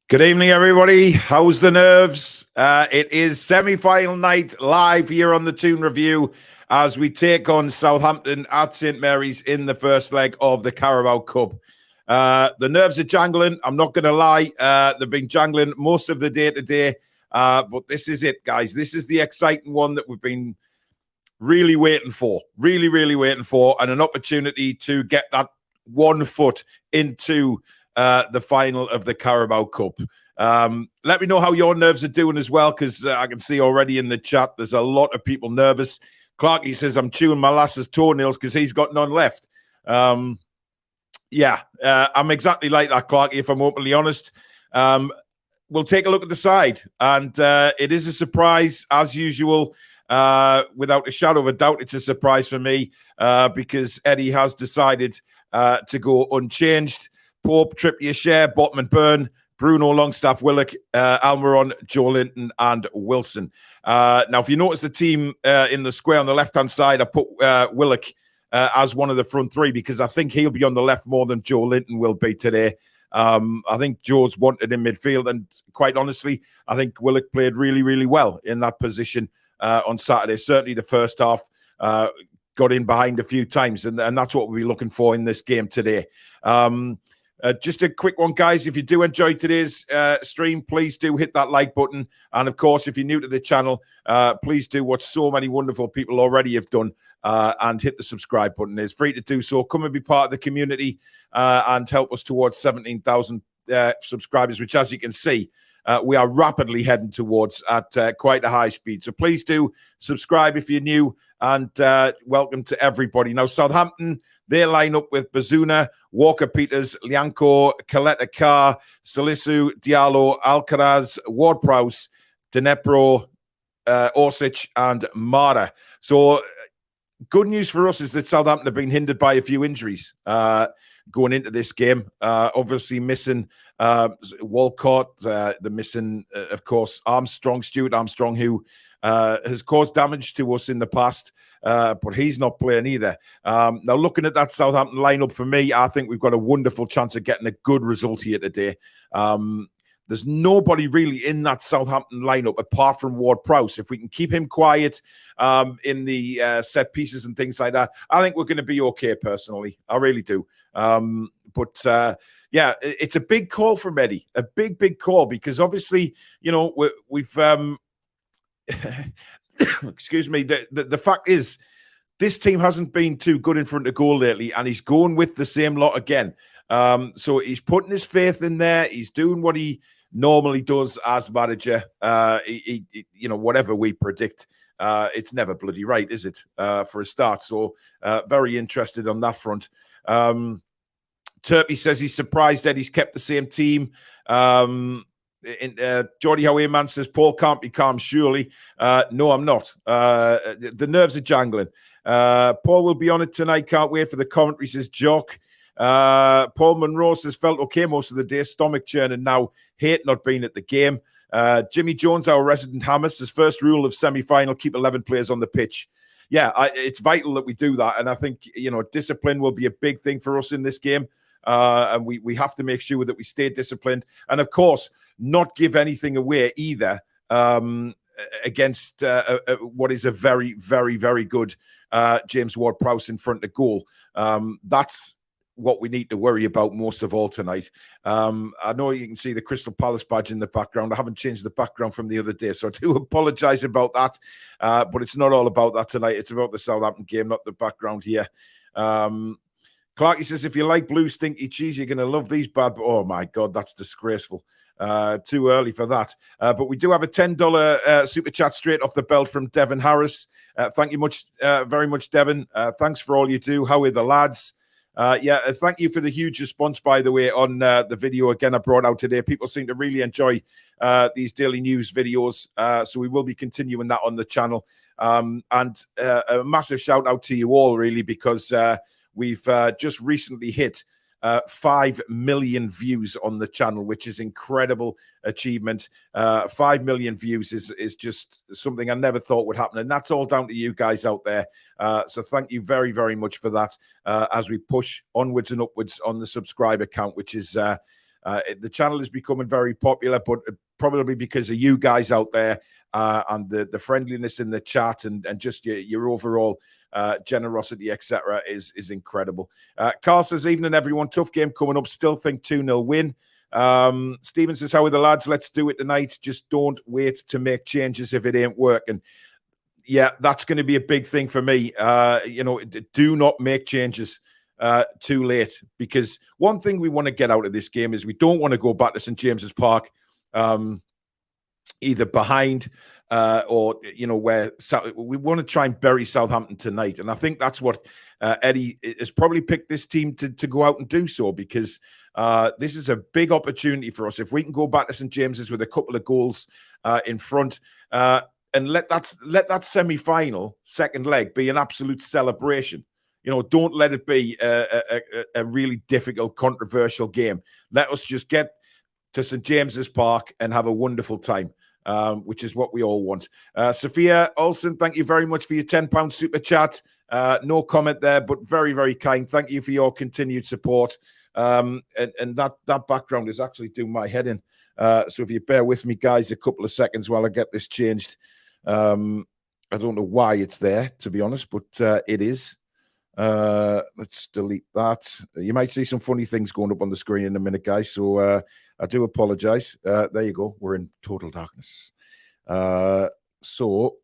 Good evening, everybody. How's the nerves? It is semi-final night live here on the Toon Review as we take on Southampton at St Mary's in the first leg of the Carabao Cup. The nerves are jangling. I'm not going to lie. They've been jangling most of the day today. But this is it, guys. This is the exciting one that we've been really waiting for. Really waiting for. And an opportunity to get that 1 foot into the final of the Carabao Cup. Let me know how your nerves are doing as well, because I can see already in the chat there's a lot of people nervous. Clarky says, I'm chewing my lass's toenails because he's got none left. I'm exactly like that, Clarky, if I'm openly honest. We'll take a look at the side, and it is a surprise, as usual. Without a shadow of a doubt, it's a surprise for me because Eddie has decided to go unchanged. Pope, Trippier, Share, Botman, Byrne, Bruno, Longstaff, Willock, Almiron, Joe Linton, and Wilson. Now, if you notice the team in the square on the left-hand side, I put Willock as one of the front three because I think he'll be on the left more than Joe Linton will be today. I think Joe's wanted in midfield, and quite honestly, I think Willock played really well in that position on Saturday. Certainly the first half, got in behind a few times, and that's what we'll be looking for in this game today. Just a quick one, guys. If you do enjoy today's stream, please do hit that like button. And, of course, if you're new to the channel, please do what so many wonderful people already have done and hit the subscribe button. It's free to do so. Come and be part of the community and help us towards 17,000 subscribers, which, as you can see, we are rapidly heading towards at quite a high speed. So please do subscribe if you're new, and welcome to everybody. Now, Southampton, they line up with Bazuna, Walker-Peters, Lianco, Kaleta Carr, Salisu, Diallo, Alcaraz, Ward-Prowse, Dnepro, Orsic, and Mara. So good news for us is that Southampton have been hindered by a few injuries going into this game. Obviously missing Walcott, they're missing, of course, Stuart Armstrong, who has caused damage to us in the past, but he's not playing either. Now, looking at that Southampton lineup, for me, I think we've got a wonderful chance of getting a good result here today. There's nobody really in that Southampton lineup apart from Ward-Prowse. If we can keep him quiet in the set pieces and things like that, I think we're going to be okay, personally. I really do. Yeah, it's a big call from Eddie, a big call, because obviously, you know, we've excuse me, the fact is this team hasn't been too good in front of goal lately, and he's going with the same lot again. So he's putting his faith in there. He's doing what he normally does as manager. He you know, whatever we predict, it's never bloody right, is it, for a start? So very interested on that front. Turpy says he's surprised that he's kept the same team. Geordie Howayman says Paul can't be calm, surely. No, I'm not. The nerves are jangling. Paul will be on it tonight. Can't wait for the commentary, says Jock. Paul Monroe says felt okay most of the day, stomach churning now, hate not being at the game. Jimmy Jones, our resident hammer, says first rule of semi-final, keep 11 players on the pitch. Yeah, it's vital that we do that, and I think, you know, discipline will be a big thing for us in this game. And we have to make sure that we stay disciplined, and of course not give anything away either against what is a very good James Ward-Prowse in front of goal. That's what we need to worry about most of all tonight. I know you can see the Crystal Palace badge in the background. I haven't changed the background from the other day, so I do apologise about that. But it's not all about that tonight. It's about the Southampton game, not the background here. Clarky says, if you like blue stinky cheese, you're going to love these bad. Oh, my God, that's disgraceful. Too early for that. But we do have a $10 super chat straight off the belt from Devon Harris. Thank you very much, Devon. Thanks for all you do. How are the lads? Thank you for the huge response, by the way, on the video again I brought out today. People seem to really enjoy these daily news videos, so we will be continuing that on the channel. And a massive shout out to you all, really, because we've just recently hit 5 million views on the channel, which is incredible achievement. 5 million views is just something I never thought would happen, and that's all down to you guys out there. So thank you very much for that as we push onwards and upwards on the subscriber count, which is The channel is becoming very popular, but probably because of you guys out there and the friendliness in the chat and just your overall generosity, etc., is incredible. Carl says, evening, everyone. Tough game coming up. Still think 2-0 win. Stephen says, how are the lads? Let's do it tonight. Just don't wait to make changes if it ain't working. Yeah, that's going to be a big thing for me. Do not make changes too late, because one thing we want to get out of this game is we don't want to go back to St. James's Park either behind or, where we want to try and bury Southampton tonight. And I think that's what Eddie has probably picked this team to go out and do so, because this is a big opportunity for us. If we can go back to St. James's with a couple of goals in front, and let that semi-final second leg be an absolute celebration. Don't let it be a really difficult, controversial game. Let us just get to St. James's Park and have a wonderful time, which is what we all want. Sophia Olsen, thank you very much for your £10 super chat. No comment there, but very, very kind. Thank you for your continued support. And that background is actually doing my head in. So if you bear with me, guys, a couple of seconds while I get this changed. I don't know why it's there, to be honest, but it is. Let's delete that. You might see some funny things going up on the screen in a minute, guys, so I do apologize. There you go. We're in total darkness. So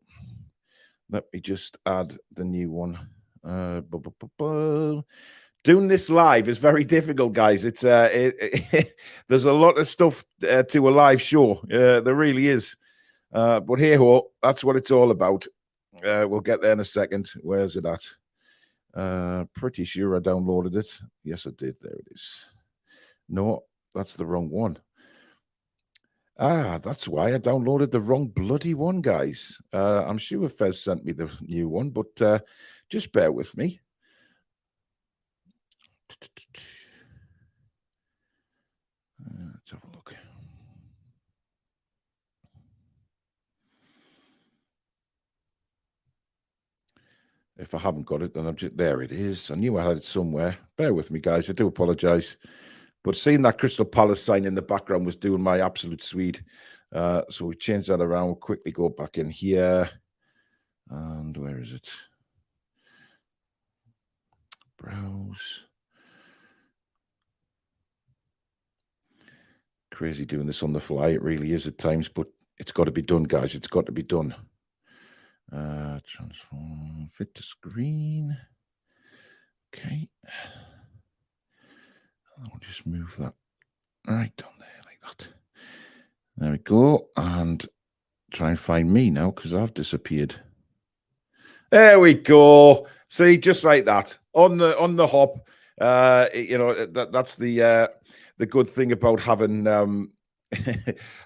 let me just add the new one. Doing this live is very difficult, guys. It's there's a lot of stuff to a live show. There really is. But here, that's what it's all about. We'll get there in a second. Where's it at? Pretty sure I downloaded it. Yes, I did. There it is. No, that's the wrong one. That's why I downloaded the wrong bloody one, guys. I'm sure Fez sent me the new one, but just bear with me. Let's have a look. If I haven't got it, then I'm just there. It is. I knew I had it somewhere. Bear with me, guys. I do apologize. But seeing that Crystal Palace sign in the background was doing my absolute sweet. So we changed that around. We'll quickly go back in here. And where is it? Browse. Crazy doing this on the fly. It really is at times, but it's got to be done, guys. It's got to be done. Transform, fit to screen. Okay. I'll just move that right down there like that. There we go. And try and find me now, because I've disappeared. There we go. See, just like that. On the hop. That's the good thing about having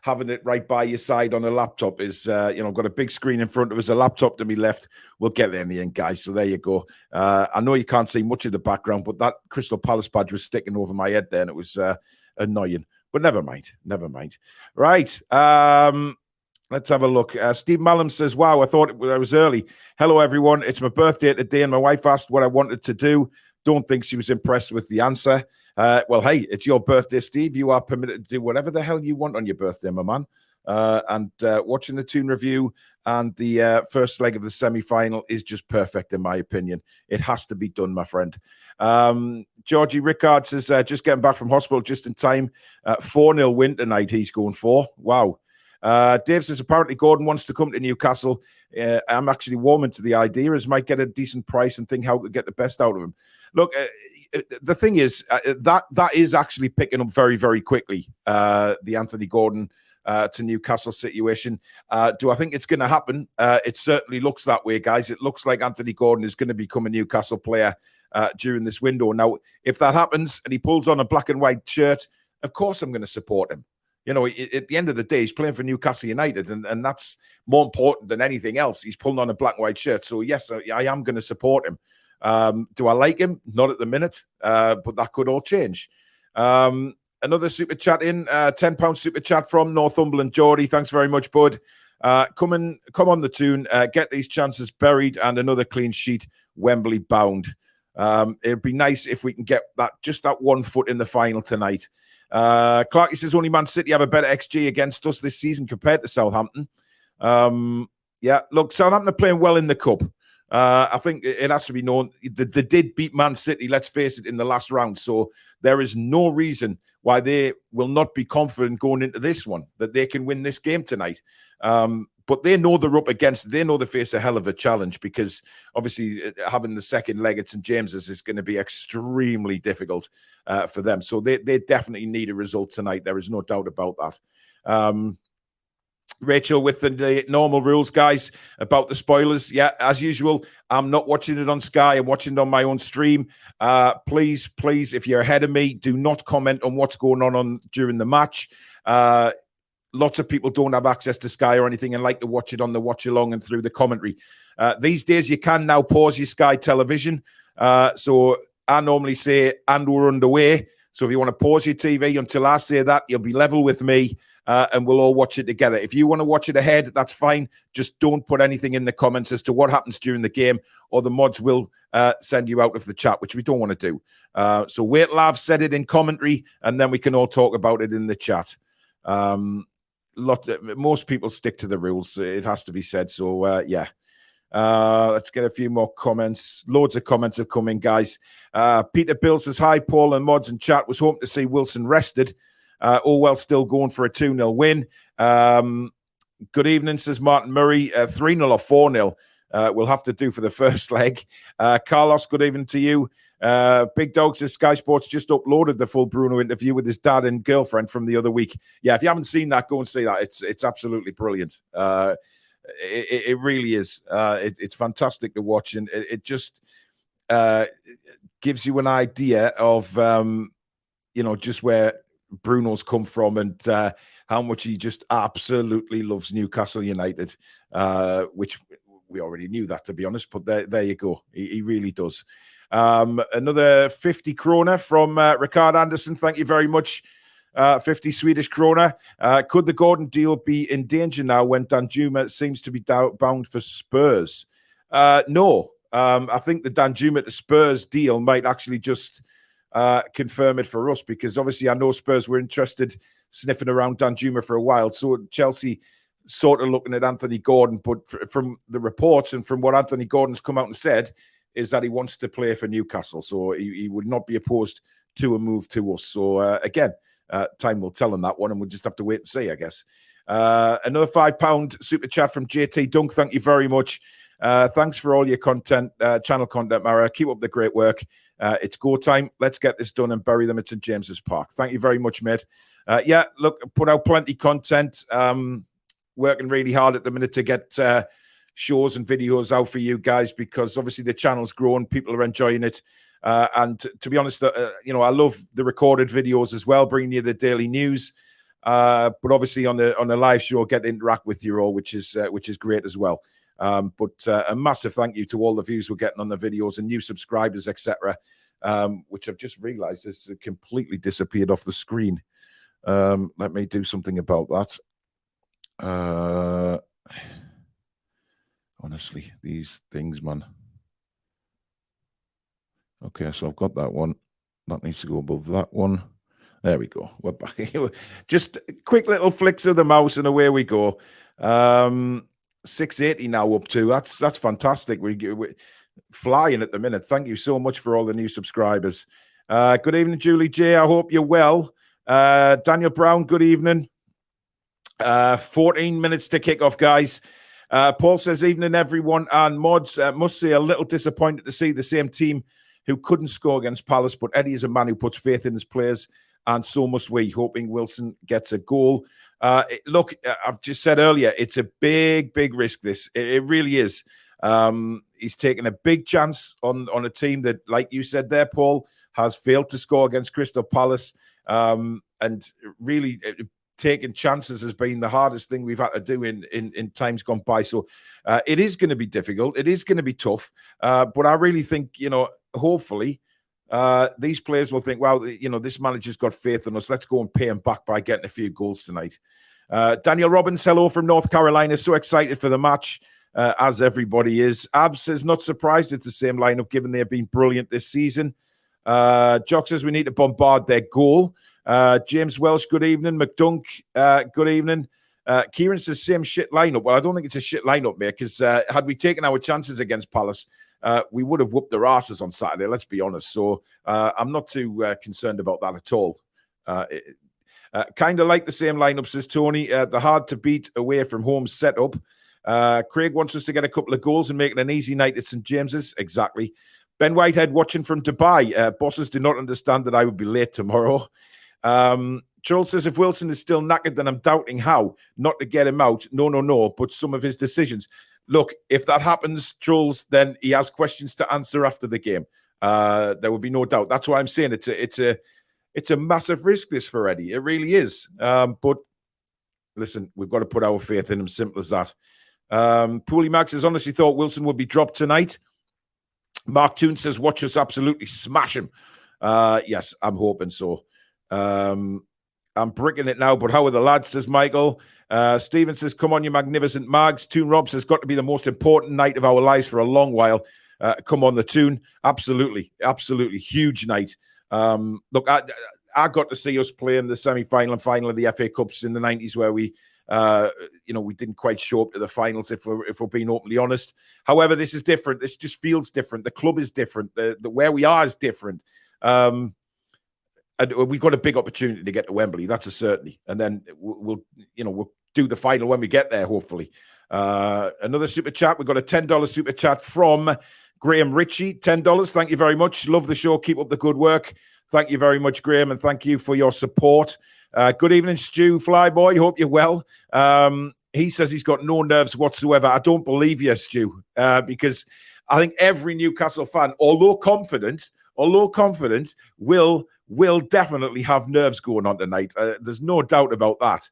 having it right by your side on a laptop is, got a big screen in front of us, a laptop to my left. We'll get there in the end, guys. So there you go. I know you can't see much of the background, but that Crystal Palace badge was sticking over my head there, and it was annoying. But never mind. Never mind. Right. Let's have a look. Steve Mallam says, wow, I thought I was early. Hello, everyone. It's my birthday today, and my wife asked what I wanted to do. Don't think she was impressed with the answer. Well, hey, it's your birthday, Steve. You are permitted to do whatever the hell you want on your birthday, my man. And watching the Toon review and the first leg of the semi-final is just perfect, in my opinion. It has to be done, my friend. Georgie Rickard says, just getting back from hospital just in time. 4-0 win tonight, he's going for. Wow. Dave says, apparently Gordon wants to come to Newcastle. I'm actually warming to the idea, as might get a decent price and think how to get the best out of him. Look, the thing is, that is actually picking up very, very quickly, the Anthony Gordon to Newcastle situation. Do I think it's going to happen? It certainly looks that way, guys. It looks like Anthony Gordon is going to become a Newcastle player during this window. Now, if that happens and he pulls on a black and white shirt, of course I'm going to support him. At the end of the day, he's playing for Newcastle United, and that's more important than anything else. He's pulling on a black and white shirt. So, yes, I am going to support him. Do I like him? Not at the minute, but that could all change. Another super chat in, £10 super chat from Northumberland Geordie. Thanks very much, bud. Come on the Toon, get these chances buried, and another clean sheet, Wembley bound. It'd be nice if we can get that 1 foot in the final tonight. Clarky says only Man City have a better XG against us this season compared to Southampton. Yeah, look, Southampton are playing well in the Cup. I think it has to be known they did beat Man City, let's face it, in the last round. So there is no reason why they will not be confident going into this one, that they can win this game tonight. But they know they're up against it. They know they face a hell of a challenge because obviously having the second leg at St. James's is going to be extremely difficult for them. So they definitely need a result tonight. There is no doubt about that. Rachel, with the normal rules, guys, about the spoilers. Yeah, as usual, I'm not watching it on Sky. I'm watching it on my own stream. Please, if you're ahead of me, do not comment on what's going on during the match. Lots of people don't have access to Sky or anything and like to watch it on the watch-along and through the commentary. These days, you can now pause your Sky television. So I normally say, and we're underway. So if you want to pause your TV until I say that, you'll be level with me. And we'll all watch it together. If you want to watch it ahead, that's fine. Just don't put anything in the comments as to what happens during the game, or the mods will send you out of the chat, which we don't want to do. So wait till I've said it in commentary, and then we can all talk about it in the chat. Most people stick to the rules, it has to be said. So, yeah. Let's get a few more comments. Loads of comments have come in, guys. Peter Bill says, hi, Paul and mods and chat. Was hoping to see Wilson rested. Orwell still going for a 2-0 win. Good evening, says Martin Murray. 3-0 or 4-0 will have to do for the first leg. Carlos, good evening to you. Big Dog says Sky Sports just uploaded the full Bruno interview with his dad and girlfriend from the other week. Yeah, if you haven't seen that, go and see that. It's absolutely brilliant. It really is. It's fantastic to watch, and it just gives you an idea of just where Bruno's come from and how much he just absolutely loves Newcastle United, which we already knew that, to be honest, but there you go. He really does. Another 50 krona from Ricard Anderson. Thank you very much. 50 Swedish krona. Could the Gordon deal be in danger now when Danjuma seems to be bound for Spurs? No. I think the Danjuma to Spurs deal might actually just confirm it for us, because obviously I know Spurs were interested, sniffing around Danjuma for a while. So Chelsea sort of looking at Anthony Gordon, but from the reports and from what Anthony Gordon's come out and said is that he wants to play for Newcastle. So he would not be opposed to a move to us. So again, time will tell on that one, and we'll just have to wait and see, I guess. Another £5 super chat from JT Dunk. Thank you very much. Thanks for all your content, channel content, Mara. Keep up the great work. It's go time. Let's get this done and bury them at St. James's Park. Thank you very much, mate. Yeah, look, put out plenty of content. Working really hard at the minute to get shows and videos out for you guys, because obviously the channel's grown. People are enjoying it. And to be honest, I love the recorded videos as well, bringing you the daily news. But obviously on the live show, get to interact with you all, which is great as well. But a massive thank you to all the views we're getting on the videos and new subscribers, etc., which I've just realized has completely disappeared off the screen. Let me do something about that. Honestly, these things, man. Okay, so I've got that one. That needs to go above that one. There we go. We're back. Just quick little flicks of the mouse and away we go. 680 now up to. That's fantastic. We're flying at the minute. Thank you so much for all the new subscribers. Good evening, Julie J. I hope you're well. Daniel Brown, good evening. 14 minutes to kick off, guys. Paul says, evening, everyone, and mods. Must say, a little disappointed to see the same team who couldn't score against Palace, but Eddie is a man who puts faith in his players, and so must we, hoping Wilson gets a goal. Look, I've just said earlier, it's a big, big risk, this. It really is. He's taken a big chance on a team that, like you said there, Paul, has failed to score against Crystal Palace, and really taking chances has been the hardest thing we've had to do in times gone by. So it is going to be difficult. It is going to be tough. But I really think, hopefully these players will think, wow, this manager's got faith in us. Let's go and pay him back by getting a few goals tonight. Daniel Robbins, hello from North Carolina. So excited for the match, as everybody is. Abs says, not surprised it's the same lineup, given they've been brilliant this season. Jock says we need to bombard their goal. James Welsh, good evening. McDunk, good evening. Kieran says, same shit lineup. Well, I don't think it's a shit lineup, mate, because had we taken our chances against Palace, we would have whooped their asses on Saturday, let's be honest. So I'm not too concerned about that at all. Kind of like the same lineup, says Tony. The hard-to-beat away from home setup. Craig wants us to get a couple of goals and make it an easy night at St. James's. Exactly. Ben Whitehead watching from Dubai. Bosses do not understand that I would be late tomorrow. Charles says, if Wilson is still knackered, then I'm doubting how not to get him out. No, but some of his decisions. Look, if that happens, Charles, then he has questions to answer after the game. There will be no doubt. That's why I'm saying it's a massive risk, this, for Eddie. It really is. But listen, we've got to put our faith in him. Simple as that. Pooley Max has honestly thought Wilson would be dropped tonight. Mark Toon says, watch us absolutely smash him. Yes, I'm hoping so. I'm bricking it now, but how are the lads, says Michael. Stephen says, come on, you magnificent mags. Toon Rob says, got to be the most important night of our lives for a long while. Come on, the Toon. Absolutely. Huge night. Look, I got to see us play in the semi-final and final of the FA Cups in the 90s where we didn't quite show up to the finals, if we're being openly honest. However, this is different. This just feels different. The club is different. The where we are is different. And we've got a big opportunity to get to Wembley. That's a certainty. And then we'll do the final when we get there, hopefully. Another super chat. We've got a $10 super chat from Graham Ritchie. $10. Thank you very much. Love the show. Keep up the good work. Thank you very much, Graham, and thank you for your support. Good evening, Stu Flyboy. Hope you're well. He says he's got no nerves whatsoever. I don't believe you, Stu, because I think every Newcastle fan, although confident, will definitely have nerves going on tonight. There's no doubt about that.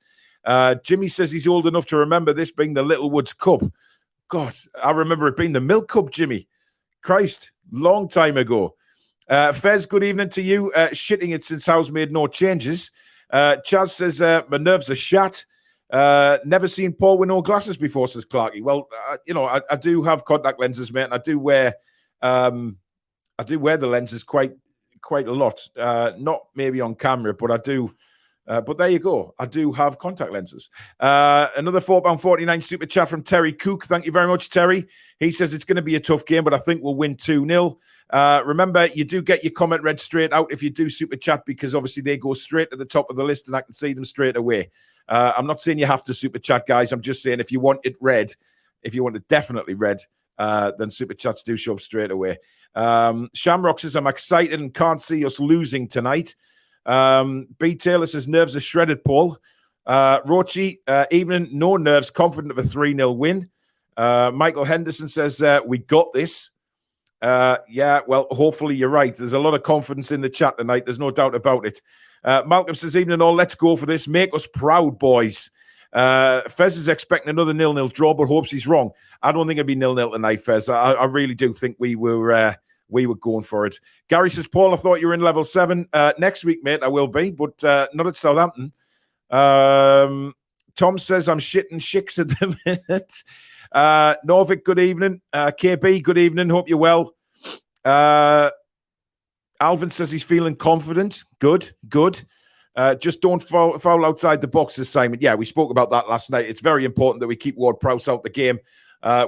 Jimmy says he's old enough to remember this being the Littlewoods Cup. God, I remember it being the Milk Cup, Jimmy. Christ, long time ago. Fez, good evening to you. Shitting it since Howe's made no changes. Chaz says, my nerves are shot. Never seen Paul with no glasses before, says Clarky. Well, I do have contact lenses, mate, and I do wear the lenses quite a lot. Not maybe on camera, but I do. But there you go. I do have contact lenses. Another £4.49 super chat from Terry Cook. Thank you very much, Terry. He says it's going to be a tough game, but I think we'll win 2-0. Remember, you do get your comment read straight out if you do super chat, because obviously they go straight to the top of the list and I can see them straight away. I'm not saying you have to super chat, guys. I'm just saying if you want it read, if you want it definitely read, then super chats do show up straight away. Shamrock says, I'm excited and can't see us losing tonight. B. Taylor says, nerves are shredded, Paul. Rochi, evening, no nerves, confident of a 3-0 win. Michael Henderson says, we got this. Yeah, well, hopefully you're right. There's a lot of confidence in the chat tonight. There's no doubt about it. Malcolm says, evening all, let's go for this. Make us proud, boys. Fez is expecting another 0-0 draw, but hopes he's wrong. I don't think it'll be 0-0 tonight, Fez. I really do think we were going for it. Gary says, Paul, I thought you were in level 7. Next week, mate, I will be, but not at Southampton. Tom says, I'm shitting shicks at the minute. Norvik, good evening. KB, good evening. Hope you're well. Alvin says he's feeling confident. Good. Just don't foul outside the box, Simon. Yeah, we spoke about that last night. It's very important that we keep Ward-Prowse out the game.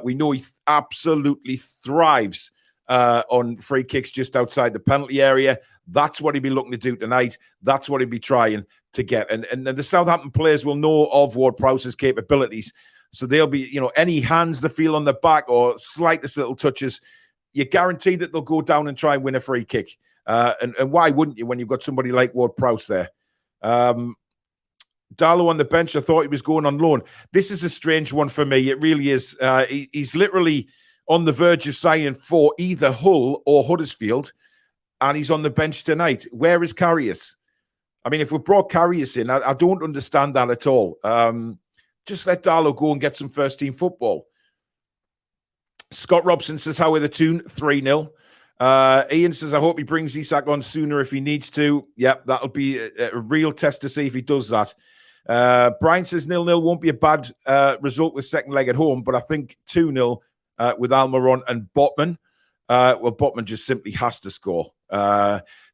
We know he absolutely thrives on free kicks just outside the penalty area. That's what he'd be looking to do tonight. That's what he'd be trying to get. And the Southampton players will know of Ward-Prowse's capabilities. So they'll be, any hands they feel on the back or slightest little touches, you guarantee that they'll go down and try and win a free kick. And why wouldn't you when you've got somebody like Ward-Prowse there? Darlow on the bench, I thought he was going on loan. This is a strange one for me. It really is. He's literally on the verge of signing for either Hull or Huddersfield, and he's on the bench tonight. Where is Karius? I mean, if we brought Karius in, I don't understand that at all. Just let Darlow go and get some first-team football. Scott Robson says, how are the Toon? 3-0. Ian says, I hope he brings Isak on sooner if he needs to. Yep, that'll be a real test to see if he does that. Brian says 0-0 won't be a bad result with second leg at home, but I think 2-0 with Almiron and Botman. Well, Botman just simply has to score.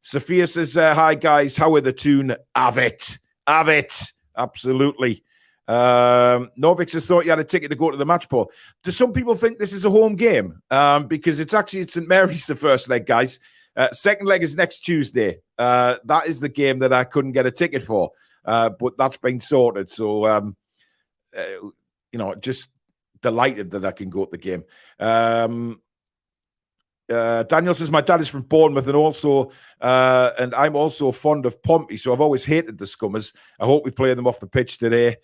Sophia says, hi, guys. How are the Toon? Have it. Have it. Absolutely. Norvik has thought you had a ticket to go to the match, Paul. Do some people think this is a home game? Because it's actually at St. Mary's, the first leg, guys. Second leg is next Tuesday. That is the game that I couldn't get a ticket for. But that's been sorted. So, just delighted that I can go to the game. Daniel says, my dad is from Bournemouth and I'm also fond of Pompey, so I've always hated the Scummers. I hope we play them off the pitch today.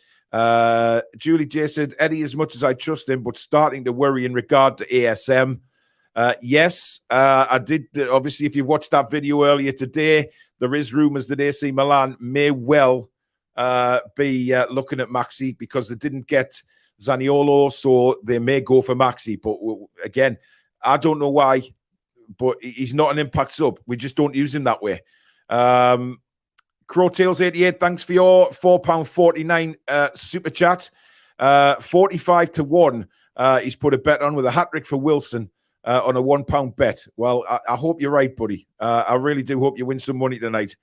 Julie J said, Eddie, as much as I trust him, but starting to worry in regard to ASM. Yes, I did. Obviously, if you watched that video earlier today, there is rumours that AC Milan may well be looking at Maxi because they didn't get Zaniolo, so they may go for Maxi. But again, I don't know why, but he's not an impact sub. We just don't use him that way. Crowtails88, thanks for your £4.49 super chat. 45-1. He's put a bet on with a hat-trick for Wilson on a £1 bet. Well, I hope you're right, buddy. I really do hope you win some money tonight.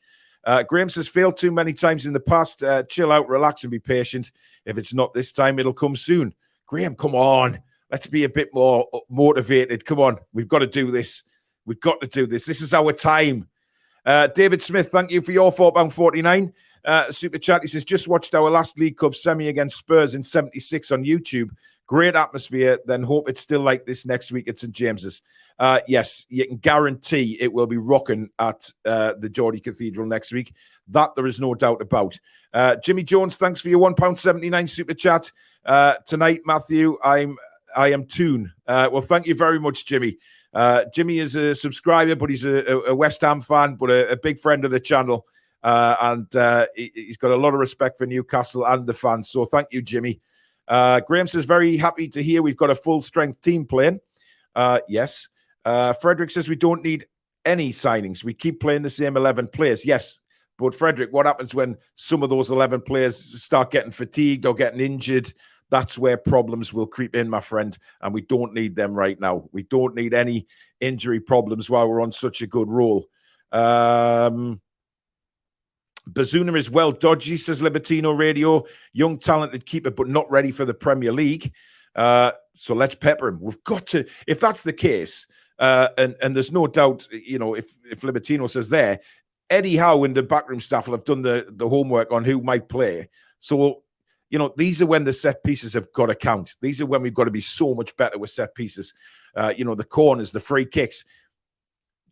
Graham says, failed too many times in the past. Chill out, relax, and be patient. If it's not this time, it'll come soon. Graham, come on. Let's be a bit more motivated. Come on. We've got to do this. We've got to do this. This is our time. David Smith, thank you for your £4.49. Super chat. He says, just watched our last League Cup semi against Spurs in 76 on YouTube. Great atmosphere. Then hope it's still like this next week at St. James's. Yes, you can guarantee it will be rocking at the Geordie Cathedral next week. That there is no doubt about. Jimmy Jones, thanks for your £1.79 super chat. Tonight, Matthew, I am Toon. Well, thank you very much, Jimmy. Jimmy is a subscriber, but he's a West Ham fan, but a big friend of the channel. And he's got a lot of respect for Newcastle and the fans. So thank you, Jimmy. Graham says, very happy to hear we've got a full-strength team playing. Yes. Frederick says, we don't need any signings. We keep playing the same 11 players. Yes. But Frederick, what happens when some of those 11 players start getting fatigued or getting injured? That's where problems will creep in, my friend, and we don't need them right now. We don't need any injury problems while we're on such a good roll. Bazuna is well dodgy, says Libertino Radio. Young, talented keeper, but not ready for the Premier League. So let's pepper him. We've got to, if that's the case, and there's no doubt, if Libertino says there, Eddie Howe and the backroom staff will have done the homework on who might play. So, these are when the set pieces have got to count. These are when we've got to be so much better with set pieces. The corners, the free kicks.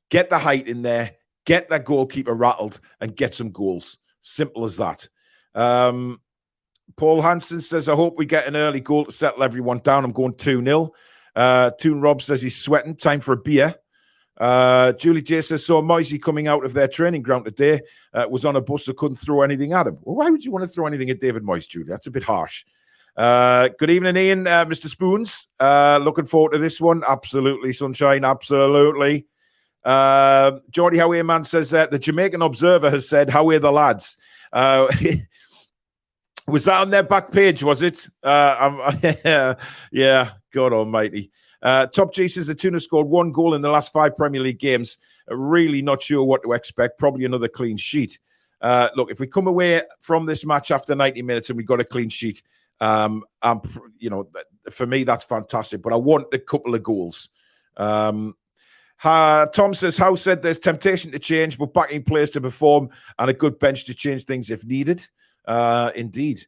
Get the height in there, get that goalkeeper rattled, and get some goals. Simple as that. Paul Hansen says, I hope we get an early goal to settle everyone down. I'm going 2-0. Toon Rob says he's sweating. Time for a beer. Julie J says, saw Moisey coming out of their training ground today, was on a bus, so couldn't throw anything at him. Well, why would you want to throw anything at David Moyes, Julie? That's a bit harsh. Good evening, Ian, Mr. Spoons. Looking forward to this one. Absolutely, sunshine, absolutely. Geordie Howe man says, the Jamaican Observer has said, how are the lads? Was that on their back page, was it? Yeah, God almighty. Top G says the Toon have scored 1 goal in the last 5 Premier League games. Really not sure what to expect. Probably another clean sheet. Look, if we come away from this match after 90 minutes and we got a clean sheet, for me, that's fantastic. But I want a couple of goals. Tom says, Howe said there's temptation to change, but backing players to perform and a good bench to change things if needed. Indeed.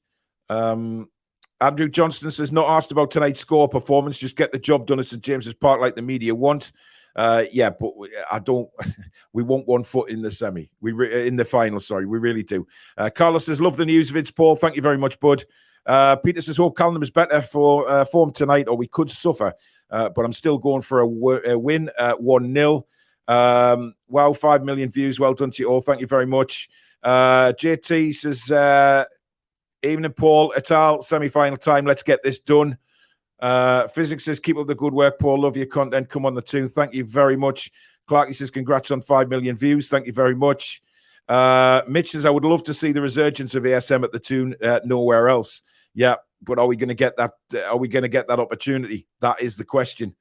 Andrew Johnston says, not asked about tonight's score performance. Just get the job done at St. James's Park like the media want. Yeah, but I don't. We want 1 foot in the semi. In the final, sorry. We really do. Carlos says, love the news, Vince Paul. Thank you very much, bud. Peter says, hope Callum is better for form tonight, or we could suffer. But I'm still going for a win, 1-0. Wow, 5 million views. Well done to you all. Thank you very much. JT says, evening, Paul. Etal, semi-final time. Let's get this done. Physics says, keep up the good work, Paul. Love your content. Come on the Toon. Thank you very much. Clarky says, congrats on 5 million views. Thank you very much. Mitch says, I would love to see the resurgence of ASM at the Toon. Nowhere else. Yeah, but are we going to get that? Are we going to get that opportunity? That is the question.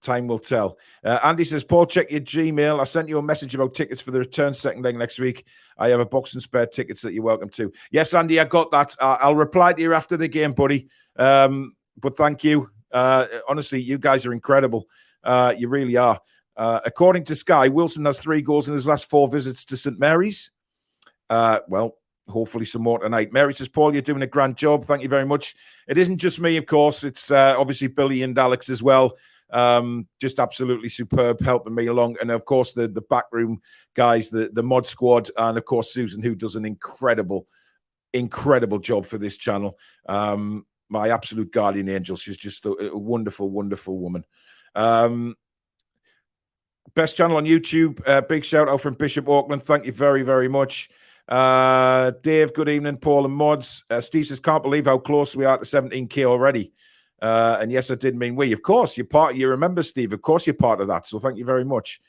Time will tell. Andy says, Paul, check your Gmail. I sent you a message about tickets for the return second leg next week. I have a box and spare tickets that you're welcome to. Yes, Andy, I got that. I'll reply to you after the game, buddy. But thank you. Honestly, you guys are incredible. You really are. According to Sky, Wilson has 3 goals in his last 4 visits to St. Mary's. Well, hopefully some more tonight. Mary says, Paul, you're doing a grand job. Thank you very much. It isn't just me, of course. It's obviously Billy and Alex as well. Just absolutely superb, helping me along. And of course, the backroom guys, the mod squad, and of course, Susan, who does an incredible job for this channel. My absolute guardian angel. She's just a wonderful, wonderful woman. Best channel on YouTube. Big shout out from Bishop Auckland. Thank you very, very much. Dave, good evening. Paul and mods. Steve says, can't believe how close we are to 17k already. And yes, I did mean we. Of course, you're part. You remember, Steve. Of course, you're part of that. So thank you very much.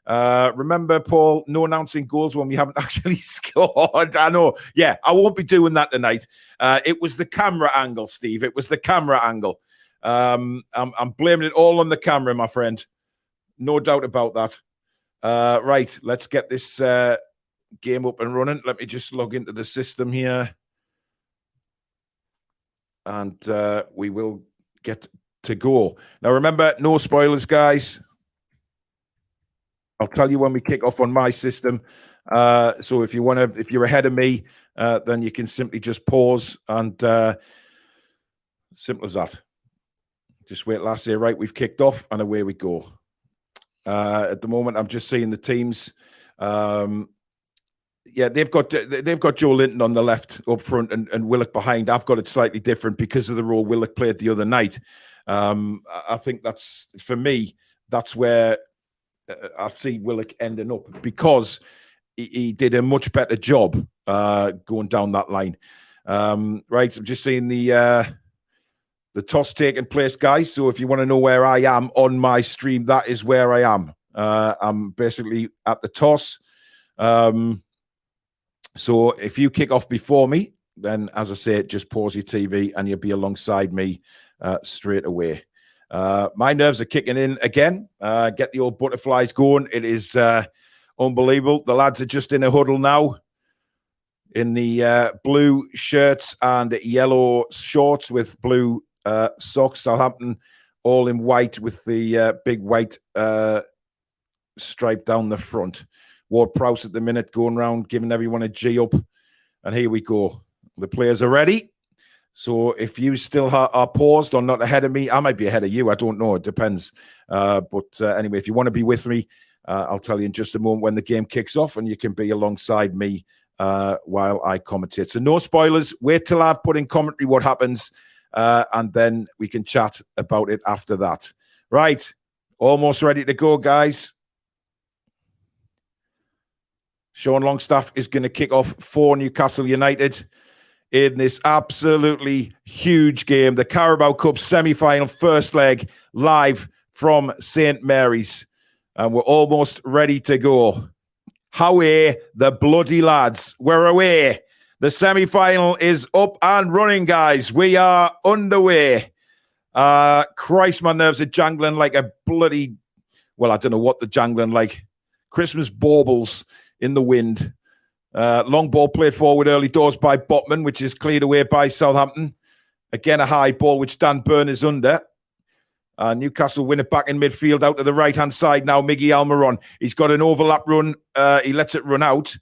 Remember, Paul, no announcing goals when we haven't actually scored. I know. Yeah, I won't be doing that tonight. It was the camera angle, Steve. It was the camera angle. I'm blaming it all on the camera, my friend. No doubt about that. Right, let's get this game up and running. Let me just log into the system here. And we will get to go. Now, remember, no spoilers, guys. I'll tell you when we kick off on my system. So if you're ahead of me, then you can simply just pause and simple as that. Just wait last year, right? We've kicked off and away we go. At the moment, I'm just seeing the teams. Yeah, they've got Joe Linton on the left up front and Willock behind. I've got it slightly different because of the role Willock played the other night. I think that's, for me, that's where I see Willock ending up, because he did a much better job going down that line. Right, I'm just seeing the toss taking place, guys. So if you want to know where I am on my stream, that is where I am. I'm basically at the toss. So if you kick off before me, then, as I say, just pause your TV and you'll be alongside me straight away. My nerves are kicking in again. Get the old butterflies going. It is unbelievable. The lads are just in a huddle now in the blue shirts and yellow shorts with blue socks. Southampton all in white with the big white stripe down the front. Ward Prowse at the minute going around giving everyone a G up. And here we go. The players are ready. So if you still are paused or not ahead of me, I might be ahead of you. I don't know. It depends. But anyway, if you want to be with me, I'll tell you in just a moment when the game kicks off, and you can be alongside me while I commentate. So no spoilers. Wait till I've put in commentary what happens, and then we can chat about it after that. Right. Almost ready to go, guys. Sean Longstaff is going to kick off for Newcastle United in this absolutely huge game. The Carabao Cup semi-final first leg, live from St. Mary's. And we're almost ready to go. Howie, the bloody lads. We're away. The semi-final is up and running, guys. We are underway. Christ, my nerves are jangling like a bloody... Well, I don't know what they're jangling like. Christmas baubles in the wind. Long ball played forward early doors by Botman, which is cleared away by Southampton. Again, a high ball, which Dan Burn is under. Newcastle win it back in midfield out to the right-hand side now. Miggy Almiron. He's got an overlap run. He lets it run out.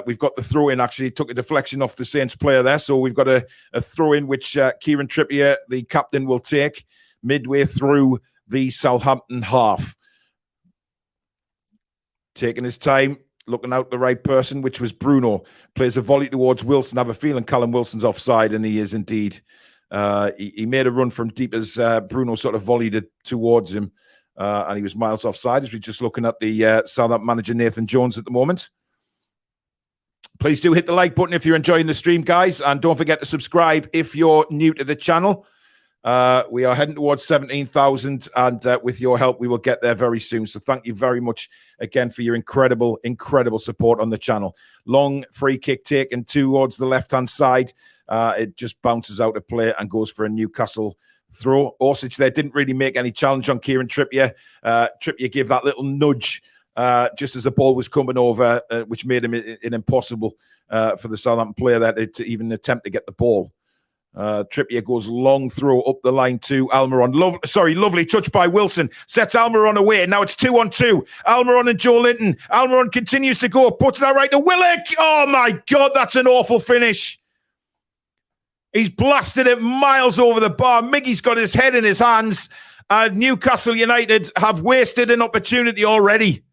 We've got the throw-in, actually. He took a deflection off the Saints player there. So we've got a throw-in, which Kieran Trippier, the captain, will take midway through the Southampton half. Taking his time, looking out the right person, which was Bruno. Plays a volley towards Wilson. I have a feeling Callum Wilson's offside, and he is indeed. He made a run from deep as Bruno sort of volleyed it towards him, and he was miles offside, as we're just looking at the Southampton manager, Nathan Jones, at the moment. Please do hit the like button if you're enjoying the stream, guys, and don't forget to subscribe if you're new to the channel. We are heading towards 17,000, and with your help, we will get there very soon. So thank you very much again for your incredible, incredible support on the channel. Long free kick taken towards the left-hand side. It just bounces out of play and goes for a Newcastle throw. Orsic there didn't really make any challenge on Kieran Trippier. Trippier gave that little nudge just as the ball was coming over, which made him it impossible for the Southampton player there to even attempt to get the ball. Trippier goes long throw up the line to Almiron. Lovely touch by Wilson. Sets Almiron away. Now it's 2-on-2. Almiron and Joe Linton. Almiron continues to go. Puts that right to Willock. Oh my God, that's an awful finish. He's blasted it miles over the bar. Miggy's got his head in his hands. And Newcastle United have wasted an opportunity already.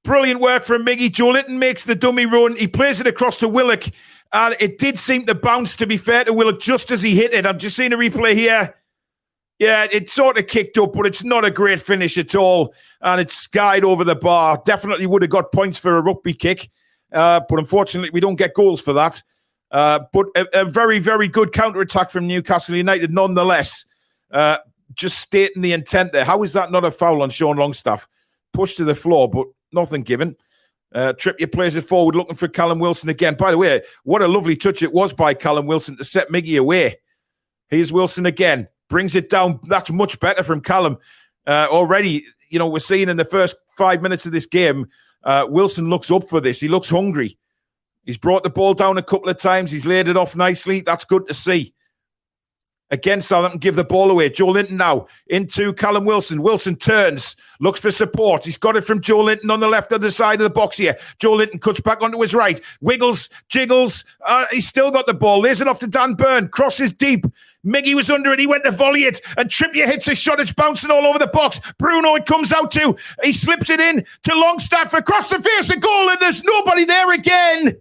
Brilliant work from Miggy. Joe Linton makes the dummy run. He plays it across to Willock. And it did seem to bounce, to be fair to Willock, just as he hit it. I've just seen a replay here. Yeah, it sort of kicked up, but it's not a great finish at all. And it's skied over the bar. Definitely would have got points for a rugby kick. But unfortunately, we don't get goals for that. But a very, very good counter-attack from Newcastle United nonetheless. Just stating the intent there. How is that not a foul on Sean Longstaff? Pushed to the floor, but nothing given. Trippier plays it forward, looking for Callum Wilson again. By the way, what a lovely touch it was by Callum Wilson to set Miggy away. Here's Wilson again. Brings it down. That's much better from Callum. Already, we're seeing in the first 5 minutes of this game, Wilson looks up for this. He looks hungry. He's brought the ball down a couple of times. He's laid it off nicely. That's good to see. Again, Southampton give the ball away. Joe Linton now into Callum Wilson. Wilson turns, looks for support. He's got it from Joe Linton on the left other side of the box here. Joe Linton cuts back onto his right. Wiggles, jiggles. He's still got the ball. Lays it off to Dan Burn. Crosses deep. Miggy was under it. He went to volley it. And Trippier hits a shot. It's bouncing all over the box. Bruno, it comes out to. He slips it in to Longstaff across the face. A goal, and there's nobody there again.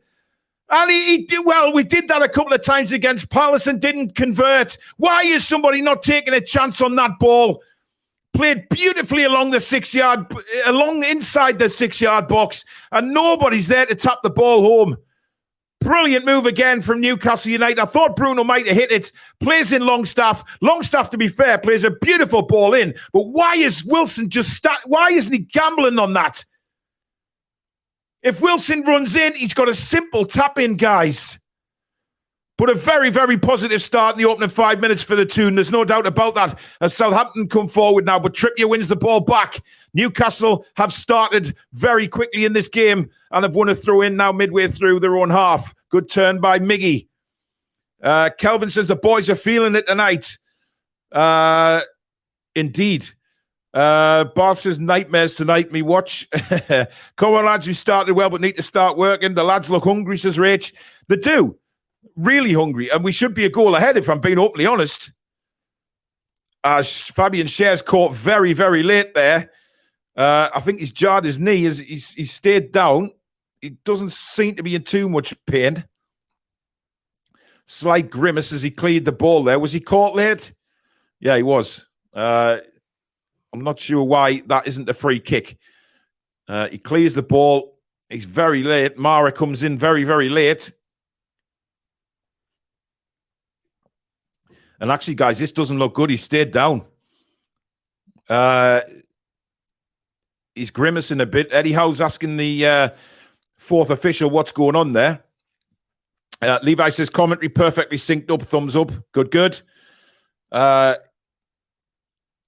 And he did well. We did that a couple of times against Palace and didn't convert. Why is somebody not taking a chance on that ball? Played beautifully along inside the 6-yard box, and nobody's there to tap the ball home. Brilliant move again from Newcastle United. I thought Bruno might have hit it. Plays in Longstaff. Longstaff, to be fair, plays a beautiful ball in. But why is Wilson why isn't he gambling on that? If Wilson runs in, he's got a simple tap-in, guys. But a very, very positive start in the opening 5 minutes for the Toon. There's no doubt about that. As Southampton come forward now, but Trippier wins the ball back. Newcastle have started very quickly in this game and have won a throw-in now midway through their own half. Good turn by Miggy. Kelvin says the boys are feeling it tonight. Indeed. Barth says nightmares tonight, me watch. Come on, lads, we started well but need to start working. The lads look hungry, says Rach. They do. Really hungry. And we should be a goal ahead if I'm being openly honest. Fabian Scher's caught very, very late there. I think he's jarred his knee. He's stayed down. He doesn't seem to be in too much pain. Slight grimace as he cleared the ball there. Was he caught late? Yeah, he was. I'm not sure why that isn't a free kick. He clears the ball. He's very late. Mara comes in very, very late. And actually, guys, this doesn't look good. He stayed down. He's grimacing a bit. Eddie Howe's asking the fourth official what's going on there. Levi says commentary perfectly synced up. Thumbs up. Good, good.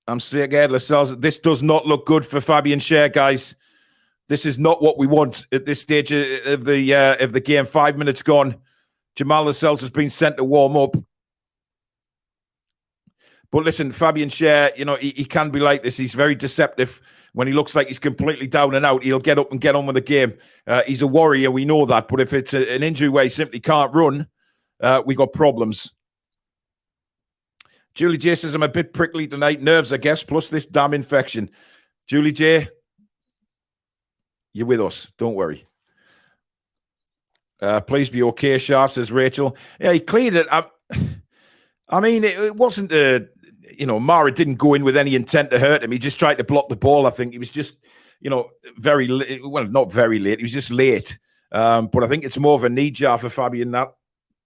I'm scared ourselves. This does not look good for Fabian Scher, guys. This is not what we want at this stage of the game. 5 minutes gone. Jamal Lascelles has been sent to warm up. But listen, Fabian Scher, he can be like this. He's very deceptive. When he looks like he's completely down and out, he'll get up and get on with the game. He's a warrior, we know that. But if it's an injury where he simply can't run, we got problems. Julie J says, I'm a bit prickly tonight. Nerves, I guess, plus this damn infection. Julie J, you're with us. Don't worry. Please be okay, Shah, says Rachel. Yeah, he cleared it. I mean, it wasn't Mara didn't go in with any intent to hurt him. He just tried to block the ball. I think he was just, very late. Well, not very late. He was just late. But I think it's more of a knee jar for Fabian that.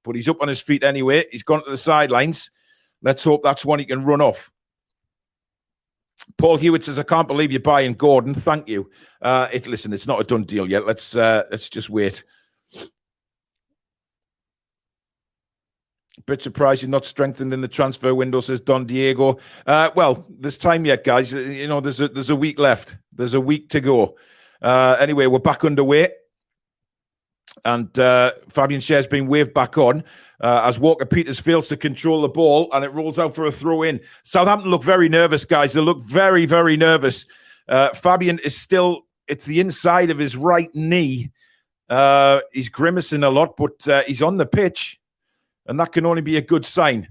But he's up on his feet anyway. He's gone to the sidelines. Let's hope that's one he can run off. Paul Hewitt says, I can't believe you're buying Gordon. Thank you. Listen, it's not a done deal yet. Let's just wait. Bit surprised you're not strengthened in the transfer window, says Don Diego. Well, there's time yet, guys. You know, there's a week left. There's a week to go. Anyway, we're back underway. And Fabian Schär's been waved back on as Walker Peters fails to control the ball and it rolls out for a throw in. Southampton look very nervous, guys. They look very, very nervous. Fabian is still, it's the inside of his right knee. He's grimacing a lot, but he's on the pitch. And that can only be a good sign.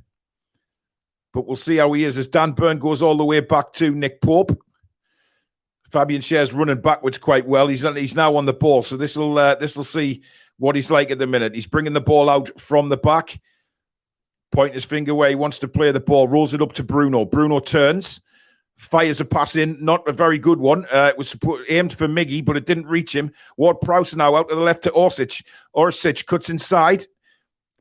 But we'll see how he is as Dan Burn goes all the way back to Nick Pope. Fabian Schär's running backwards quite well. He's now on the ball, so this will see what he's like at the minute. He's bringing the ball out from the back, pointing his finger where he wants to play the ball, rolls it up to Bruno. Bruno turns, fires a pass in, not a very good one. It was aimed for Miggy, but it didn't reach him. Ward-Prowse now out to the left to Orsic. Orsic cuts inside.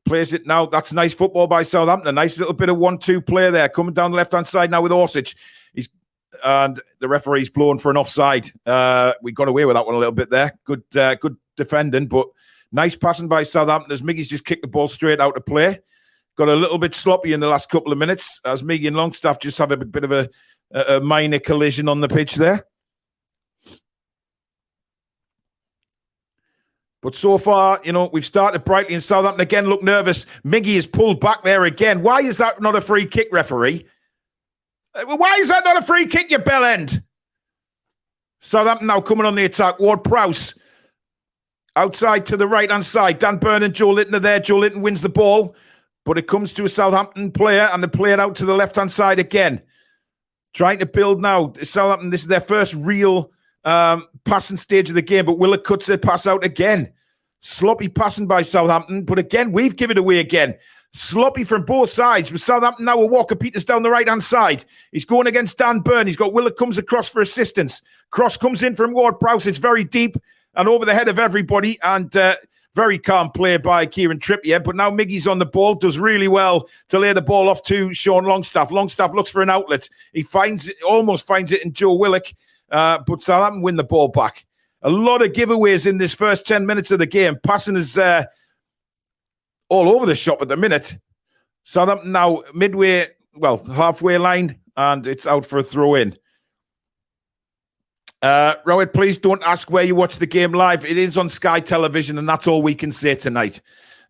Plays it now. That's nice football by Southampton. A nice little bit of 1-2 play there. Coming down the left-hand side now with Orsic. And the referee's blown for an offside. We got away with that one a little bit there. Good defending, but nice passing by Southampton as Miggy's just kicked the ball straight out of play. Got a little bit sloppy in the last couple of minutes as Miggy and Longstaff just have a bit of a minor collision on the pitch there. But so far, you know, we've started brightly and Southampton again look nervous. Miggy is pulled back there again. Why is that not a free kick, referee? Why is that not a free kick, you bell end? Southampton now coming on the attack. Ward-Prowse outside to the right-hand side. Dan Burn and Joe Linton are there. Joe Linton wins the ball, but it comes to a Southampton player and they play it out to the left-hand side again. Trying to build now. Southampton, this is their first real passing stage of the game, but Willock cuts their pass out again. Sloppy passing by Southampton, but again, we've given it away again. Sloppy from both sides. With Southampton now with Walker Peters down the right-hand side. He's going against Dan Burn. He's got Willock comes across for assistance. Cross comes in from Ward-Prowse. It's very deep and over the head of everybody. And very calm play by Kieran Trippier. But now Miggy's on the ball. Does really well to lay the ball off to Sean Longstaff. Longstaff looks for an outlet. He almost finds it in Joe Willock. But Southampton win the ball back. A lot of giveaways in this first 10 minutes of the game. Passing is all over the shop at the minute. Southampton now midway, halfway line, and it's out for a throw-in. Rowan, please don't ask where you watch the game live. It is on Sky Television, and that's all we can say tonight.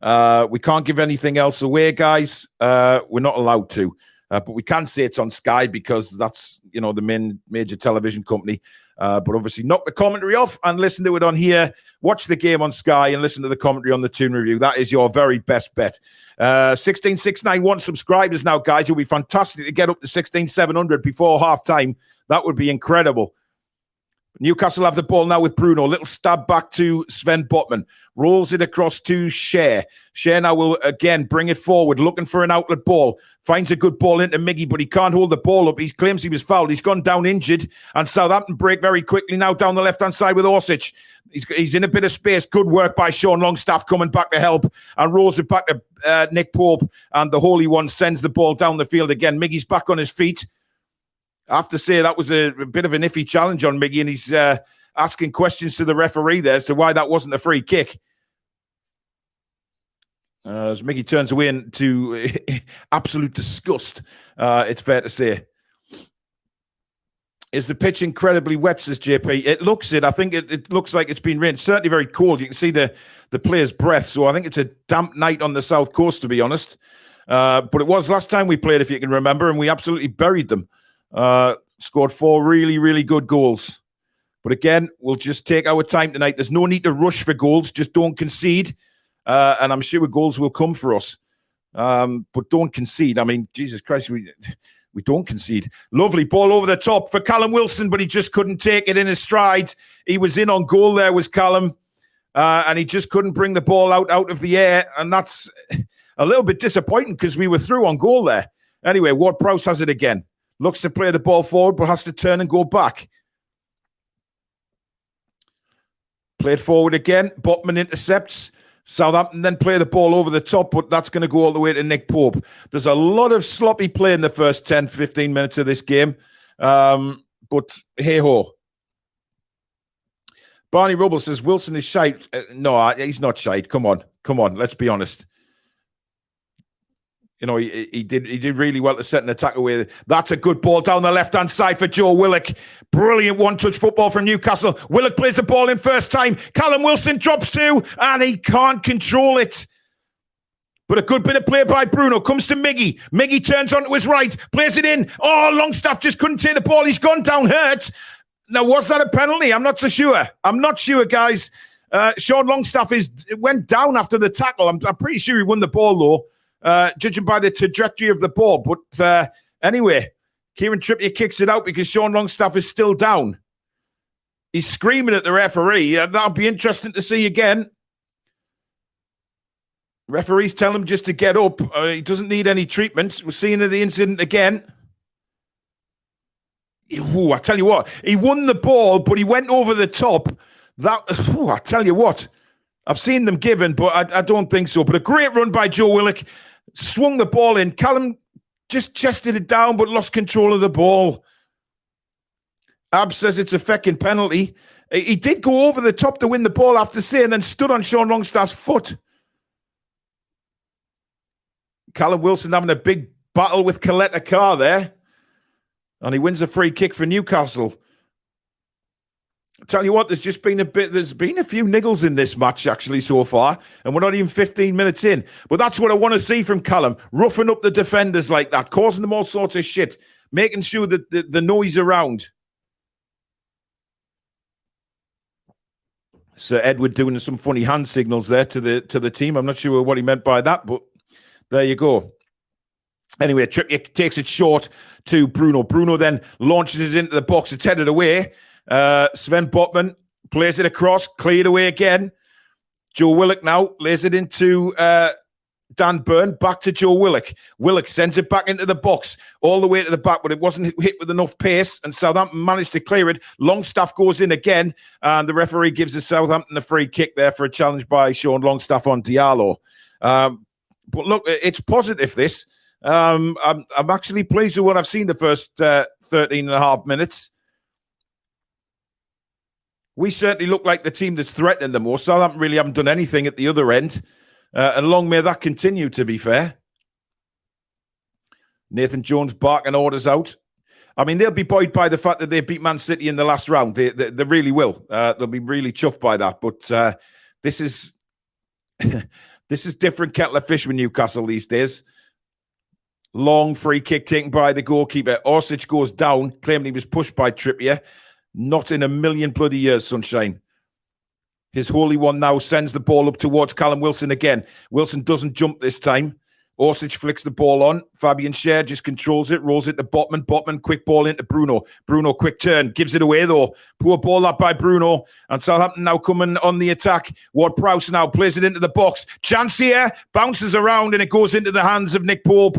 We can't give anything else away, guys. We're not allowed to. But we can say it's on Sky because that's, you know, the main major television company. But obviously knock the commentary off and listen to it on here. Watch the game on Sky and listen to the commentary on the Toon Review. That is your very best bet. 16,691 subscribers now, guys. It'll be fantastic to get up to 16,700 before half-time. That would be incredible. Newcastle have the ball now with Bruno. Little stab back to Sven Botman. Rolls it across to Schär. Schär now will again bring it forward, looking for an outlet ball. Finds a good ball into Miggy, but he can't hold the ball up. He claims he was fouled. He's gone down injured. And Southampton break very quickly now down the left-hand side with Orsic. He's in a bit of space. Good work by Sean Longstaff coming back to help and rolls it back to Nick Pope. And the Holy One sends the ball down the field again. Miggy's back on his feet. I have to say that was a bit of an iffy challenge on Miggy, and he's asking questions to the referee there as to why that wasn't a free kick. As Miggy turns away into absolute disgust, it's fair to say. Is the pitch incredibly wet, says JP? It looks it. I think it looks like it's been rained. Certainly very cold. You can see the player's breath. So I think it's a damp night on the south coast, to be honest. But it was last time we played, if you can remember, and we absolutely buried them. Scored 4 really, really good goals. But again, we'll just take our time tonight. There's no need to rush for goals. Just don't concede. And I'm sure goals will come for us. But don't concede. I mean, Jesus Christ, we don't concede. Lovely ball over the top for Callum Wilson, but he just couldn't take it in his stride. He was in on goal there, was Callum. And he just couldn't bring the ball out of the air. And that's a little bit disappointing because we were through on goal there. Anyway, Ward-Prowse has it again. Looks to play the ball forward, but has to turn and go back. Played forward again. Botman intercepts. Southampton then play the ball over the top, but that's going to go all the way to Nick Pope. There's a lot of sloppy play in the first 10, 15 minutes of this game. But hey-ho. Barney Rubble says, Wilson is shite. No, he's not shite. Come on. Let's be honest. You know, he did really well to set an attack away. That's a good ball down the left-hand side for Joe Willock. Brilliant one-touch football from Newcastle. Willock plays the ball in first time. Callum Wilson drops two, and he can't control it. But a good bit of play by Bruno. Comes to Miggy. Miggy turns onto his right. Plays it in. Oh, Longstaff just couldn't take the ball. He's gone down hurt. Now, was that a penalty? I'm not so sure. I'm not sure, guys. Sean Longstaff went down after the tackle. I'm pretty sure he won the ball, though, judging by the trajectory of the ball. But anyway, Kieran Trippier kicks it out because Sean Longstaff is still down. He's screaming at the referee. That'll be interesting to see again. Referees tell him just to get up. He doesn't need any treatment. We're seeing the incident again. Ooh, I tell you what, he won the ball, but he went over the top. I tell you what, I've seen them given, but I don't think so. But a great run by Joe Willock. Swung the ball in. Callum just chested it down, but lost control of the ball. Ab says it's a fecking penalty. He did go over the top to win the ball after saying, and then stood on Sean Longstaff's foot. Callum Wilson having a big battle with Coletta Carr there. And he wins a free kick for Newcastle. I tell you what, there's been a few niggles in this match actually so far, and we're not even 15 minutes in. But that's what I want to see from Callum, roughing up the defenders like that, causing them all sorts of shit, making sure that the noise around. Sir Edward doing some funny hand signals there to the team. I'm not sure what he meant by that, but there you go. Anyway, Trippier takes it short to Bruno. Bruno then launches it into the box. It's headed away. Sven Botman plays it across, cleared away again. Joe Willock now lays it into Dan Burn, back to Joe Willock. Willock sends it back into the box, all the way to the back, but it wasn't hit with enough pace, and Southampton managed to clear it. Longstaff goes in again, and the referee gives the Southampton a free kick there for a challenge by Sean Longstaff on Diallo. But look, it's positive, this. I'm actually pleased with what I've seen the first 13 and a half minutes. We certainly look like the team that's threatening the most. Southampton really haven't done anything at the other end. And long may that continue, to be fair. Nathan Jones barking orders out. I mean, they'll be buoyed by the fact that they beat Man City in the last round. They really will. They'll be really chuffed by that. But this is this is different kettle of fish with Newcastle these days. Long free kick taken by the goalkeeper. Orsic goes down, claiming he was pushed by Trippier. Not in a million bloody years, sunshine. His holy one now sends the ball up towards Callum Wilson again. Wilson doesn't jump this time. Orsic flicks the ball on. Fabian Schär just controls it, rolls it to Botman. Botman, quick ball into Bruno. Bruno, quick turn, gives it away though. Poor ball up by Bruno. And Southampton now coming on the attack. Ward-Prowse now plays it into the box. Chance here, bounces around, and it goes into the hands of Nick Pope.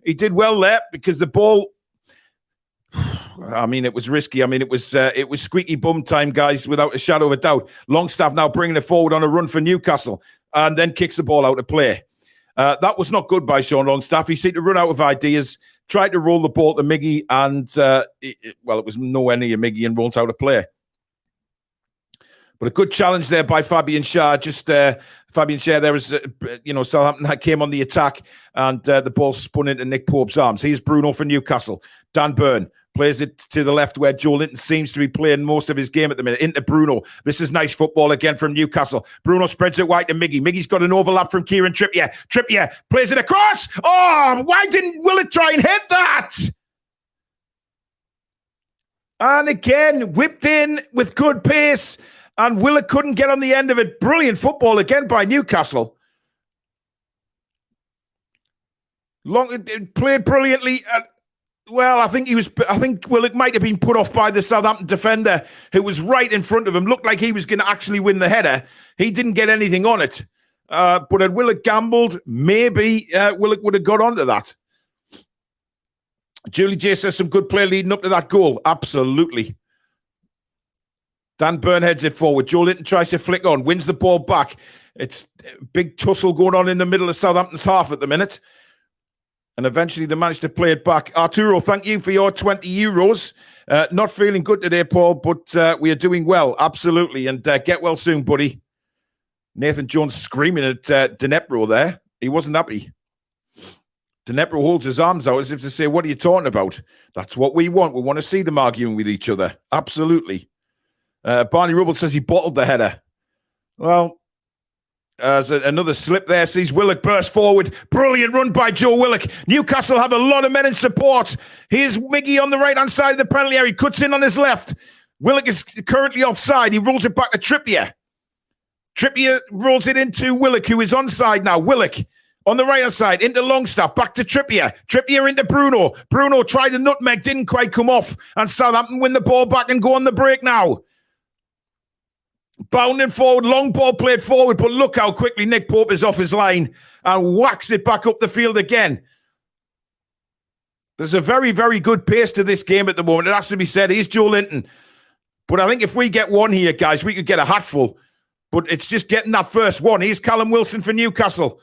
He did well there because the ball, I mean, it was risky. I mean, it was squeaky bum time, guys, without a shadow of a doubt. Longstaff now bringing it forward on a run for Newcastle and then kicks the ball out of play. That was not good by Sean Longstaff. He seemed to run out of ideas, tried to roll the ball to Miggy, and, it was nowhere near Miggy and rolled out of play. But a good challenge there by Fabian Schär. Fabian Schär there was, Southampton came on the attack and the ball spun into Nick Pope's arms. Here's Bruno for Newcastle. Dan Burn plays it to the left where Joe Linton seems to be playing most of his game at the minute. Into Bruno. This is nice football again from Newcastle. Bruno spreads it wide to Miggy. Miggy's got an overlap from Kieran Trippier. Trippier plays it across. Oh, why didn't Willock try and hit that? And again, whipped in with good pace. And Willock couldn't get on the end of it. Brilliant football again by Newcastle. Played brilliantly. I think Willock might have been put off by the Southampton defender who was right in front of him. Looked like he was going to actually win the header. He didn't get anything on it. But had Willock gambled, maybe Willock would have got onto that. Julie J says some good play leading up to that goal. Absolutely. Dan Burn heads it forward. Joe Linton tries to flick on, wins the ball back. It's a big tussle going on in the middle of Southampton's half at the minute. And eventually they managed to play it back. Arturo, thank you for your €20. Not feeling good today, Paul, but we are doing well. Absolutely. And get well soon, buddy. Nathan Jones screaming at Dnepro there. He wasn't happy. Dnepro holds his arms out as if to say, what are you talking about? That's what we want. We want to see them arguing with each other. Absolutely. Barney Rubble says he bottled the header. Well, there's another slip there. Sees Willock burst forward. Brilliant run by Joe Willock. Newcastle have a lot of men in support. Here's Miggy on the right-hand side of the penalty area. He cuts in on his left. Willock is currently offside. He rolls it back to Trippier. Trippier rolls it into Willock, who is onside now. Willock on the right-hand side, into Longstaff, back to Trippier. Trippier into Bruno. Bruno tried a nutmeg, didn't quite come off. And Southampton win the ball back and go on the break now. Bounding forward, long ball played forward, but look how quickly Nick Pope is off his line and whacks it back up the field again. There's a very, very good pace to this game at the moment. It has to be said. He's Joe Linton. But I think if we get one here, guys, we could get a hatful. But it's just getting that first one. Here's Callum Wilson for Newcastle.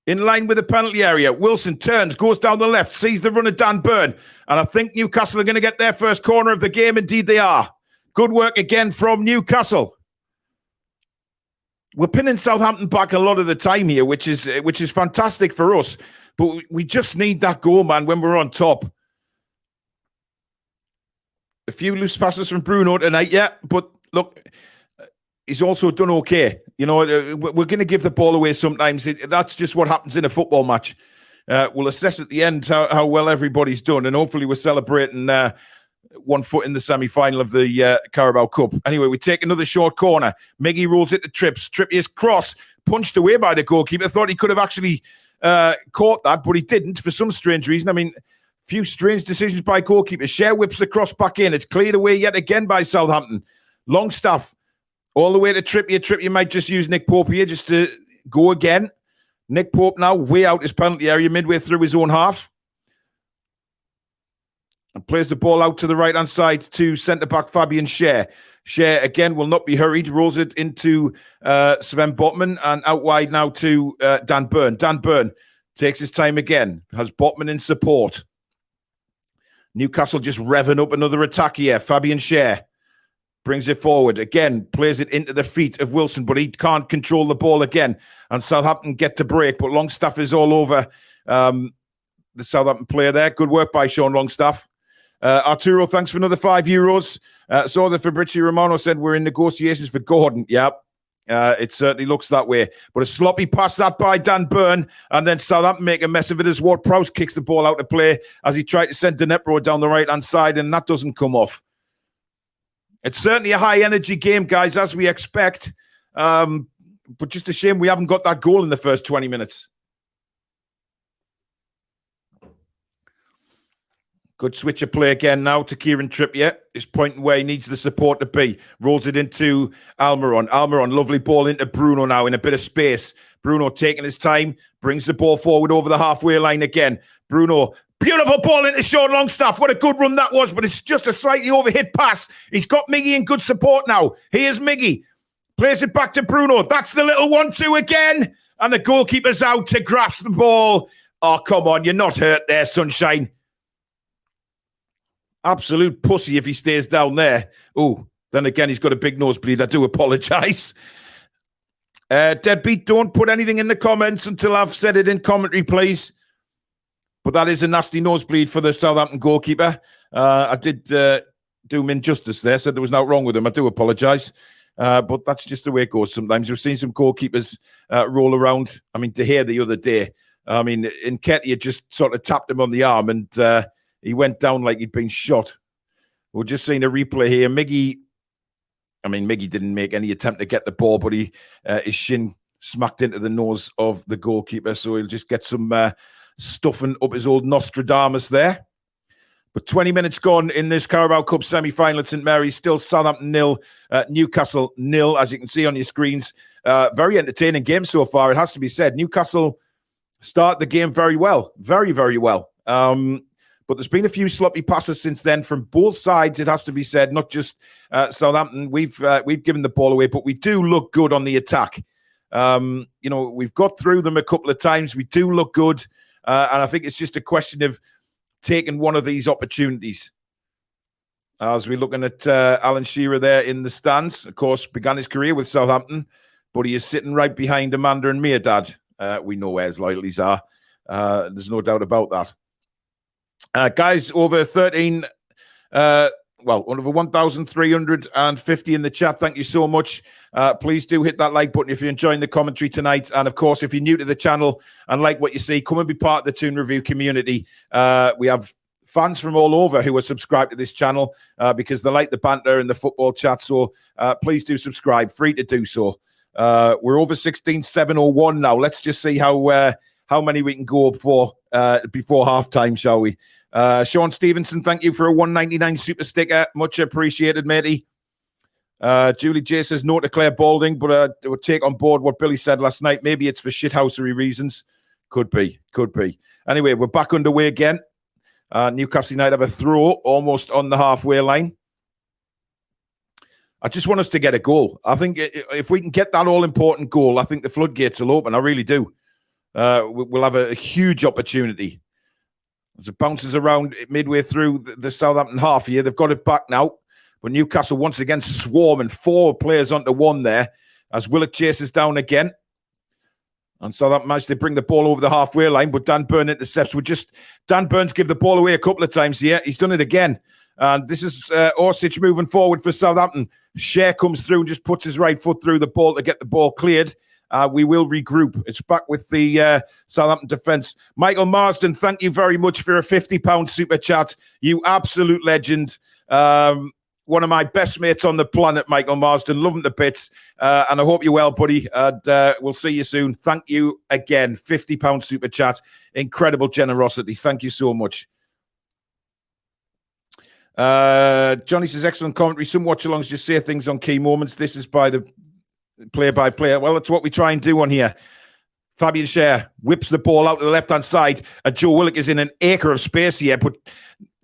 In line with the penalty area. Wilson turns, goes down the left, sees the run of Dan Burn. And I think Newcastle are going to get their first corner of the game. Indeed, they are. Good work again from Newcastle. We're pinning Southampton back a lot of the time here, which is fantastic for us. But we just need that goal, man, when we're on top. A few loose passes from Bruno tonight, yeah. But look, he's also done okay. You know, we're going to give the ball away sometimes. That's just what happens in a football match. We'll assess at the end how well everybody's done. And hopefully we're celebrating 1 foot in the semi-final of the Carabao Cup. Anyway, we take another short corner. Miggy rolls it to Trips. Trippier's cross punched away by the goalkeeper. Thought he could have actually caught that, but he didn't for some strange reason. I mean, few strange decisions by goalkeepers. Share whips the cross back in. It's cleared away yet again by Southampton. Longstaff all the way to Trippier. Trippier might just use Nick Pope here just to go again. Nick Pope now way out his penalty area midway through his own half. And plays the ball out to the right-hand side to centre-back Fabian Schär. Schär, again, will not be hurried. Rolls it into Sven Botman and out wide now to Dan Burn. Dan Burn takes his time again. Has Botman in support. Newcastle just revving up another attack here. Fabian Schär brings it forward. Again, plays it into the feet of Wilson, but he can't control the ball again. And Southampton get to break, but Longstaff is all over the Southampton player there. Good work by Sean Longstaff. Arturo, thanks for another €5. Saw that Fabrizio Romano said we're in negotiations for Gordon. Yep, it certainly looks that way. But a sloppy pass that by Dan Burn, and then Southampton make a mess of it as Ward-Prowse kicks the ball out of play as he tried to send Dnepro down the right-hand side, and that doesn't come off. It's certainly a high-energy game, guys, as we expect. But just a shame we haven't got that goal in the first 20 minutes. Good switch of play again now to Kieran Trippier. He's pointing where he needs the support to be. Rolls it into Almiron. Almiron, lovely ball into Bruno now in a bit of space. Bruno taking his time, brings the ball forward over the halfway line again. Bruno, beautiful ball into Sean Longstaff. What a good run that was, but it's just a slightly overhit pass. He's got Miggy in good support now. Here's Miggy. Plays it back to Bruno. That's the little 1-2 again. And the goalkeeper's out to grasp the ball. Oh, come on. You're not hurt there, Sunshine. Absolute pussy if he stays down there. Oh, then again, he's got a big nosebleed. I do apologise. Deadbeat, don't put anything in the comments until I've said it in commentary, please. But that is a nasty nosebleed for the Southampton goalkeeper. I did do him injustice there, said there was nothing wrong with him. I do apologise. But that's just the way it goes sometimes. We've seen some goalkeepers roll around. I mean, De Gea the other day. I mean, Nketiah just sort of tapped him on the arm and he went down like he'd been shot. We're just seeing a replay here. Miggy didn't make any attempt to get the ball, but his shin smacked into the nose of the goalkeeper, so he'll just get some stuffing up his old Nostradamus there. But 20 minutes gone in this Carabao Cup semi-final at St Mary's. Still Southampton 0, Newcastle 0, as you can see on your screens. Very entertaining game so far, it has to be said. Newcastle start the game very well. Very, very well. But there's been a few sloppy passes since then from both sides, it has to be said, not just Southampton. We've given the ball away, but we do look good on the attack. We've got through them a couple of times. We do look good. And I think it's just a question of taking one of these opportunities. As we're looking at Alan Shearer there in the stands, of course, began his career with Southampton, but he is sitting right behind Amanda and Mirdad. We know where his loyalties are. There's no doubt about that. Guys, over 13... over 1,350 in the chat. Thank you so much. Please do hit that like button if you're enjoying the commentary tonight. And of course, if you're new to the channel and like what you see, come and be part of the Toon Review community. We have fans from all over who are subscribed to this channel because they like the banter and the football chat. So please do subscribe. Free to do so. We're over 16,701 now. Let's just see how many we can go up for before halftime, shall we? Sean Stevenson, thank you for a 199 super sticker. Much appreciated, matey. Julie J says no to Claire Balding, but I would take on board what Billy said last night. Maybe it's for shithousery reasons. Could be. Anyway, we're back underway again. Newcastle United have a throw almost on the halfway line. I just want us to get a goal. I think if we can get that all-important goal, I think the floodgates will open. I really do. We'll have a huge opportunity. As it bounces around midway through the Southampton half here, they've got it back now. But Newcastle once again swarming 4 players onto 1 there as Willock chases down again. And Southampton managed to bring the ball over the halfway line, but Dan Burn intercepts. Dan Burns give the ball away a couple of times here. He's done it again. And this is Orsic moving forward for Southampton. Share comes through and just puts his right foot through the ball to get the ball cleared. We will regroup. It's back with the Southampton defence. Michael Marsden, thank you very much for a £50 super chat. You absolute legend. One of my best mates on the planet, Michael Marsden. Love him to bits. And I hope you're well, buddy. And we'll see you soon. Thank you again. £50 super chat. Incredible generosity. Thank you so much. Johnny says, excellent commentary. Some watch-alongs just say things on key moments. This is by the player-by-player. Well, that's what we try and do on here. Fabian Schär whips the ball out to the left-hand side, and Joe Willock is in an acre of space here, but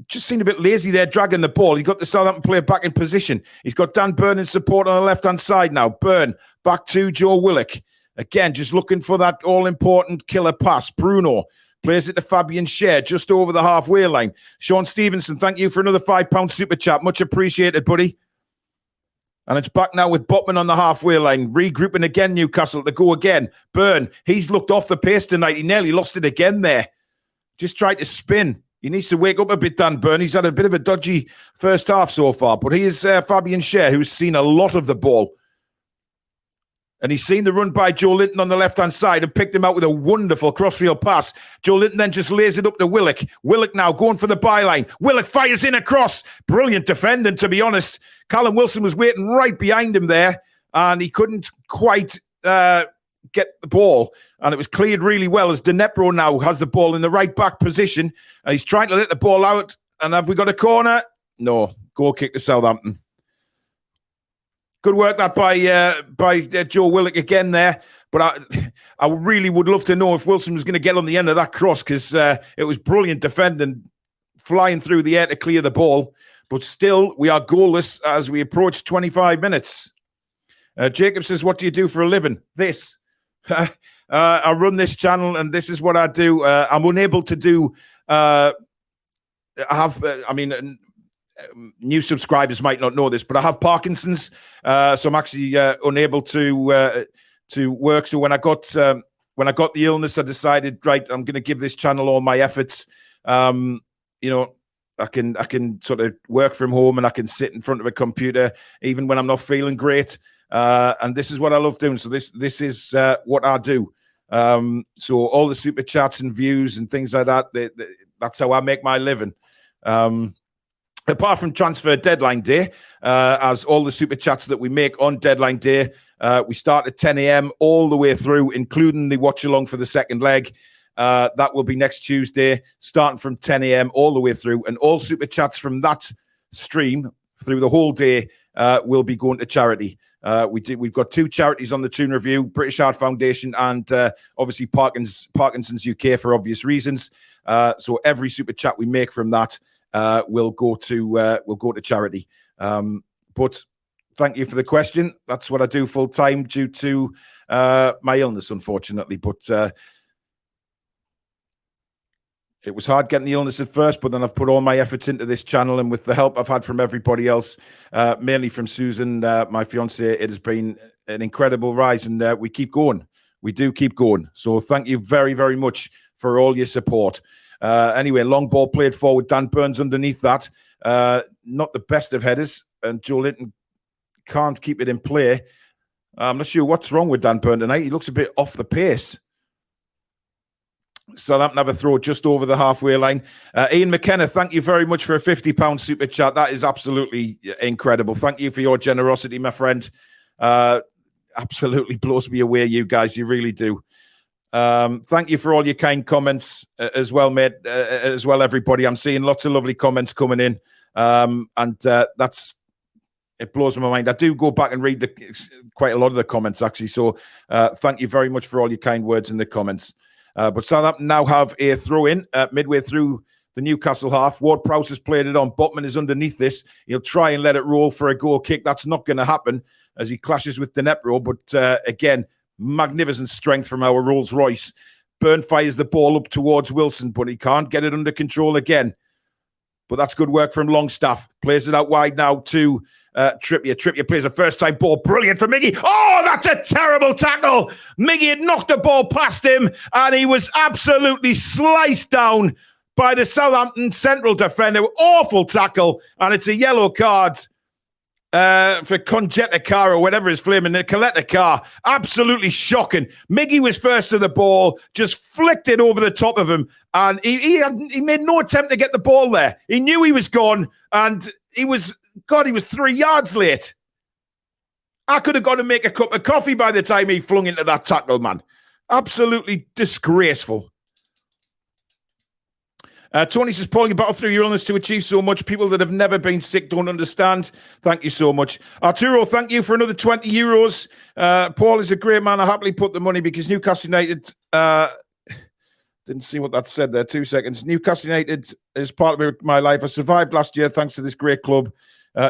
just seemed a bit lazy there, dragging the ball. He got the Southampton player back in position. He's got Dan Burn in support on the left-hand side now. Burn back to Joe Willock. Again, just looking for that all-important killer pass. Bruno plays it to Fabian Schär just over the halfway line. Sean Stevenson, thank you for another £5 super chat. Much appreciated, buddy. And it's back now with Botman on the halfway line. Regrouping again, Newcastle to go again. Burn, he's looked off the pace tonight. He nearly lost it again there. Just tried to spin. He needs to wake up a bit, Dan Burn. He's had a bit of a dodgy first half so far. But he is Fabian Schär, who's seen a lot of the ball. And he's seen the run by Joe Linton on the left-hand side and picked him out with a wonderful crossfield pass. Joe Linton then just lays it up to Willock. Willock now going for the byline. Willock fires in across. Brilliant defending, to be honest. Callum Wilson was waiting right behind him there, and he couldn't quite get the ball. And it was cleared really well as Dnepro now has the ball in the right back position. And he's trying to let the ball out. And have we got a corner? No. Goal kick to Southampton. Good work that by Joe Willock again there. But I really would love to know if Wilson was going to get on the end of that cross, because it was brilliant defending, flying through the air to clear the ball. But still, we are goalless as we approach 25 minutes. Jacob says, what do you do for a living? This. I run this channel, and this is what I do. I'm unable to do... new subscribers might not know this, but I have Parkinson's, so I'm actually unable to work. So when I got the illness, I decided, right, I'm going to give this channel all my efforts. I can sort of work from home, and I can sit in front of a computer even when I'm not feeling great. And this is what I love doing. So this is what I do. So all the super chats and views and things like that, that's how I make my living. Apart from transfer deadline day, as all the super chats that we make on deadline day, we start at 10 a.m. all the way through, including the watch along for the second leg. That will be next Tuesday, starting from 10 a.m. all the way through. And all super chats from that stream through the whole day will be going to charity. We've got 2 charities on the Toon Review, British Heart Foundation and obviously Parkinson's UK for obvious reasons. So every super chat we make from that will go to charity. But thank you for the question. That's what I do full time due to my illness, unfortunately. But it was hard getting the illness at first, but then I've put all my efforts into this channel, and with the help I've had from everybody else, mainly from Susan, my fiance, it has been an incredible rise, and we keep going. We do keep going. So thank you very, very much for all your support. Anyway, long ball played forward. Dan Burns underneath that. Not the best of headers, and Joe Linton can't keep it in play. I'm not sure what's wrong with Dan Burn tonight. He looks a bit off the pace. Southampton have a throw just over the halfway line. Ian McKenna, thank you very much for a £50 super chat. That is absolutely incredible. Thank you for your generosity, my friend. Absolutely blows me away, you guys. You really do. Thank you for all your kind comments as well, mate. As well, everybody. I'm seeing lots of lovely comments coming in. It blows my mind. I do go back and read quite a lot of the comments, actually. So thank you very much for all your kind words in the comments. But Southampton now have a throw-in midway through the Newcastle half. Ward-Prowse has played it on. Botman is underneath this. He'll try and let it roll for a goal kick. That's not going to happen as he clashes with Dnepro. But again, magnificent strength from our Rolls-Royce. Byrne fires the ball up towards Wilson, but he can't get it under control again. But that's good work from Longstaff. Plays it out wide now to Trippier. Trippier plays a first-time ball. Brilliant for Miggy. Oh, that's a terrible tackle. Miggy had knocked the ball past him, and he was absolutely sliced down by the Southampton central defender. Awful tackle, and it's a yellow card for Conjeta Car or whatever his flaming Coletta Car. Absolutely shocking. Miggy was first to the ball, just flicked it over the top of him, and he made no attempt to get the ball there. He knew he was gone, and he was 3 yards late. I could have gone to make a cup of coffee by the time he flung into that tackle, man. Absolutely disgraceful. Tony says, Paul, you battle through your illness to achieve so much. People that have never been sick don't understand. Thank you so much. Arturo, thank you for another €20. Paul is a great man. I happily put the money because Newcastle United... didn't see what that said there. 2 seconds. Newcastle United is part of my life. I survived last year thanks to this great club.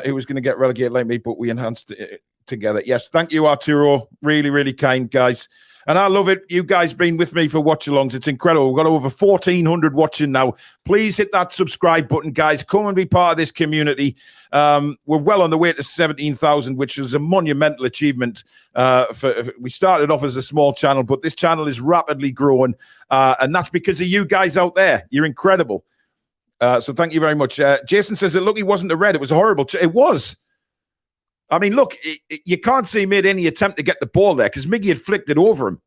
It was going to get relegated like me, but we enhanced it together. Yes, thank you, Arturo. Really, really kind, guys. And I love it. You guys been with me for watch-alongs. It's incredible. We've got over 1,400 watching now. Please hit that subscribe button, guys. Come and be part of this community. We're well on the way to 17,000, which is a monumental achievement. We started off as a small channel, but this channel is rapidly growing. And that's because of you guys out there. You're incredible. So thank you very much. Jason says, look, he wasn't a red. It was a horrible. It was. I mean, look, you can't say he made any attempt to get the ball there because Miggy had flicked it over him.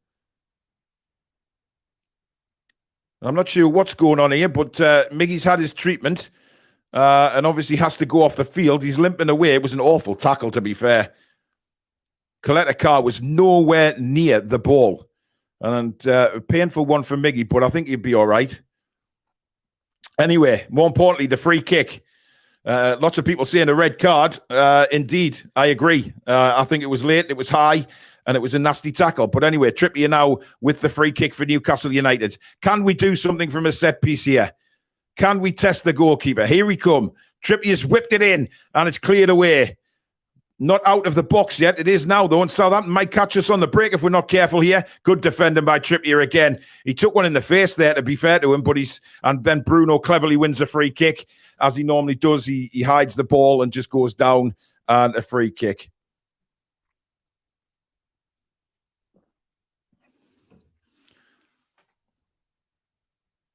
I'm not sure what's going on here, but Miggy's had his treatment and obviously has to go off the field. He's limping away. It was an awful tackle, to be fair. Coletta Car was nowhere near the ball. And a painful one for Miggy, but I think he'd be all right. Anyway, more importantly, the free kick. Lots of people saying a red card. Indeed, I agree. I think it was late, it was high, and it was a nasty tackle. But anyway, Trippier now with the free kick for Newcastle United. Can we do something from a set piece here? Can we test the goalkeeper? Here we come. Trippier's whipped it in, and it's cleared away. Not out of the box yet. It is now, though, and Southampton might catch us on the break if we're not careful here. Good defending by Trippier again. He took one in the face there, to be fair to him, and then Bruno cleverly wins a free kick. As he normally does, he hides the ball and just goes down, and a free kick.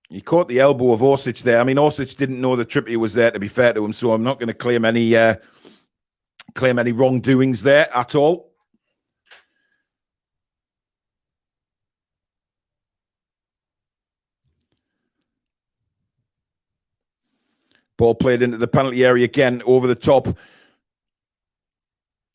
He caught the elbow of Orsic there. I mean, Orsic didn't know that Trippier was there, to be fair to him, so I'm not going to claim any wrongdoings there at all. Ball played into the penalty area again, over the top.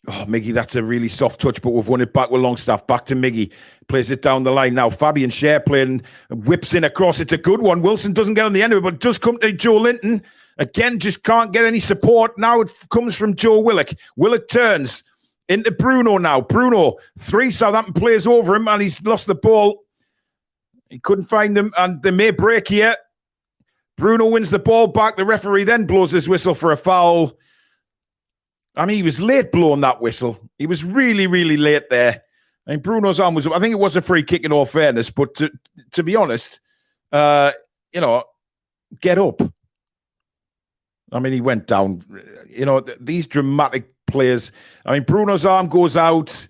Oh, Miggy, that's a really soft touch, but we've won it back with Longstaff. Back to Miggy. Plays it down the line now. Fabian Schär playing, whips in across. It's a good one. Wilson doesn't get on the end of it, but it does come to Joe Linton. Again, just can't get any support. Now it comes from Joe Willock. Willock turns into Bruno now. Bruno, 3 Southampton players over him, and he's lost the ball. He couldn't find him, and they may break here. Bruno wins the ball back. The referee then blows his whistle for a foul. I mean, he was late blowing that whistle. He was really, really late there. I mean, Bruno's arm was up. I think it was a free kick in all fairness, but to be honest, get up. I mean, he went down. These dramatic players. I mean, Bruno's arm goes out.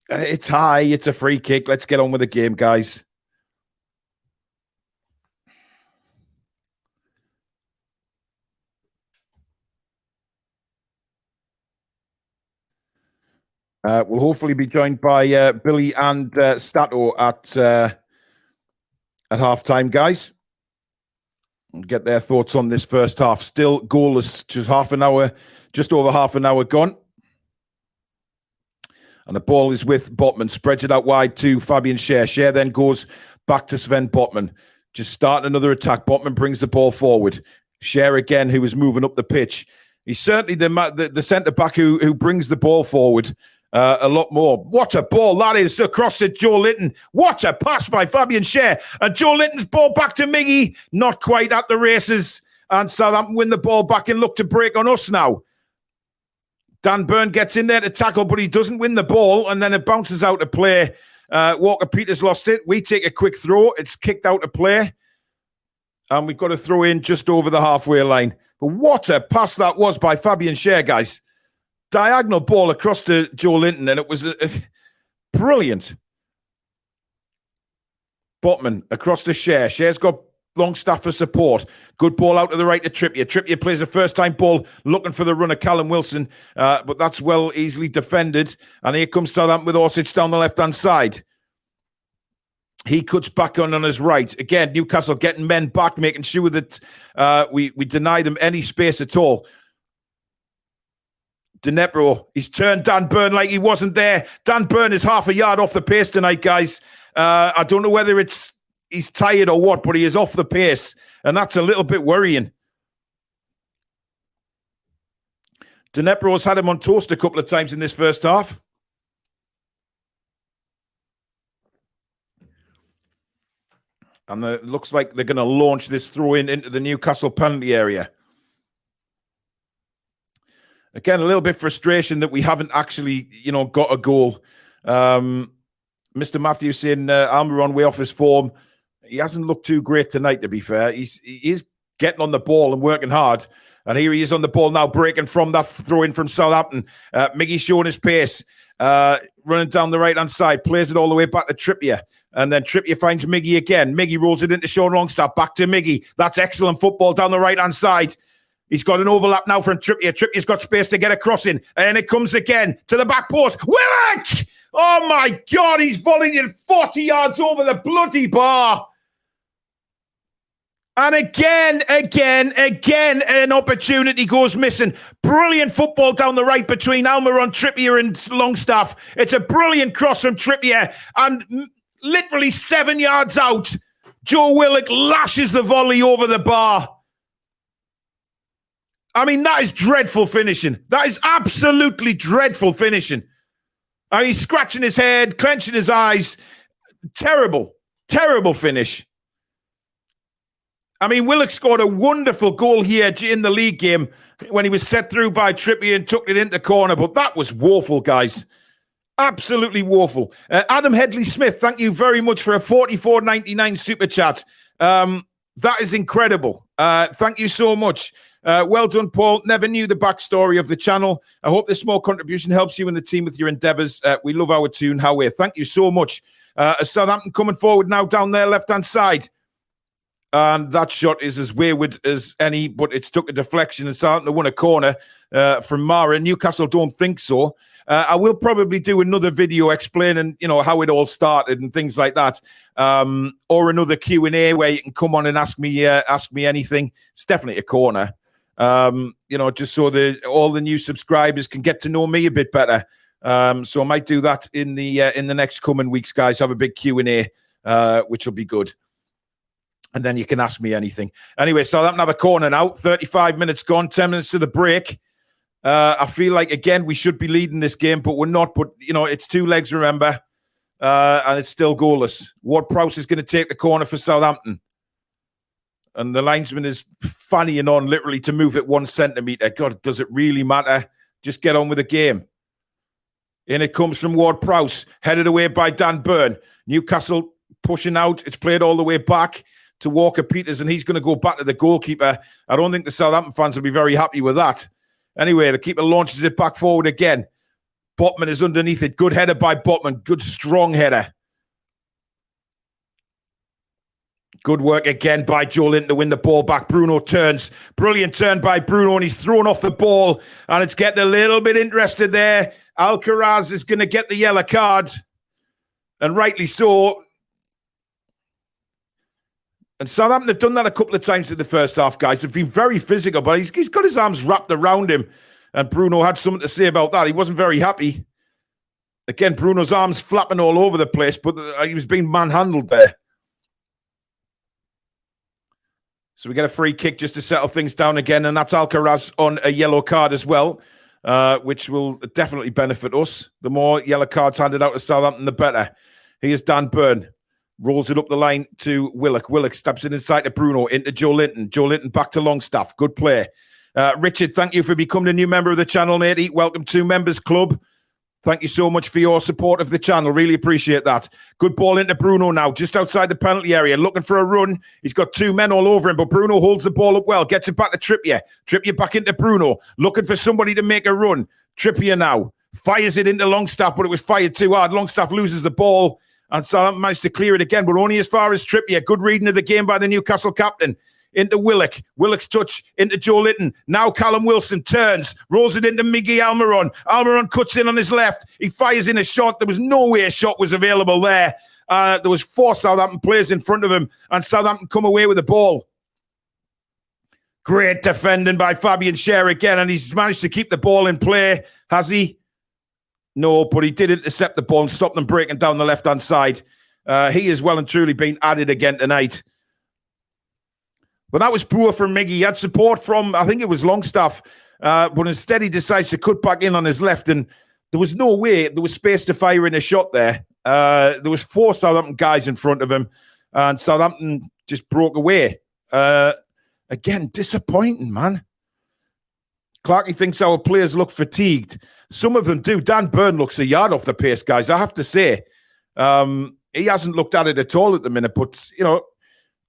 It's high. It's a free kick. Let's get on with the game, guys. We'll hopefully be joined by Billy and Stato at half-time, guys. And get their thoughts on this first half. Still goalless, just over half an hour gone. And the ball is with Botman. Spreads it out wide to Fabian Schär. Schär then goes back to Sven Botman. Just starting another attack. Botman brings the ball forward. Schär again, who is moving up the pitch. He's certainly the centre-back who brings the ball forward a lot more. What a ball that is across to Joe Linton. What a pass by Fabian Schär. And Joe Linton's ball back to Miggy. Not quite at the races. And Southampton win the ball back and look to break on us now. Dan Burn gets in there to tackle, but he doesn't win the ball, and then it bounces out of play. Walker-Peters lost it. We take a quick throw. It's kicked out of play, and we've got to throw in just over the halfway line. But what a pass that was by Fabian Schär, guys. Diagonal ball across to Joe Linton, and it was brilliant. Botman across to Schär. Schär's got Longstaff for support. Good ball out to the right to Trippier. Trippier plays a first-time ball looking for the runner, Callum Wilson, but that's well easily defended. And here comes Southampton with Orsic down the left-hand side. He cuts back on his right. Again, Newcastle getting men back, making sure that we deny them any space at all. Dnepro, he's turned Dan Burn like he wasn't there. Dan Burn is half a yard off the pace tonight, guys. I don't know whether he's tired or what, but he is off the pace, and that's a little bit worrying. Dnepro's had him on toast a couple of times in this first half. And it looks like they're going to launch this throw-in into the Newcastle penalty area. Again, a little bit frustration that we haven't actually, got a goal. Mr. Matthews saying Almiron way off his form. He hasn't looked too great tonight, to be fair. He is getting on the ball and working hard. And here he is on the ball now, breaking from that throw-in from Southampton. Miggy showing his pace, running down the right-hand side, plays it all the way back to Trippier. And then Trippier finds Miggy again. Miggy rolls it into Sean Longstaff, back to Miggy. That's excellent football down the right-hand side. He's got an overlap now from Trippier. Trippier's got space to get a cross in. And it comes again to the back post. Willock! Oh, my God, he's volleyed it 40 yards over the bloody bar. And again, an opportunity goes missing. Brilliant football down the right between Almiron, Trippier and Longstaff. It's a brilliant cross from Trippier. And literally 7 yards out, Joe Willock lashes the volley over the bar. I mean, that is dreadful finishing. That is absolutely dreadful finishing. I mean, he's scratching his head, clenching his eyes. Terrible, terrible finish. I mean, Willock scored a wonderful goal here in the league game when he was set through by Trippier and took it into the corner, but that was woeful, guys. Absolutely woeful. Adam Headley-Smith, thank you very much for a $44.99 super chat. That is incredible. Thank you so much. Well done, Paul. Never knew the backstory of the channel. I hope this small contribution helps you and the team with your endeavours. We love our Toon. However, thank you so much. Southampton coming forward now down their left-hand side. And that shot is as wayward as any, but it's took a deflection and Southampton won a corner from Mara. Newcastle don't think so. I will probably do another video explaining, how it all started and things like that, or another Q&A where you can come on and ask me anything. It's definitely a corner, just so all the new subscribers can get to know me a bit better. So I might do that in the next coming weeks, guys. Have a big Q&A, which will be good. And then you can ask me anything. Anyway, Southampton have a corner now. 35 minutes gone, 10 minutes to the break. I feel like, again, we should be leading this game, but we're not. But, it's two legs, remember, and it's still goalless. Ward-Prowse is going to take the corner for Southampton. And the linesman is fannying on, literally, to move it 1 centimetre. God, does it really matter? Just get on with the game. In it comes from Ward-Prowse, headed away by Dan Burn. Newcastle pushing out. It's played all the way back to Walker-Peters, and he's going to go back to the goalkeeper. I don't think the Southampton fans will be very happy with that. Anyway, the keeper launches it back forward again. Botman is underneath it. Good header by Botman. Good, strong header. Good work again by Joe Linton to win the ball back. Bruno turns. Brilliant turn by Bruno, and he's thrown off the ball, and it's getting a little bit interested there. Alcaraz is going to get the yellow card, and rightly so. And Southampton have done that a couple of times in the first half, guys. They've been very physical, but he's got his arms wrapped around him. And Bruno had something to say about that. He wasn't very happy. Again, Bruno's arms flapping all over the place, but he was being manhandled there. So we get a free kick just to settle things down again, and that's Alcaraz on a yellow card as well, which will definitely benefit us. The more yellow cards handed out to Southampton, the better. Here's Dan Burn. Rolls it up the line to Willock. Willock steps it inside to Bruno, into Joe Linton. Joe Linton back to Longstaff. Good play. Richard, thank you for becoming a new member of the channel, matey. Welcome to Members Club. Thank you so much for your support of the channel. Really appreciate that. Good ball into Bruno now, just outside the penalty area, looking for a run. He's got two men all over him, but Bruno holds the ball up well, gets it back to Trippier. Trippier back into Bruno, looking for somebody to make a run. Trippier now fires it into Longstaff, but it was fired too hard. Longstaff loses the ball. And Southampton managed to clear it again, but only as far as Trippier. Good reading of the game by the Newcastle captain. Into Willock. Willock's touch into Joe Linton. Now Callum Wilson turns, rolls it into Miggy Almiron. Almiron cuts in on his left. He fires in a shot. There was no way a shot was available there. There was 4 Southampton players in front of him, and Southampton come away with the ball. Great defending by Fabian Schär again, and he's managed to keep the ball in play. Has he? No, but he did intercept the ball and stop them breaking down the left-hand side. He has well and truly been added again tonight. But that was poor from Miggy. He had support from, I think it was Longstaff, but instead he decides to cut back in on his left, and there was no way there was space to fire in a shot there. There was 4 Southampton guys in front of him, and Southampton just broke away. Again, disappointing, man. Clarkey thinks our players look fatigued. Some of them do. Dan Burn looks a yard off the pace, guys, I have to say. He hasn't looked at it at all at the minute, but, you know,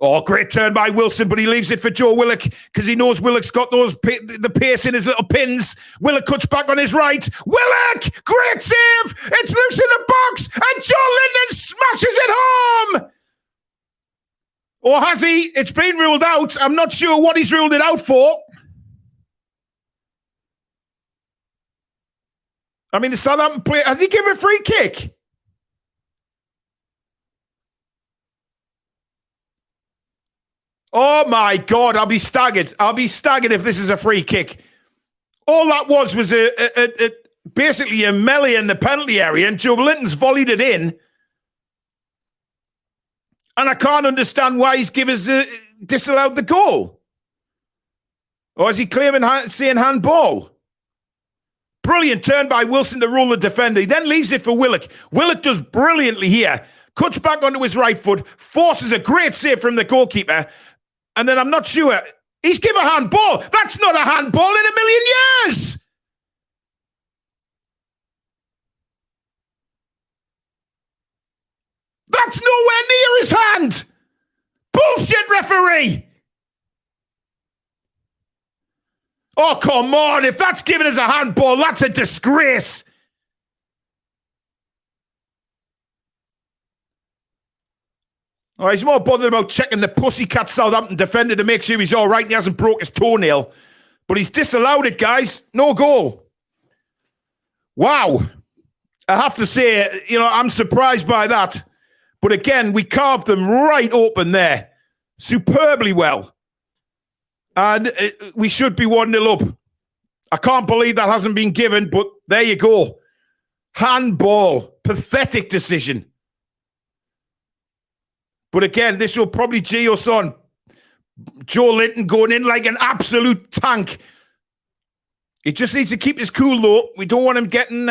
oh, great turn by Wilson, but he leaves it for Joe Willock because he knows Willock's got the pace in his little pins. Willock cuts back on his right. Willock! Great save! It's loose in the box, and Joe Linton smashes it home! Or has he? It's been ruled out. I'm not sure what he's ruled it out for. I mean, the Southampton player, has he given a free kick? Oh, my God. I'll be staggered. I'll be staggered if this is a free kick. All that was basically a melee in the penalty area, and Joe Linton's volleyed it in. And I can't understand why he's disallowed the goal. Or is he claiming saying handball? Brilliant turn by Wilson to rule the defender. He then leaves it for Willock. Willock does brilliantly here. Cuts back onto his right foot. Forces a great save from the goalkeeper. And then I'm not sure. He's given a handball. That's not a handball in a million years. That's nowhere near his hand. Bullshit, referee. Oh, come on. If that's given as a handball, that's a disgrace. Oh, he's more bothered about checking the pussycat Southampton defender to make sure he's all right and he hasn't broke his toenail. But he's disallowed it, guys. No goal. Wow. I have to say, you know, I'm surprised by that. But again, we carved them right open there. Superbly well. And we should be 1-0 up. I can't believe that hasn't been given, but there you go. Handball. Pathetic decision. But again, this will probably gee us on. Joe Linton going in like an absolute tank. He just needs to keep his cool, though. We don't want him getting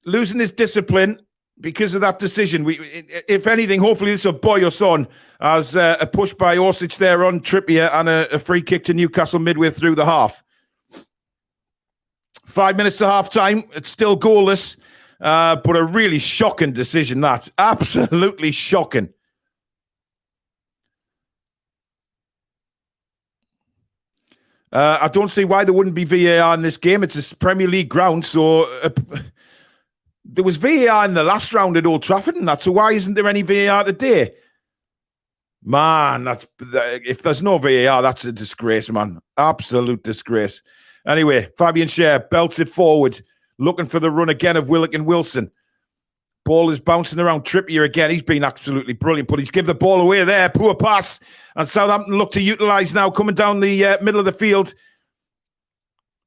losing his discipline because of that decision. If anything, hopefully this will buoy us on as a push by Orsic there on Trippier and a free kick to Newcastle midway through the half. 5 minutes to half time. It's still goalless, but a really shocking decision, that. Absolutely shocking. I don't see why there wouldn't be VAR in this game. It's a Premier League ground, so there was VAR in the last round at Old Trafford and that, so why isn't there any VAR today? Man, if there's no VAR, that's a disgrace, man. Absolute disgrace. Anyway, Fabian Schär belts it forward, looking for the run again of Willock and Wilson. Ball is bouncing around. Trippier again. He's been absolutely brilliant, but he's given the ball away there. Poor pass. And Southampton look to utilise now, coming down the middle of the field.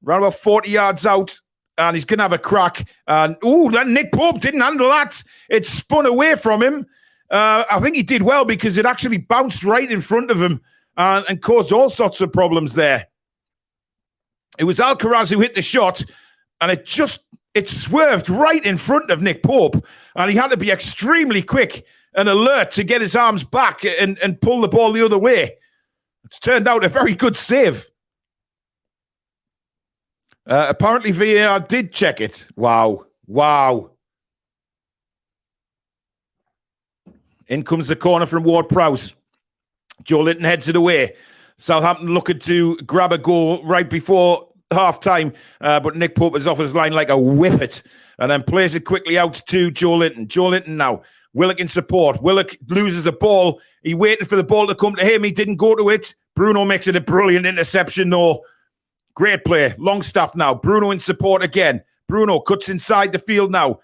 Around about 40 yards out. And he's going to have a crack. And, that Nick Pope didn't handle that. It spun away from him. I think he did well because it actually bounced right in front of him and caused all sorts of problems there. It was Alcaraz who hit the shot, and it swerved right in front of Nick Pope, and he had to be extremely quick and alert to get his arms back and pull the ball the other way. It's turned out a very good save. Apparently VAR did check it. Wow. In comes the corner from Ward-Prowse. Joe Linton heads it away. Southampton looking to grab a goal right before half-time, but Nick Pope is off his line like a whippet and then plays it quickly out to Joe Linton. Joe Linton now. Willock in support. Willock loses the ball. He waited for the ball to come to him. He didn't go to it. Bruno makes it a brilliant interception, though. Great play. Longstaff now. Bruno in support again. Bruno cuts inside the field now.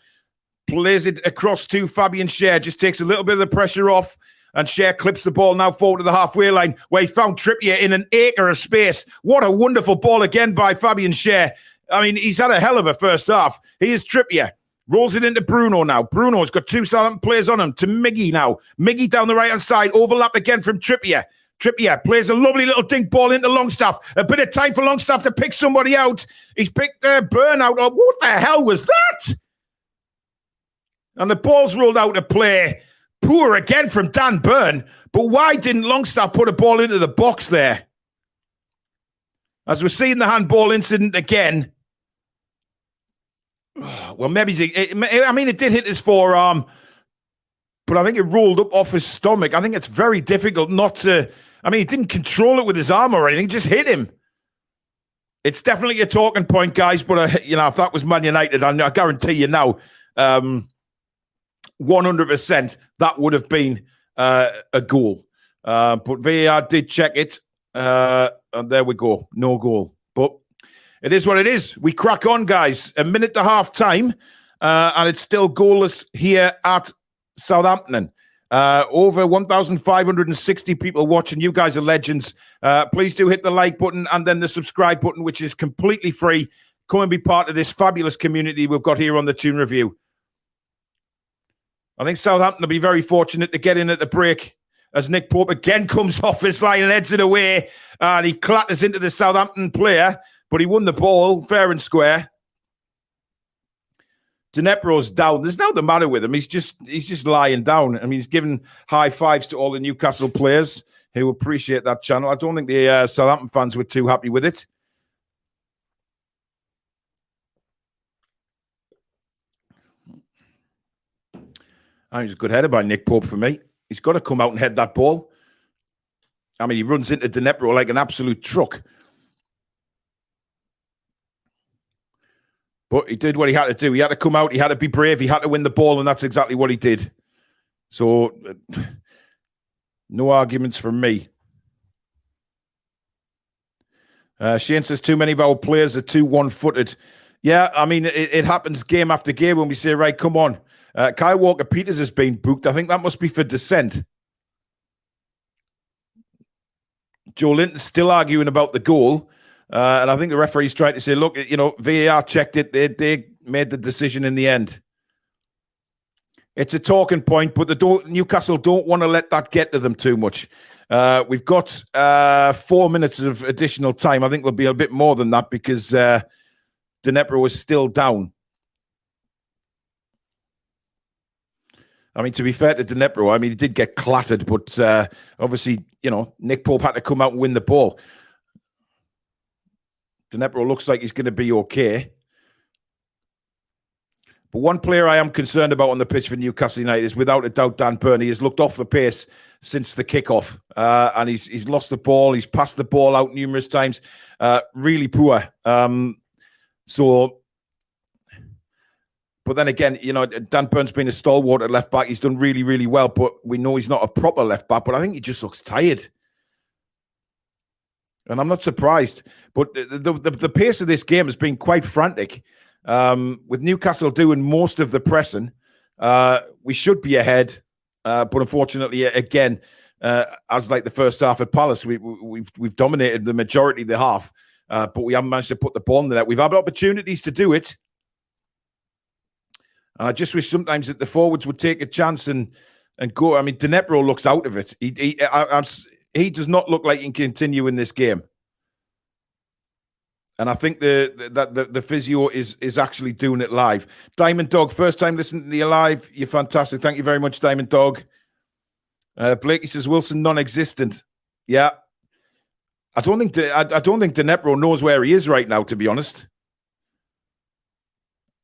Plays it across to Fabian Schär. Just takes a little bit of the pressure off. And Schär clips the ball now forward to the halfway line where he found Trippier in an acre of space. What a wonderful ball again by Fabian Schär. I mean, he's had a hell of a first half. Here's Trippier. Rolls it into Bruno now. Bruno's got two Southampton players on him. To Miggy now. Miggy down the right-hand side. Overlap again from Trippier. Trippier plays a lovely little dink ball into Longstaff. A bit of time for Longstaff to pick somebody out. He's picked Burn out. Oh, what the hell was that? And the ball's rolled out of play. Poor again from Dan Burn. But why didn't Longstaff put a ball into the box there? As we're seeing the handball incident again. Well, maybe it did hit his forearm. But I think it rolled up off his stomach. I think it's very difficult not to... he didn't control it with his arm or anything. Just hit him. It's definitely a talking point, guys. But, if that was Man United, I guarantee you now, 100% that would have been a goal. But VAR did check it. And there we go. No goal. But it is what it is. We crack on, guys. A minute to half time. And it's still goalless here at Southampton. Over 1,560 people watching. You guys are legends. Please do hit the like button and then the subscribe button, which is completely free. Come and be part of this fabulous community we've got here on the Toon Review. I think Southampton will be very fortunate to get in at the break as Nick Pope again comes off his line and heads it away. And he clatters into the Southampton player, but he won the ball fair and square. Dneprov's down. There's nothing the matter with him. He's just lying down. He's giving high fives to all the Newcastle players who appreciate that channel. I don't think the Southampton fans were too happy with it. I think it's a good header by Nick Pope for me. He's got to come out and head that ball. He runs into Dneprov like an absolute truck. But he did what he had to do. He had to come out. He had to be brave. He had to win the ball, and that's exactly what he did. So, no arguments from me. Shane says too many of our players are too one-footed. Yeah, it happens game after game when we say, right, come on. Kyle Walker-Peters has been booked. I think that must be for dissent. Joe Linton's still arguing about the goal. And I think the referee's trying to say, look, VAR checked it. They made the decision in the end. It's a talking point, but Newcastle don't want to let that get to them too much. We've got 4 minutes of additional time. I think there'll be a bit more than that because Dnepro was still down. To be fair to Dnepro, he did get clattered, but obviously, Nick Pope had to come out and win the ball. Dnepro looks like he's going to be okay. But one player I am concerned about on the pitch for Newcastle United is without a doubt Dan Burn. He has looked off the pace since the kickoff, and he's lost the ball. He's passed the ball out numerous times. Really poor. But then again, Dan Burn's been a stalwart at left back. He's done really, really well, but we know he's not a proper left back. But I think he just looks tired. And I'm not surprised. But the pace of this game has been quite frantic. With Newcastle doing most of the pressing, we should be ahead. But unfortunately, again, as like the first half at Palace, we've dominated the majority of the half, but we haven't managed to put the ball in the net. We've had opportunities to do it. I just wish sometimes that the forwards would take a chance and go. I mean, Dnepro looks out of it. He does not look like he can continue in this game. And I think the physio is actually doing it live. Diamond Dog, first time listening to you live. You're fantastic. Thank you very much, Diamond Dog. Blakey says Wilson non-existent. Yeah, I don't think Dnepro knows where he is right now. To be honest,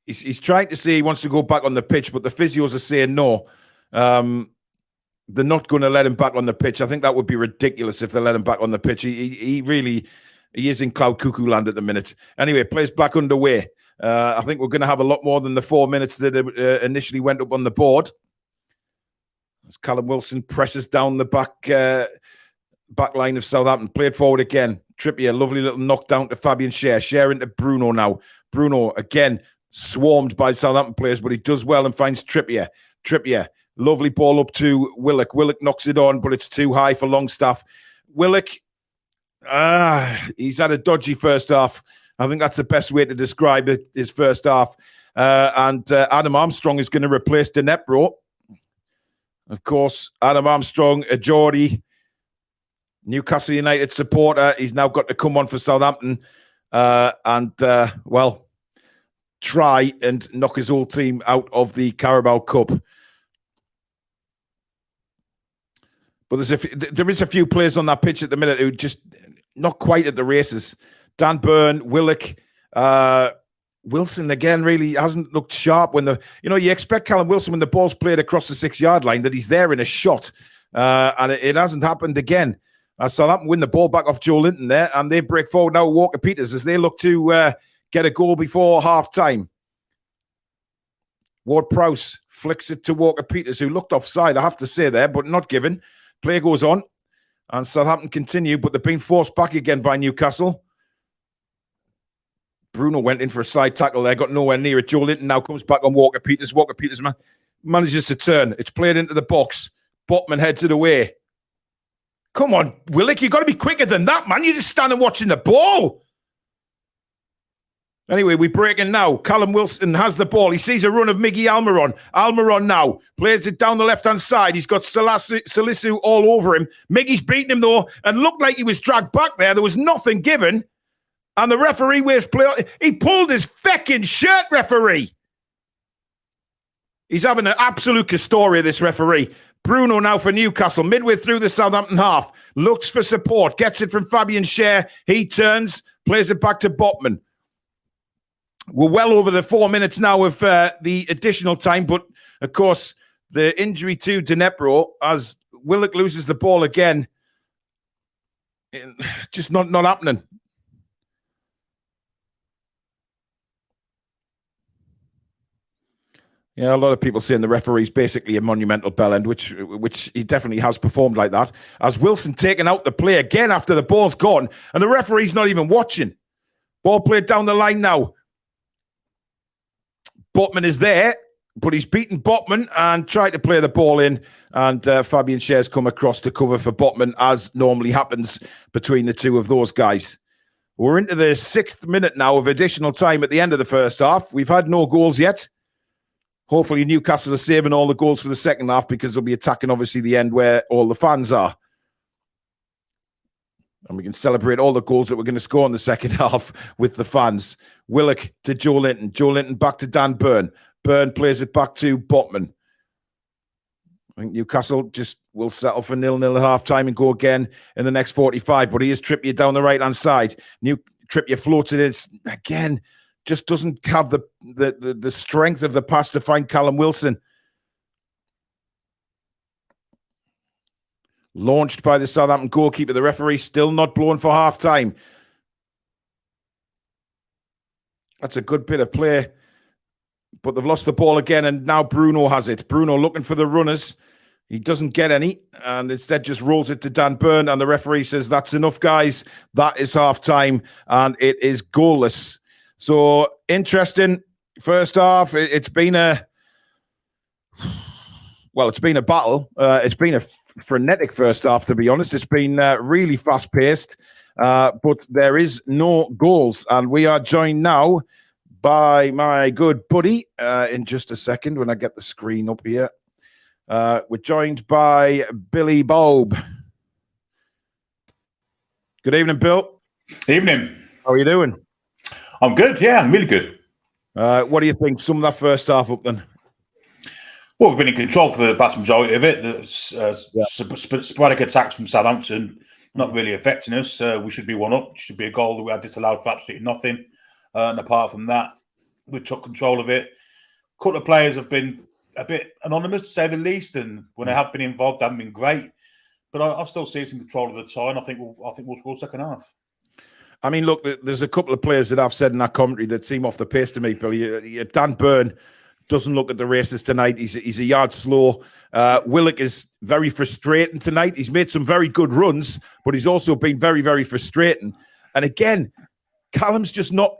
he's trying to say he wants to go back on the pitch, but the physios are saying no. They're not going to let him back on the pitch. I think that would be ridiculous if they let him back on the pitch. He is in cloud cuckoo land at the minute. Anyway, plays back underway. I think we're going to have a lot more than the 4 minutes that initially went up on the board. As Callum Wilson presses down the back line of Southampton. Played forward again. Trippier, lovely little knockdown to Fabian Schär. Schär into Bruno now. Bruno, again, swarmed by Southampton players, but he does well and finds Trippier. Trippier, lovely ball up to Willock. Willock knocks it on, but it's too high for Longstaff. Willock, he's had a dodgy first half. I think that's the best way to describe it, his first half. And Adam Armstrong is going to replace Dnepro. Of course, Adam Armstrong, a Geordie, Newcastle United supporter. He's now got to come on for Southampton and try and knock his old team out of the Carabao Cup. But there is a few players on that pitch at the minute who just not quite at the races. Dan Burn, Willock, Wilson again really hasn't looked sharp when you expect Callum Wilson when the ball's played across the 6-yard line that he's there in a shot, and it hasn't happened again. Southampton win the ball back off Joe Linton there, and they break forward now. Walker Peters as they look to get a goal before half time. Ward Prowse flicks it to Walker Peters, who looked offside, I have to say there, but not given. Play goes on, and Southampton continue, but they're being forced back again by Newcastle. Bruno went in for a side tackle there, got nowhere near it. Joe Linton now comes back on Walker Peters. Walker Peters manages to turn. It's played into the box. Botman heads it away. Come on, Willock, you've got to be quicker than that, man. You're just standing watching the ball. Anyway, we break in now. Callum Wilson has the ball. He sees a run of Miggy Almiron. Almiron now plays it down the left-hand side. He's got Salisu all over him. Miggy's beating him, though, and looked like he was dragged back there. There was nothing given. And the referee waves play. He pulled his feckin' shirt, referee. He's having an absolute Castoria, this referee. Bruno now for Newcastle, midway through the Southampton half. Looks for support, gets it from Fabian Schär. He turns, plays it back to Botman. We're well over the 4 minutes now of the additional time, but of course, the injury to Dnepro as Willock loses the ball again. Just not happening. Yeah, a lot of people saying the referee's basically a monumental bellend, which he definitely has performed like that. As Wilson taking out the play again after the ball's gone, and the referee's not even watching. Ball played down the line now. Botman is there, but he's beaten Botman and tried to play the ball in, and Fabian Schär's come across to cover for Botman, as normally happens between the two of those guys. We're into the 6th minute now of additional time at the end of the first half. We've had no goals yet. Hopefully Newcastle are saving all the goals for the second half because they'll be attacking, obviously, the end where all the fans are. And we can celebrate all the goals that we're going to score in the second half with the fans. Willock to Joe Linton. Joe Linton back to Dan Burn. Burn plays it back to Botman. I think Newcastle just will settle for 0-0 at half-time and go again in the next 45. But he is Trippier down the right-hand side. Trippier floats it in again. Just doesn't have the strength of the pass to find Callum Wilson. Launched by the Southampton goalkeeper. The referee still not blown for half-time. That's a good bit of play. But they've lost the ball again, and now Bruno has it. Bruno looking for the runners. He doesn't get any, and instead just rolls it to Dan Burn, and the referee says, that's enough, guys. That is half-time, and it is goalless. So, interesting. First half, it's been a battle. It's been a frenetic first half, to be honest. It's been really fast-paced, but there is no goals, and we are joined now by my good buddy in just a second when I get the screen up here. We're joined by Billy Bob. Good evening, Bill. Evening. How are you doing? I'm good. Yeah, I'm really good. What do you think? Sum that first half up then. Well, we've been in control for the vast majority of it. The sporadic attacks from Southampton not really affecting us. We should be one up. It should be a goal that we had disallowed for absolutely nothing. And apart from that, we took control of it. A couple of players have been a bit anonymous, to say the least, and when they have been involved, they haven't been great. But I still see us in control of the tie, and I think we'll score second half. I mean, look, there's a couple of players that I've said in that commentary that seem off the pace to me, Billy. Dan Burn doesn't look at the races tonight. He's a yard slow. Willock is very frustrating tonight. He's made some very good runs, but he's also been very, very frustrating. And again, Callum's just not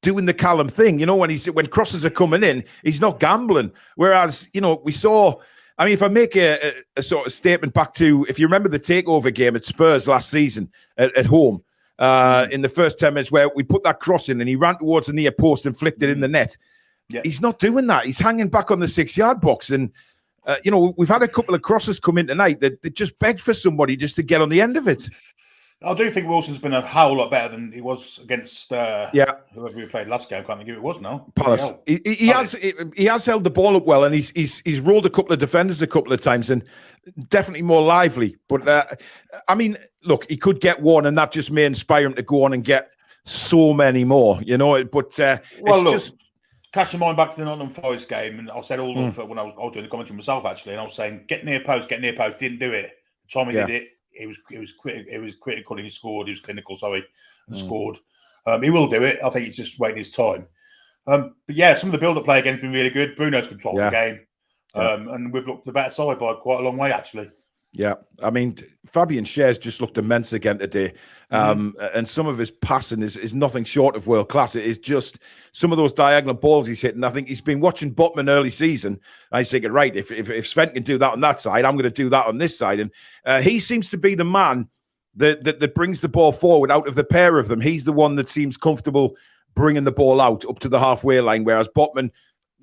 doing the Callum thing. You know, when crosses are coming in, he's not gambling. Whereas, you know, we saw... I mean, if I make a sort of statement back to, if you remember the takeover game at Spurs last season at home, in the first 10 minutes where we put that cross in and he ran towards the near post and flicked it in the net. Yeah. He's not doing that. He's hanging back on the 6-yard box. And, you know, we've had a couple of crosses come in tonight that just begged for somebody just to get on the end of it. I do think Wilson's been a whole lot better than he was against whoever we played last game. I can't think who it was now. Palace. He has held the ball up well, and he's rolled a couple of defenders a couple of times, and definitely more lively. But I mean, look, he could get one, and that just may inspire him to go on and get so many more. You know, but just catch your mind back to the Nottingham Forest game, and I said all of when I was doing the commentary myself actually, and I was saying get near post, didn't do it. The time he did it. It was critical. He scored. He was clinical. Sorry, and scored. He will do it. I think he's just waiting his time. But yeah, some of the build-up play again has been really good. Bruno's controlled the game, and we've looked the better side by quite a long way actually. Yeah, I mean, Fabian Schär's just looked immense again today. And some of his passing is nothing short of world class. It is just some of those diagonal balls he's hitting. I think he's been watching Botman early season. I was thinking, right, if Sven can do that on that side, I'm going to do that on this side. And he seems to be the man that brings the ball forward out of the pair of them. He's the one that seems comfortable bringing the ball out up to the halfway line, whereas Botman,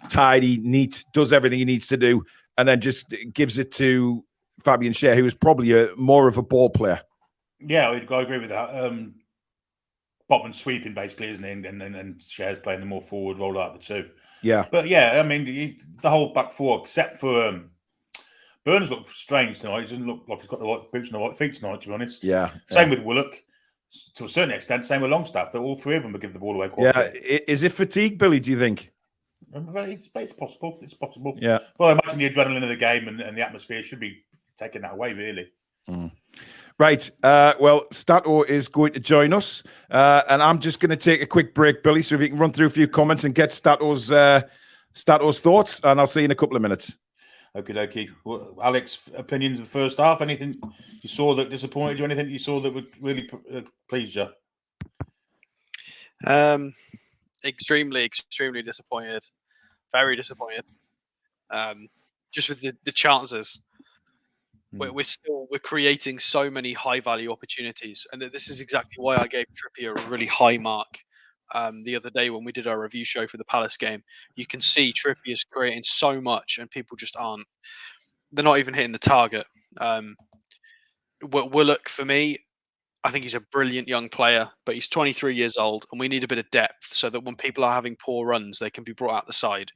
tidy, neat, does everything he needs to do, and then just gives it to Fabian Schär, who is probably more of a ball player. Yeah, I agree with that. Botman's sweeping basically, isn't he? And Schär's playing the more forward role out of the two. Yeah, but yeah, I mean the whole back four, except for Burns, looked strange tonight. He doesn't look like he's got the right boots and the right feet tonight, to be honest. Yeah. Same with Willock, to a certain extent. Same with Longstaff. That all three of them will give the ball away quite quick. Is it fatigue, Billy? Do you think? It's possible. It's possible. Yeah. Well, I imagine the adrenaline of the game and the atmosphere should be taking that away, really. Right. Well, Stato is going to join us, and I'm just going to take a quick break, Billy, so if you can run through a few comments and get Stato's thoughts, and I'll see you in a couple of minutes. Okay. Well, Alex, opinions of the first half? Anything you saw that disappointed you? Anything you saw that would really pleased you? Extremely disappointed. Very disappointed. Just with the chances. We're creating so many high value opportunities, and this is exactly why I gave Trippier a really high mark the other day when we did our review show for the Palace game. You can see Trippier's creating so much, and people just aren't. They're not even hitting the target. Willock, for me, I think he's a brilliant young player, but he's 23 years old, and we need a bit of depth so that when people are having poor runs, they can be brought out the side.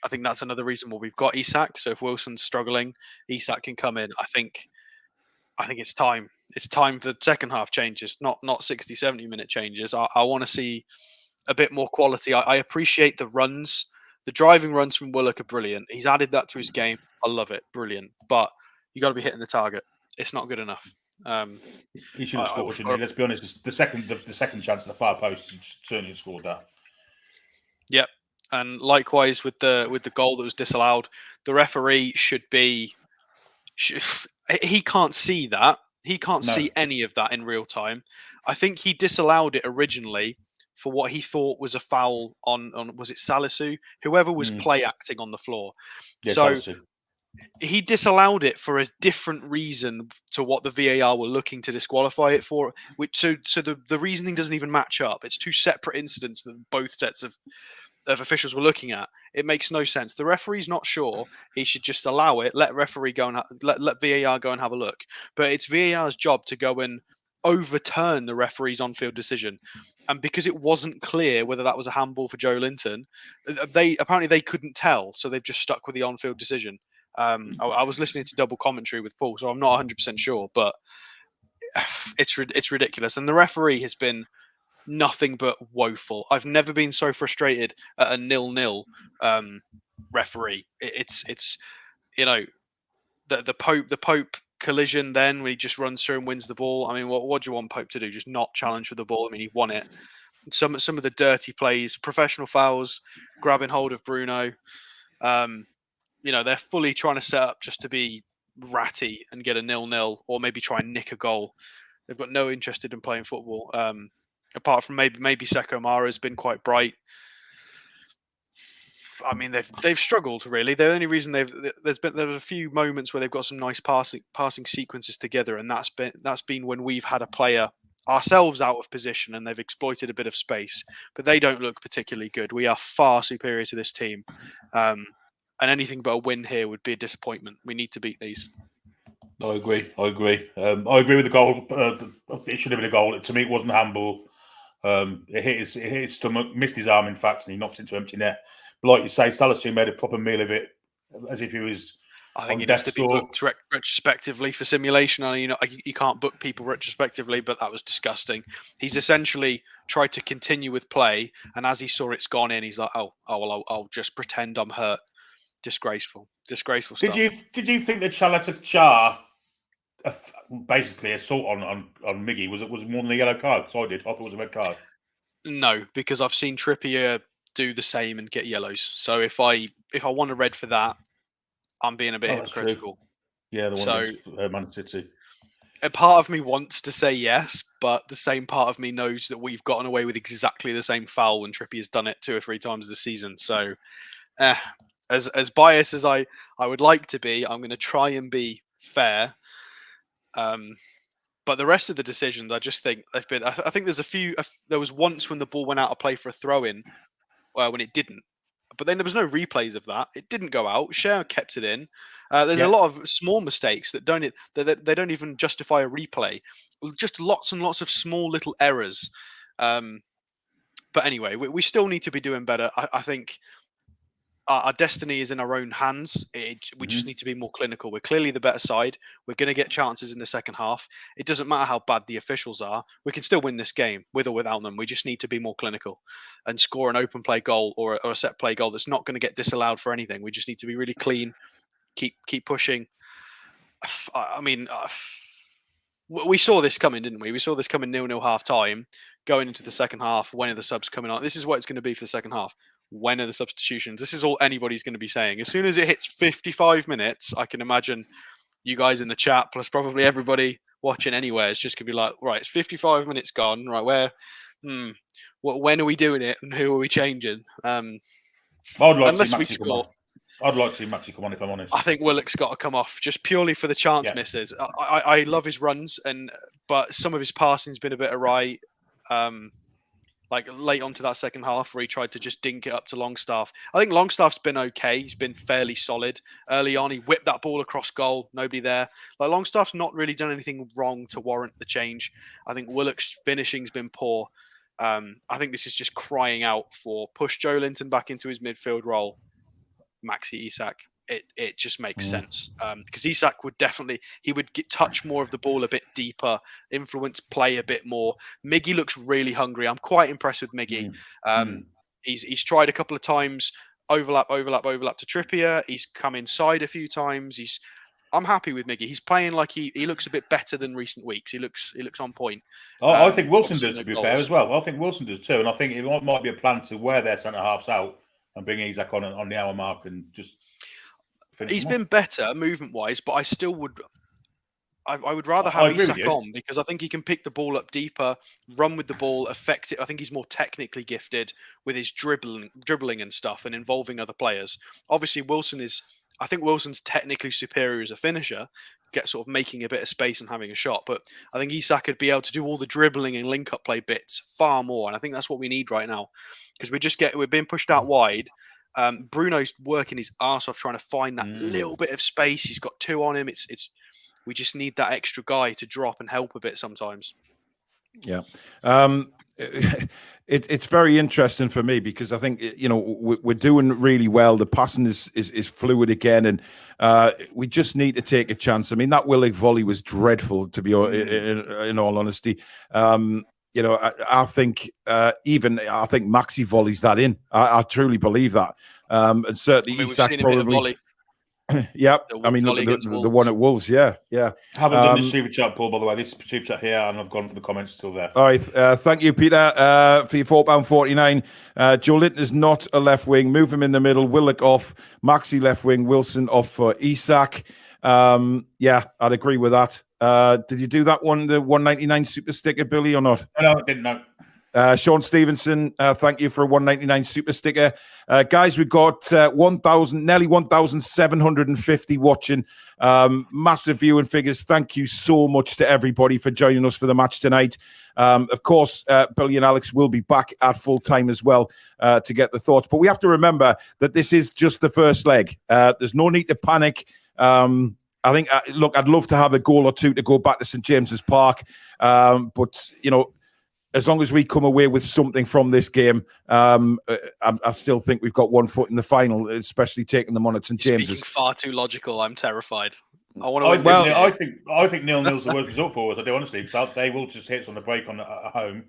I think that's another reason why we've got Isak. So if Wilson's struggling, Isak can come in. I think it's time. It's time for second half changes, not 60, 70-minute changes. I want to see a bit more quality. I appreciate the runs. The driving runs from Willock are brilliant. He's added that to his game. I love it. Brilliant. But you got to be hitting the target. It's not good enough. He should have scored, shouldn't he? Let's be honest. The second chance at the far post, he certainly scored that. Yep. And likewise with the goal that was disallowed, the referee should be. He can't see that. He can't No. see any of that in real time. I think he disallowed it originally for what he thought was a foul on was it Salisu? Whoever was play acting on the floor. Yeah, So Salisu. he disallowed it for a different reason to what the VAR were looking to disqualify it for. Which so the reasoning doesn't even match up. It's two separate incidents that both sets of officials were looking at. It makes no sense. The referee's not sure. He should just allow it. Let referee go and let VAR go and have a look. But it's VAR's job to go and overturn the referee's on-field decision. And because it wasn't clear whether that was a handball for Joe Linton, they couldn't tell. So they've just stuck with the on-field decision. I was listening to double commentary with Paul, so I'm not 100% sure, but it's ridiculous. And the referee has been nothing but woeful. I've never been so frustrated at a 0-0 referee. It's the Pope collision. Then when he just runs through and wins the ball. I mean, what do you want Pope to do? Just not challenge for the ball? I mean, he won it. Some of the dirty plays, professional fouls, grabbing hold of Bruno. They're fully trying to set up just to be ratty and get a 0-0, or maybe try and nick a goal. They've got no interest in playing football. Apart from maybe Seko Mara has been quite bright. I mean, they've struggled really. The only reason there's a few moments where they've got some nice passing sequences together, and that's been when we've had a player ourselves out of position and they've exploited a bit of space. But they don't look particularly good. We are far superior to this team, and anything but a win here would be a disappointment. We need to beat these. I agree. I agree with the goal. It should have been a goal. To me, it wasn't a handball. It hit his stomach, missed his arm, in fact, and he knocked into empty net. But like you say, Salisu made a proper meal of it, as if he was. I think it needs to be booked retrospectively for simulation. I mean, you can't book people retrospectively, but that was disgusting. He's essentially tried to continue with play, and as he saw it's gone in, he's like, I'll just pretend I'm hurt. Disgraceful stuff. Did you think that Chalata Char, basically assault on Miggy, was more than a yellow card? Because I thought it was a red card. No, because I've seen Trippier do the same and get yellows. So if I want a red for that, I'm being a bit hypocritical. True. Yeah, the one against Man City. A part of me wants to say yes, but the same part of me knows that we've gotten away with exactly the same foul when Trippier's done it 2 or 3 times this season. So, as biased as I would like to be, I'm going to try and be fair. But the rest of the decisions, I just think they've been. I think there's a few. There was once when the ball went out of play for a throw-in, when it didn't. But then there was no replays of that. It didn't go out. Cher kept it in. There's a lot of small mistakes that they don't even justify a replay. Just lots and lots of small little errors. But anyway, we still need to be doing better. I think our destiny is in our own hands. We just need to be more clinical. We're clearly the better side. We're going to get chances in the second half. It doesn't matter how bad the officials are. We can still win this game with or without them. We just need to be more clinical and score an open play goal or a set play goal that's not going to get disallowed for anything. We just need to be really clean, keep pushing. I mean, we saw this coming, didn't we? We saw this coming 0-0 half time, going into the second half. When are the subs coming on? This is what it's going to be for the second half. When are the substitutions? This is all anybody's going to be saying. As soon as it hits 55 minutes, I can imagine you guys in the chat, plus probably everybody watching anywhere, it's just going to be like, right, it's 55 minutes gone. Right, when are we doing it and who are we changing? Unless we score. I'd like to see Maxi come on, if I'm honest. I think Willock's got to come off just purely for the chance misses. I love his runs, but some of his passing's been a bit awry. Like late onto that second half where he tried to just dink it up to Longstaff. I think Longstaff's been okay. He's been fairly solid. Early on, he whipped that ball across goal. Nobody there. Like Longstaff's not really done anything wrong to warrant the change. I think Willock's finishing's been poor. I think this is just crying out for push Joe Linton back into his midfield role. Maxi Isak. It just makes sense because Isak would touch more of the ball a bit deeper, influence play a bit more. Miggy looks really hungry. I'm quite impressed with Miggy. He's tried a couple of times, overlap to Trippier. He's come inside a few times. I'm happy with Miggy. He's playing like he looks a bit better than recent weeks. He looks on point. I think Wilson does, to be fair, as well. I think Wilson does too, and I think it might be a plan to wear their centre halves out and bring Isak on the hour mark and just finish. He's been better movement wise, but I still would. I would rather have Isak on because I think he can pick the ball up deeper, run with the ball, affect it. I think he's more technically gifted with his dribbling and stuff, and involving other players. Obviously, I think Wilson's technically superior as a finisher, sort of making a bit of space and having a shot. But I think Isak could be able to do all the dribbling and link-up play bits far more, and I think that's what we need right now because we're being pushed out wide. Bruno's working his arse off trying to find that little bit of space. He's got 2 on him. We just need that extra guy to drop and help a bit sometimes. Yeah. It's very interesting for me because I think, we're doing really well. The passing is fluid again, and we just need to take a chance. I mean, that Willock volley was dreadful, to be in all honesty. I think Maxi volleys that in. I truly believe that. And certainly Isak probably. Yeah, I mean, look at the one at Wolves. Yeah. Haven't done this super chat, Paul, by the way. This super chat here, and I've gone for the comments still there. All right, thank you, Peter, for your £4.49. Joe Linton is not a left wing. Move him in the middle. Willock off. Maxi left wing. Wilson off for Isak. Yeah, I'd agree with that. Did you do that one, the 199 super sticker, Billy, or not? No, I didn't know. Sean Stevenson, thank you for a 199 super sticker. Guys, we've got nearly 1,750 watching. Massive viewing figures. Thank you so much to everybody for joining us for the match tonight. Of course, Billy and Alex will be back at full time as well to get the thoughts. But we have to remember that this is just the first leg. There's no need to panic. I think, look, I'd love to have a goal or two to go back to St. James's Park. But, as long as we come away with something from this game, I still think we've got one foot in the final, especially taking them on at St. James's. Speaking far too logical. I'm terrified. I think 0-0's the worst result for us. I do honestly, because they will just hit us on the break at home.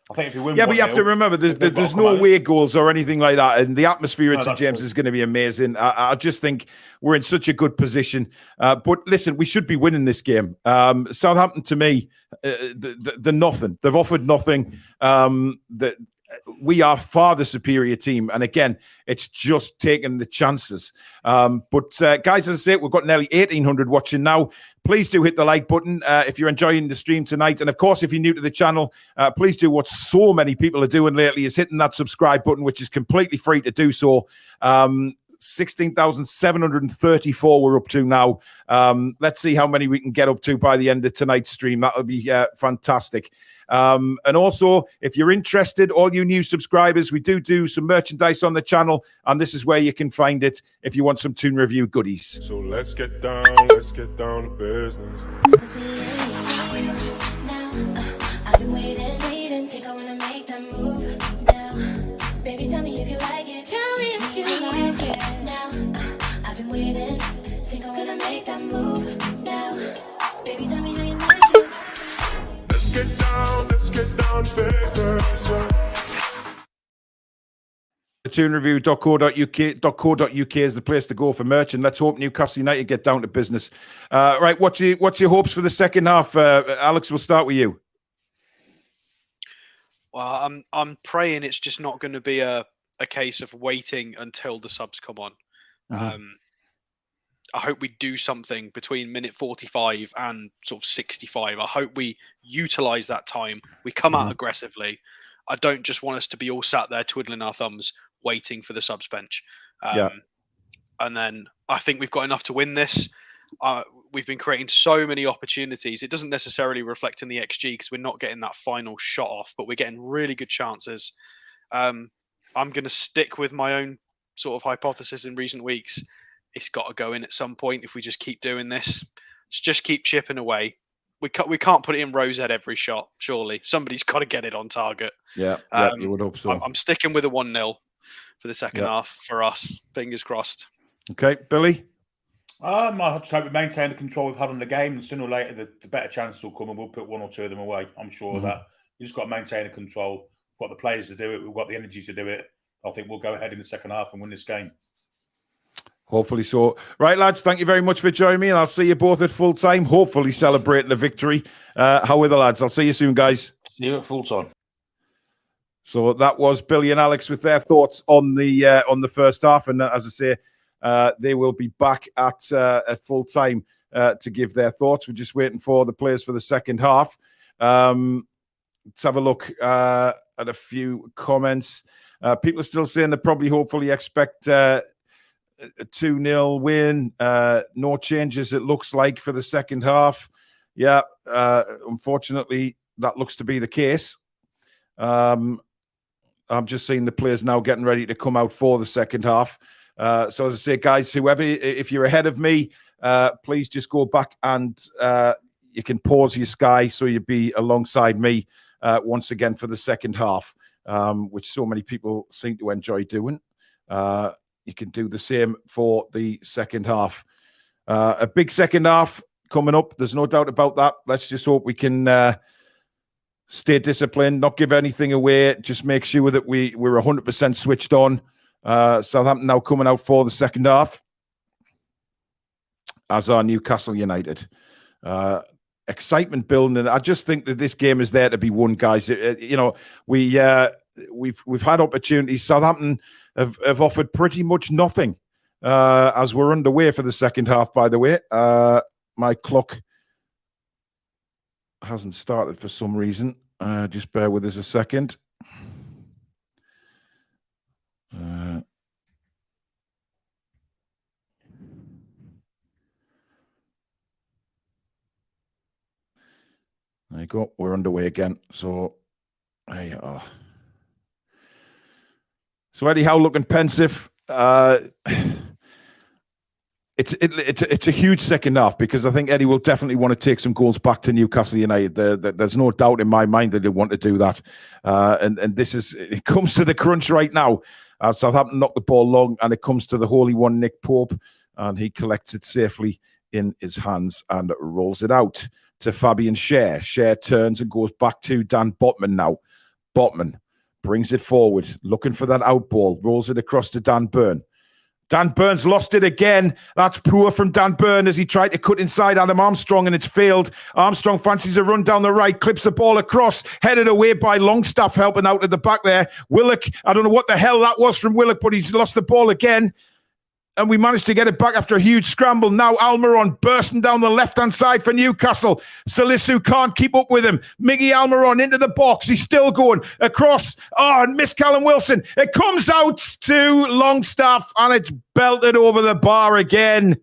I think if we win, but you have to remember there's no away goals or anything like that, and the atmosphere at St. James is going to be amazing. I just think we're in such a good position. But listen, we should be winning this game. Southampton, to me, they're nothing. They've offered nothing. We are far the superior team, and again, it's just taking the chances. But guys, as I say, we've got nearly 1,800 watching now. Please do hit the like button if you're enjoying the stream tonight, and of course, if you're new to the channel, please do what so many people are doing lately: is hitting that subscribe button, which is completely free to do so. 16,734 we're up to now. Let's see how many we can get up to by the end of tonight's stream. That'll be fantastic. And also, if you're interested, all you new subscribers, we do some merchandise on the channel, and this is where you can find it if you want some Toon Review goodies. So let's get down to business. I've been waiting, think I wanna make that move now. Baby, tell me if you like it. Tell me if you like it now. I've been waiting, think I wanna make that move now. Baby, tell me how you like it. Let's get down to business. toonreview.co.uk is the place to go for merch, and let's hope Newcastle United get down to business. Right, what's your hopes for the second half? Alex, we'll start with you. Well, I'm praying it's just not going to be a case of waiting until the subs come on. I hope we do something between minute 45 and sort of 65. I hope we utilise that time. We come out aggressively. I don't just want us to be all sat there twiddling our thumbs, waiting for the subs bench. And then I think we've got enough to win this. We've been creating so many opportunities. It doesn't necessarily reflect in the XG because we're not getting that final shot off, but we're getting really good chances. I'm going to stick with my own sort of hypothesis in recent weeks. It's got to go in at some point if we just keep doing this. Let's just keep chipping away. We can't put it in rose at every shot, surely. Somebody's got to get it on target. Yeah, you would hope so. I'm sticking with a 1-0 for the second half for us. Fingers crossed. Okay, Billy? I just hope we maintain the control we've had on the game, and sooner or later the better chances will come and we'll put one or two of them away. I'm sure of that. You just got to maintain the control. We've got the players to do it. We've got the energy to do it. I think we'll go ahead in the second half and win this game. Hopefully so. Right, lads, thank you very much for joining me, and I'll see you both at full time, hopefully celebrating the victory. How are the lads? I'll see you soon, guys. See you at full time. So that was Billy and Alex with their thoughts on the first half. And as I say, they will be back at full time to give their thoughts. We're just waiting for the players for the second half. Let's have a look at a few comments. People are still saying they probably hopefully expect a 2-0 win. No changes, it looks like, for the second half. Yeah, unfortunately, that looks to be the case. I'm just seeing the players now getting ready to come out for the second half. So as I say, guys, whoever, if you're ahead of me, please just go back and you can pause your Sky so you'll be alongside me once again for the second half, which so many people seem to enjoy doing. You can do the same for the second half. A big second half coming up. There's no doubt about that. Let's just hope we can stay disciplined, not give anything away. Just make sure that we're 100% switched on. Southampton now coming out for the second half, as are Newcastle United. Excitement building, and I just think that this game is there to be won, guys. We've had opportunities. Southampton have offered pretty much nothing as we're underway for the second half. By the way, my clock hasn't started for some reason. Just bear with us a second. There you go. We're underway again. So there you are. So Eddie Howe looking pensive. It's a huge second half because I think Eddie will definitely want to take some goals back to Newcastle United. There's no doubt in my mind that they want to do that. And it comes to the crunch right now. Southampton knocked the ball long, and it comes to the Holy One, Nick Pope, and he collects it safely in his hands and rolls it out to Fabian Schär. Schär turns and goes back to Dan Botman now. Botman brings it forward, looking for that out ball, rolls it across to Dan Burn. Dan Burn's lost it again. That's poor from Dan Burn as he tried to cut inside Adam Armstrong, and it's failed. Armstrong fancies a run down the right, clips the ball across, headed away by Longstaff, helping out at the back there. Willock, I don't know what the hell that was from Willock, but he's lost the ball again. And we managed to get it back after a huge scramble. Now Almiron bursting down the left-hand side for Newcastle. Salisu can't keep up with him. Miggy Almiron into the box. He's still going across. And missed Callum Wilson. It comes out to Longstaff, and it's belted over the bar again.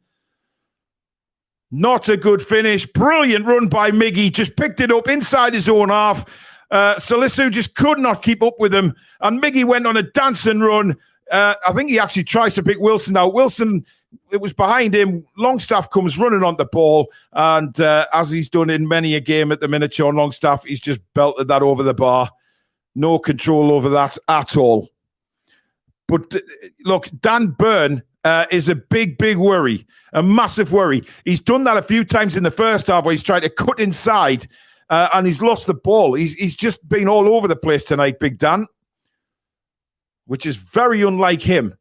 Not a good finish. Brilliant run by Miggy. Just picked it up inside his own half. Salisu just could not keep up with him. And Miggy went on a dancing run. I think he actually tries to pick Wilson out. Wilson, it was behind him. Longstaff comes running on the ball, and as he's done in many a game at the minute, Sean Longstaff, he's just belted that over the bar. No control over that at all. But look, Dan Burn is a big, big worry, a massive worry. He's done that a few times in the first half where he's tried to cut inside and he's lost the ball. He's just been all over the place tonight, Big Dan, which is very unlike him.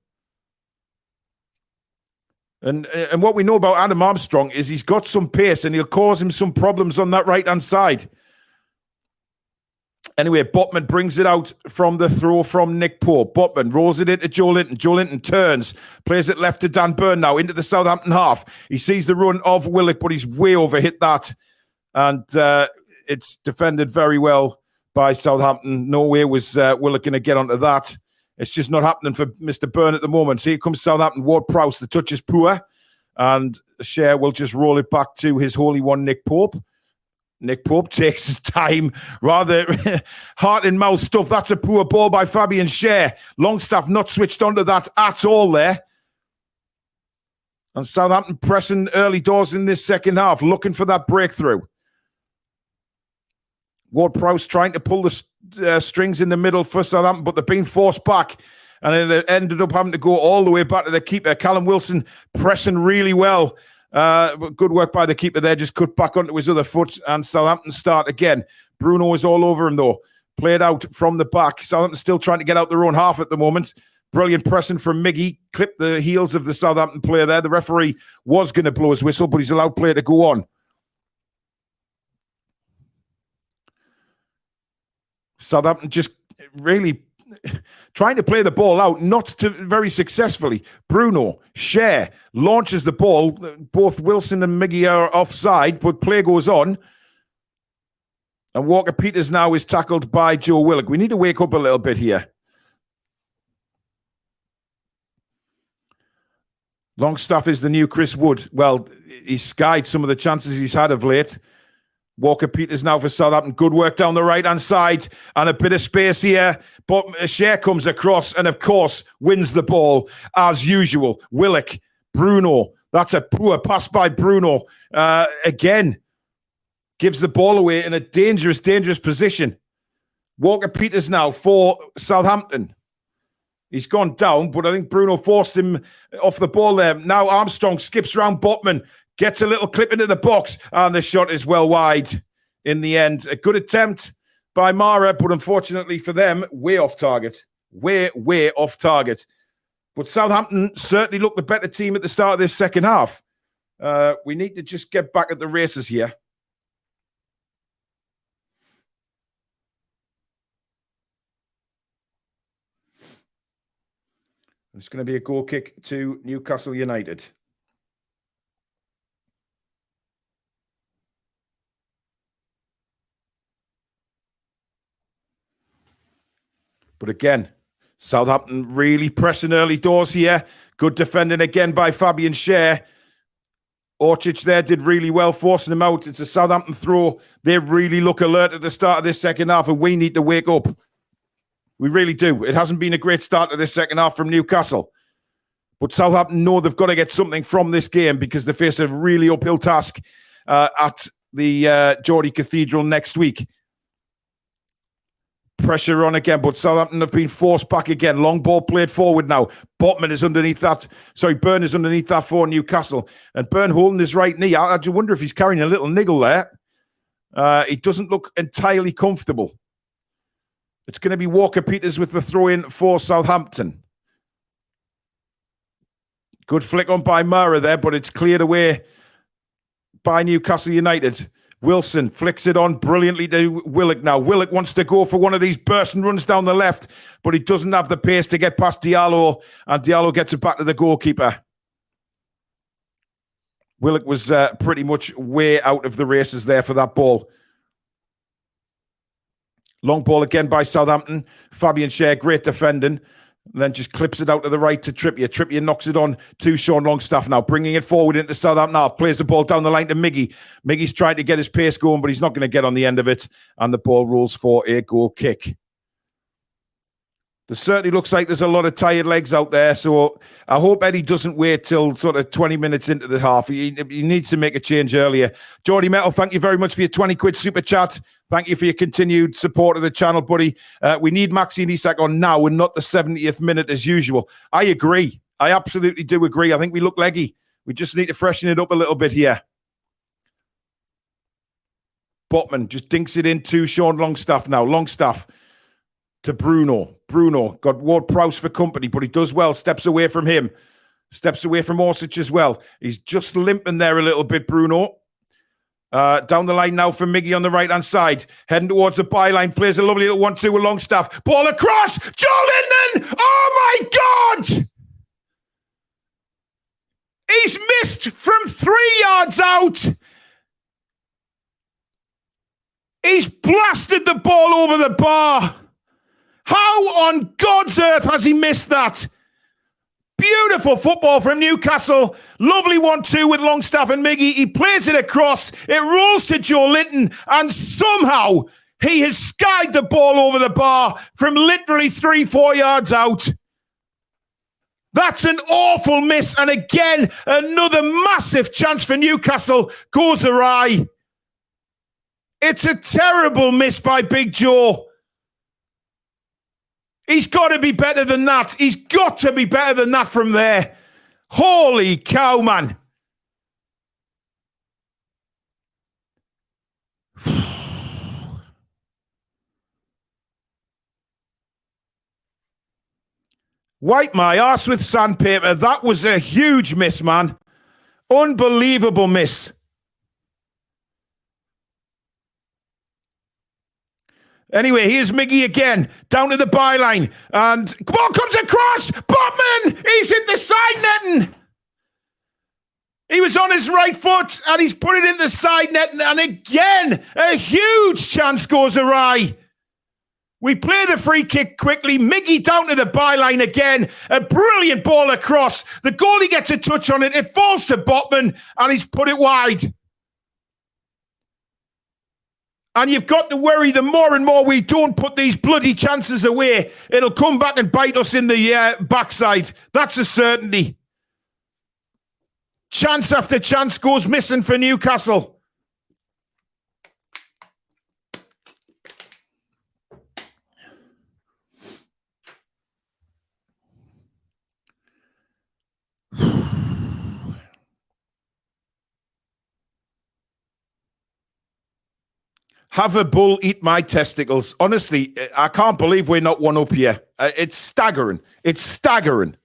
And what we know about Adam Armstrong is he's got some pace and he'll cause him some problems on that right-hand side. Anyway, Botman brings it out from the throw from Nick Pope. Botman rolls it into Joe Linton. Joe Linton turns, plays it left to Dan Burn now into the Southampton half. He sees the run of Willock, but he's way overhit that. And it's defended very well by Southampton. No way was Willock going to get onto that. It's just not happening for Mr. Byrne at the moment. Here comes Southampton. Ward-Prowse. The touch is poor. And Schär will just roll it back to his Holy One, Nick Pope. Nick Pope takes his time. Rather heart-in-mouth stuff. That's a poor ball by Fabian Schär. Longstaff not switched onto that at all there. And Southampton pressing early doors in this second half, looking for that breakthrough. Ward-Prowse trying to pull the strings in the middle for Southampton, but they're being forced back. And it ended up having to go all the way back to the keeper. Callum Wilson pressing really well. Good work by the keeper there. Just cut back onto his other foot. And Southampton start again. Bruno is all over him, though. Played out from the back. Southampton still trying to get out their own half at the moment. Brilliant pressing from Miggy. Clipped the heels of the Southampton player there. The referee was going to blow his whistle, but he's allowed play to go on. Southampton just really trying to play the ball out, very successfully. Bruno, Cher launches the ball. Both Wilson and Miggy are offside, but play goes on. And Walker-Peters now is tackled by Joe Willock. We need to wake up a little bit here. Longstaff is the new Chris Wood. Well, he's skied some of the chances he's had of late. Walker-Peters now for Southampton. Good work down the right-hand side. And a bit of space here. But Cher comes across and, of course, wins the ball as usual. Willock, Bruno. That's a poor pass by Bruno. Again, gives the ball away in a dangerous, dangerous position. Walker-Peters now for Southampton. He's gone down, but I think Bruno forced him off the ball there. Now Armstrong skips round Botman. Gets a little clip into the box, and the shot is well wide in the end. A good attempt by Mara, but unfortunately for them, way off target. Way off target. But Southampton certainly looked the better team at the start of this second half. We need to just get back at the races here. It's going to be a goal kick to Newcastle United. But again, Southampton really pressing early doors here. Good defending again by Fabian Cher. Orchich there did really well, forcing him out. It's a Southampton throw. They really look alert at the start of this second half, and we need to wake up. We really do. It hasn't been a great start to this second half from Newcastle. But Southampton know they've got to get something from this game because they face a really uphill task at the Geordie Cathedral next week. Pressure on again, but Southampton have been forced back again. Long ball played forward now. Botman is underneath that. Sorry, Byrne is underneath that for Newcastle. And Byrne holding his right knee. I do wonder if he's carrying a little niggle there. He doesn't look entirely comfortable. It's going to be Walker-Peters with the throw-in for Southampton. Good flick on by Mara there, but it's cleared away by Newcastle United. Wilson flicks it on brilliantly to Willock now. Willock wants to go for one of these bursts and runs down the left, but he doesn't have the pace to get past Diallo, and Diallo gets it back to the goalkeeper. Willock was pretty much way out of the races there for that ball. Long ball again by Southampton. Fabian Cher, great defending. And then just clips it out to the right to Trippier. Trippier knocks it on to Sean Longstaff now, bringing it forward into Southampton half. Plays the ball down the line to Miggy. Miggy's trying to get his pace going, but he's not going to get on the end of it. And the ball rolls for a goal kick. There certainly looks like there's a lot of tired legs out there. So I hope Eddie doesn't wait till sort of 20 minutes into the half. He needs to make a change earlier. Geordie Metal, thank you very much for your 20 quid super chat. Thank you for your continued support of the channel, buddy. We need Maxi and Isak on now and not the 70th minute as usual. I agree. I absolutely do agree. I think we look leggy. We just need to freshen it up a little bit here. Botman just dinks it into Sean Longstaff now. Longstaff to Bruno. Bruno got Ward-Prowse for company, but he does well. Steps away from him. Steps away from Orsic as well. He's just limping there a little bit, Bruno. Down the line now for Miggy on the right-hand side. Heading towards the byline. Plays a lovely little 1-2 with Longstaff. Ball across. Joe Linden. Oh, my God. He's missed from 3 yards out. He's blasted the ball over the bar. How on God's earth has he missed that? Beautiful football from Newcastle. Lovely 1-2 with Longstaff and Miggy. He plays it across. It rolls to Joe Linton. And somehow he has skied the ball over the bar from literally 3-4 yards out. That's an awful miss. And again, another massive chance for Newcastle goes awry. It's a terrible miss by Big Joe. He's got to be better than that. He's got to be better than that from there. Holy cow, man. Wipe my arse with sandpaper. That was a huge miss, man. Unbelievable miss. Anyway, here's Miggy again, down to the byline. And ball comes across. Botman! He's hit the side netting. He was on his right foot, and he's put it in the side net. And again, a huge chance goes awry. We play the free kick quickly. Miggy down to the byline again. A brilliant ball across. The goalie gets a touch on it. It falls to Botman, and he's put it wide. And you've got to worry, the more and more we don't put these bloody chances away, it'll come back and bite us in the backside. That's a certainty. Chance after chance goes missing for Newcastle. Have a bull eat my testicles. Honestly, I can't believe we're not one up here. It's staggering. It's staggering.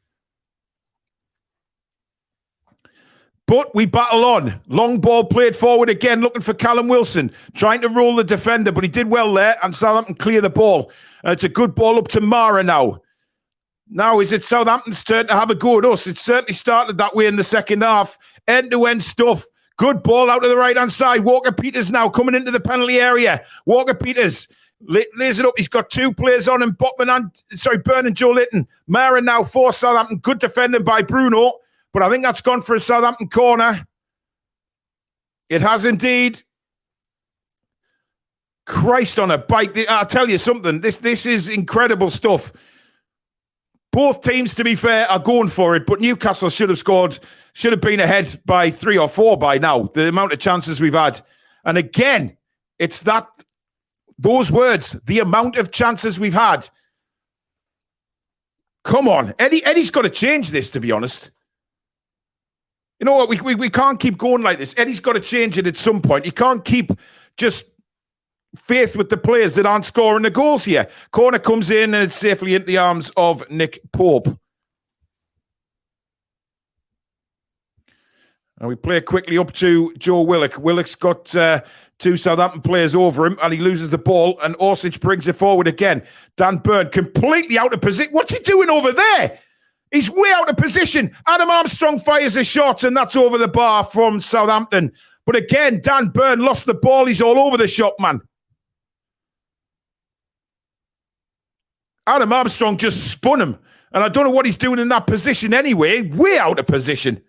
But we battle on. Long ball played forward again, looking for Callum Wilson. Trying to roll the defender, but he did well there. And Southampton clear the ball. It's a good ball up to Mara now. Now, is it Southampton's turn to have a go at us? It certainly started that way in the second half. End-to-end stuff. Good ball out to the right-hand side. Walker-Peters now coming into the penalty area. Walker-Peters lays it up. He's got two players on him. Burn and Joe Litton. Mara now for Southampton. Good defending by Bruno. But I think that's gone for a Southampton corner. It has indeed. Christ on a bike. I'll tell you something. This is incredible stuff. Both teams, to be fair, are going for it, but Newcastle should have scored, should have been ahead by 3 or 4 by now, the amount of chances we've had. And again, it's those words, the amount of chances we've had. Come on. Eddie's got to change this, to be honest. You know what? We can't keep going like this. Eddie's got to change it at some point. He can't keep just faith with the players that aren't scoring the goals here. Corner comes in and it's safely into the arms of Nick Pope. And we play quickly up to Joe Willock. Willock's got two Southampton players over him and he loses the ball and Orsic brings it forward again. Dan Burn completely out of position. What's he doing over there? He's way out of position. Adam Armstrong fires a shot and that's over the bar from Southampton. But again, Dan Burn lost the ball. He's all over the shop, man. Adam Armstrong just spun him. And I don't know what he's doing in that position anyway. Way out of position.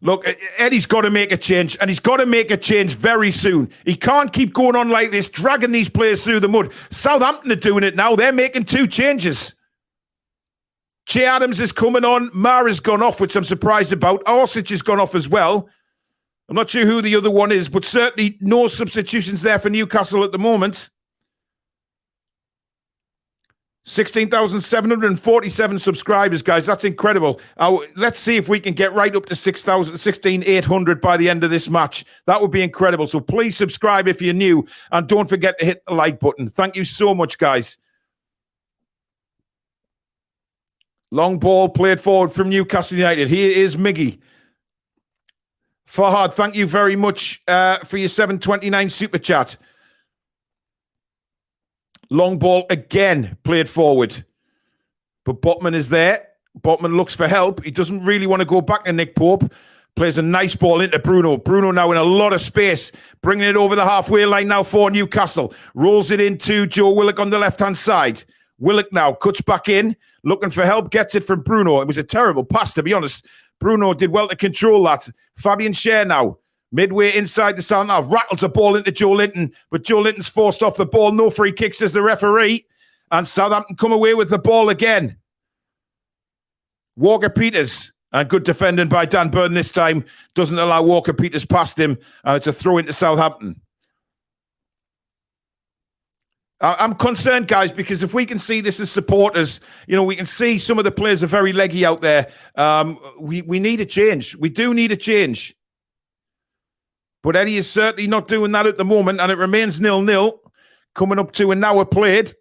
Look, Eddie's got to make a change, and he's got to make a change very soon. He can't keep going on like this, dragging these players through the mud. Southampton are doing it now. They're making 2 changes. Che Adams is coming on. Mara's gone off, which I'm surprised about. Orsic has gone off as well. I'm not sure who the other one is, but certainly no substitutions there for Newcastle at the moment. 16,747 subscribers, guys. That's incredible. Let's see if we can get right up to 16,800 by the end of this match. That would be incredible. So please subscribe if you're new and don't forget to hit the like button. Thank you so much, guys. Long ball played forward from Newcastle United. Here is Miggy. Farhad, thank you very much for your 729 super chat. Long ball again played forward. But Botman is there. Botman looks for help. He doesn't really want to go back to Nick Pope. Plays a nice ball into Bruno. Bruno now in a lot of space. Bringing it over the halfway line now for Newcastle. Rolls it into Joe Willock on the left-hand side. Willock now cuts back in. Looking for help. Gets it from Bruno. It was a terrible pass, to be honest. Bruno did well to control that. Fabian Schär now. Midway inside the south half, rattles a ball into Joe Linton, but Joe Linton's forced off the ball. No free kicks as the referee. And Southampton come away with the ball again. Walker-Peters, and good defending by Dan Burn this time, doesn't allow Walker-Peters past him, and it's a throw into Southampton. I'm concerned, guys, because if we can see this as supporters, you know, we can see some of the players are very leggy out there. We need a change. We do need a change. But Eddie is certainly not doing that at the moment, and it remains 0-0. Coming up to an hour played.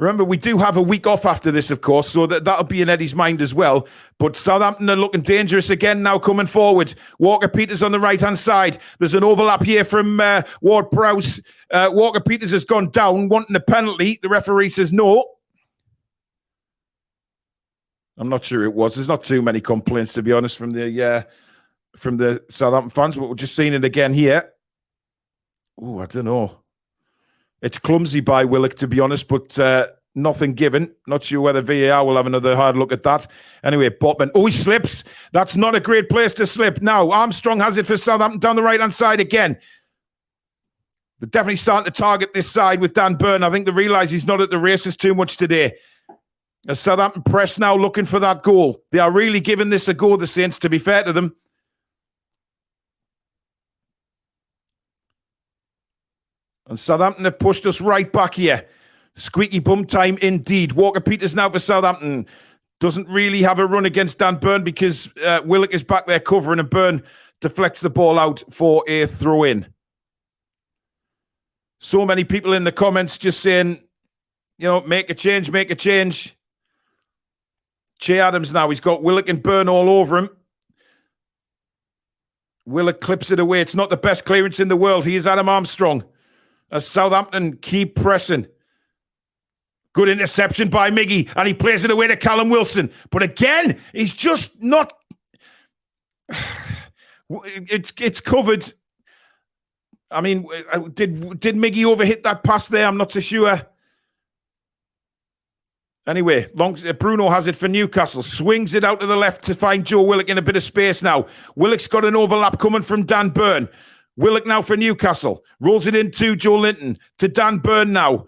Remember, we do have a week off after this, of course, so that'll be in Eddie's mind as well. But Southampton are looking dangerous again now coming forward. Walker-Peters on the right-hand side. There's an overlap here from Ward-Prowse. Walker-Peters has gone down, wanting a penalty. The referee says no. I'm not sure it was. There's not too many complaints, to be honest, from the Southampton fans, but we're just seeing it again here. Oh, I don't know. It's clumsy by Willock, to be honest, but nothing given. Not sure whether VAR will have another hard look at that. Anyway, Botman. Oh, he slips. That's not a great place to slip. Now, Armstrong has it for Southampton down the right-hand side again. They're definitely starting to target this side with Dan Burn. I think they realise he's not at the races too much today. As Southampton press now looking for that goal. They are really giving this a go, the Saints, to be fair to them. And Southampton have pushed us right back here. Squeaky bum time indeed. Walker-Peters now for Southampton. Doesn't really have a run against Dan Burn because Willock is back there covering and Burn deflects the ball out for a throw-in. So many people in the comments just saying, you know, make a change, make a change. Che Adams now. He's got Willock and Burn all over him. Willock clips it away. It's not the best clearance in the world. He is Adam Armstrong. As Southampton keep pressing. Good interception by Miggy, and he plays it away to Callum Wilson. But again, he's just not... It's covered. I mean, did Miggy overhit that pass there? I'm not so sure. Anyway, Bruno has it for Newcastle. Swings it out to the left to find Joe Willock in a bit of space now. Willock's got an overlap coming from Dan Burn. Willock now for Newcastle. Rolls it into Joe Linton. To Dan Burn now.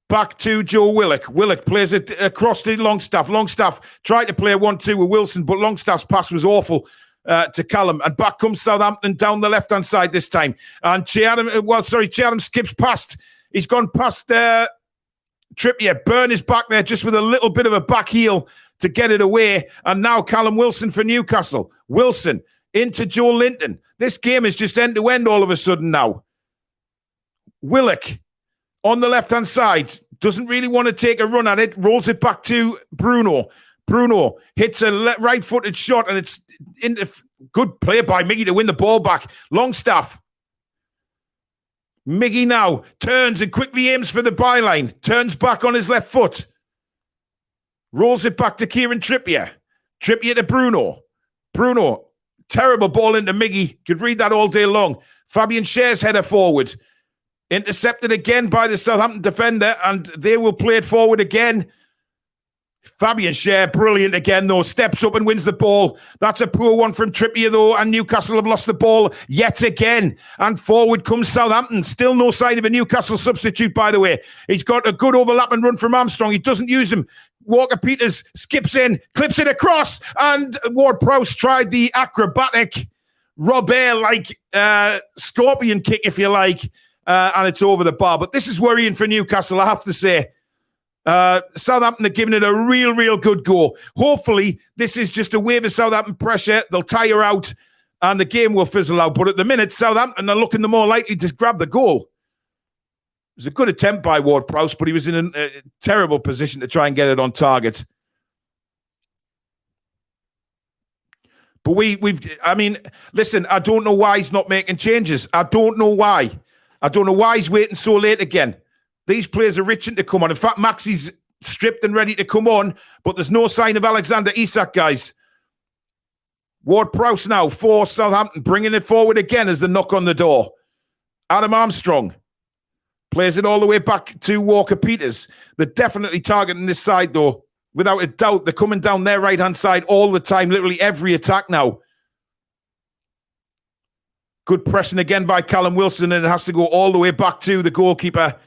Back to Joe Willock. Willock plays it across to Longstaff. Longstaff tried to play a 1-2 with Wilson, but Longstaff's pass was awful to Callum. And back comes Southampton down the left-hand side this time. And Che Adams skips past. He's gone past Trippier. Burn is back there just with a little bit of a back heel to get it away. And now Callum Wilson for Newcastle. Wilson into Joe Linton. This game is just end-to-end all of a sudden now. Willock on the left-hand side. Doesn't really want to take a run at it. Rolls it back to Bruno. Bruno hits a right-footed shot, and it's good play by Miggy to win the ball back. Longstaff. Miggy now turns and quickly aims for the byline. Turns back on his left foot. Rolls it back to Kieran Trippier. Trippier to Bruno. Bruno. Terrible ball into Miggy. Could read that all day long. Fabian Schär's header forward. Intercepted again by the Southampton defender, and they will play it forward again. Fabian Schär, brilliant again, though. Steps up and wins the ball. That's a poor one from Trippier, though, and Newcastle have lost the ball yet again. And forward comes Southampton. Still no sign of a Newcastle substitute, by the way. He's got a good overlap and run from Armstrong. He doesn't use him. Walker-Peters skips in, clips it across, and Ward-Prowse tried the acrobatic Robert-like scorpion kick, if you like, and it's over the bar. But this is worrying for Newcastle, I have to say. Southampton are giving it a real good go. Hopefully, this is just a wave of Southampton pressure. They'll tire out, and the game will fizzle out. But at the minute, Southampton are looking the more likely to grab the goal. It was a good attempt by Ward-Prowse, but he was in a terrible position to try and get it on target. But listen, I don't know why he's not making changes. I don't know why. I don't know why he's waiting so late again. These players are itching to come on. In fact, Maxi's stripped and ready to come on, but there's no sign of Alexander Isak, guys. Ward-Prowse now for Southampton, bringing it forward again as the knock on the door. Adam Armstrong plays it all the way back to Walker-Peters. They're definitely targeting this side, though. Without a doubt, they're coming down their right-hand side all the time, literally every attack now. Good pressing again by Callum Wilson, and it has to go all the way back to the goalkeeper.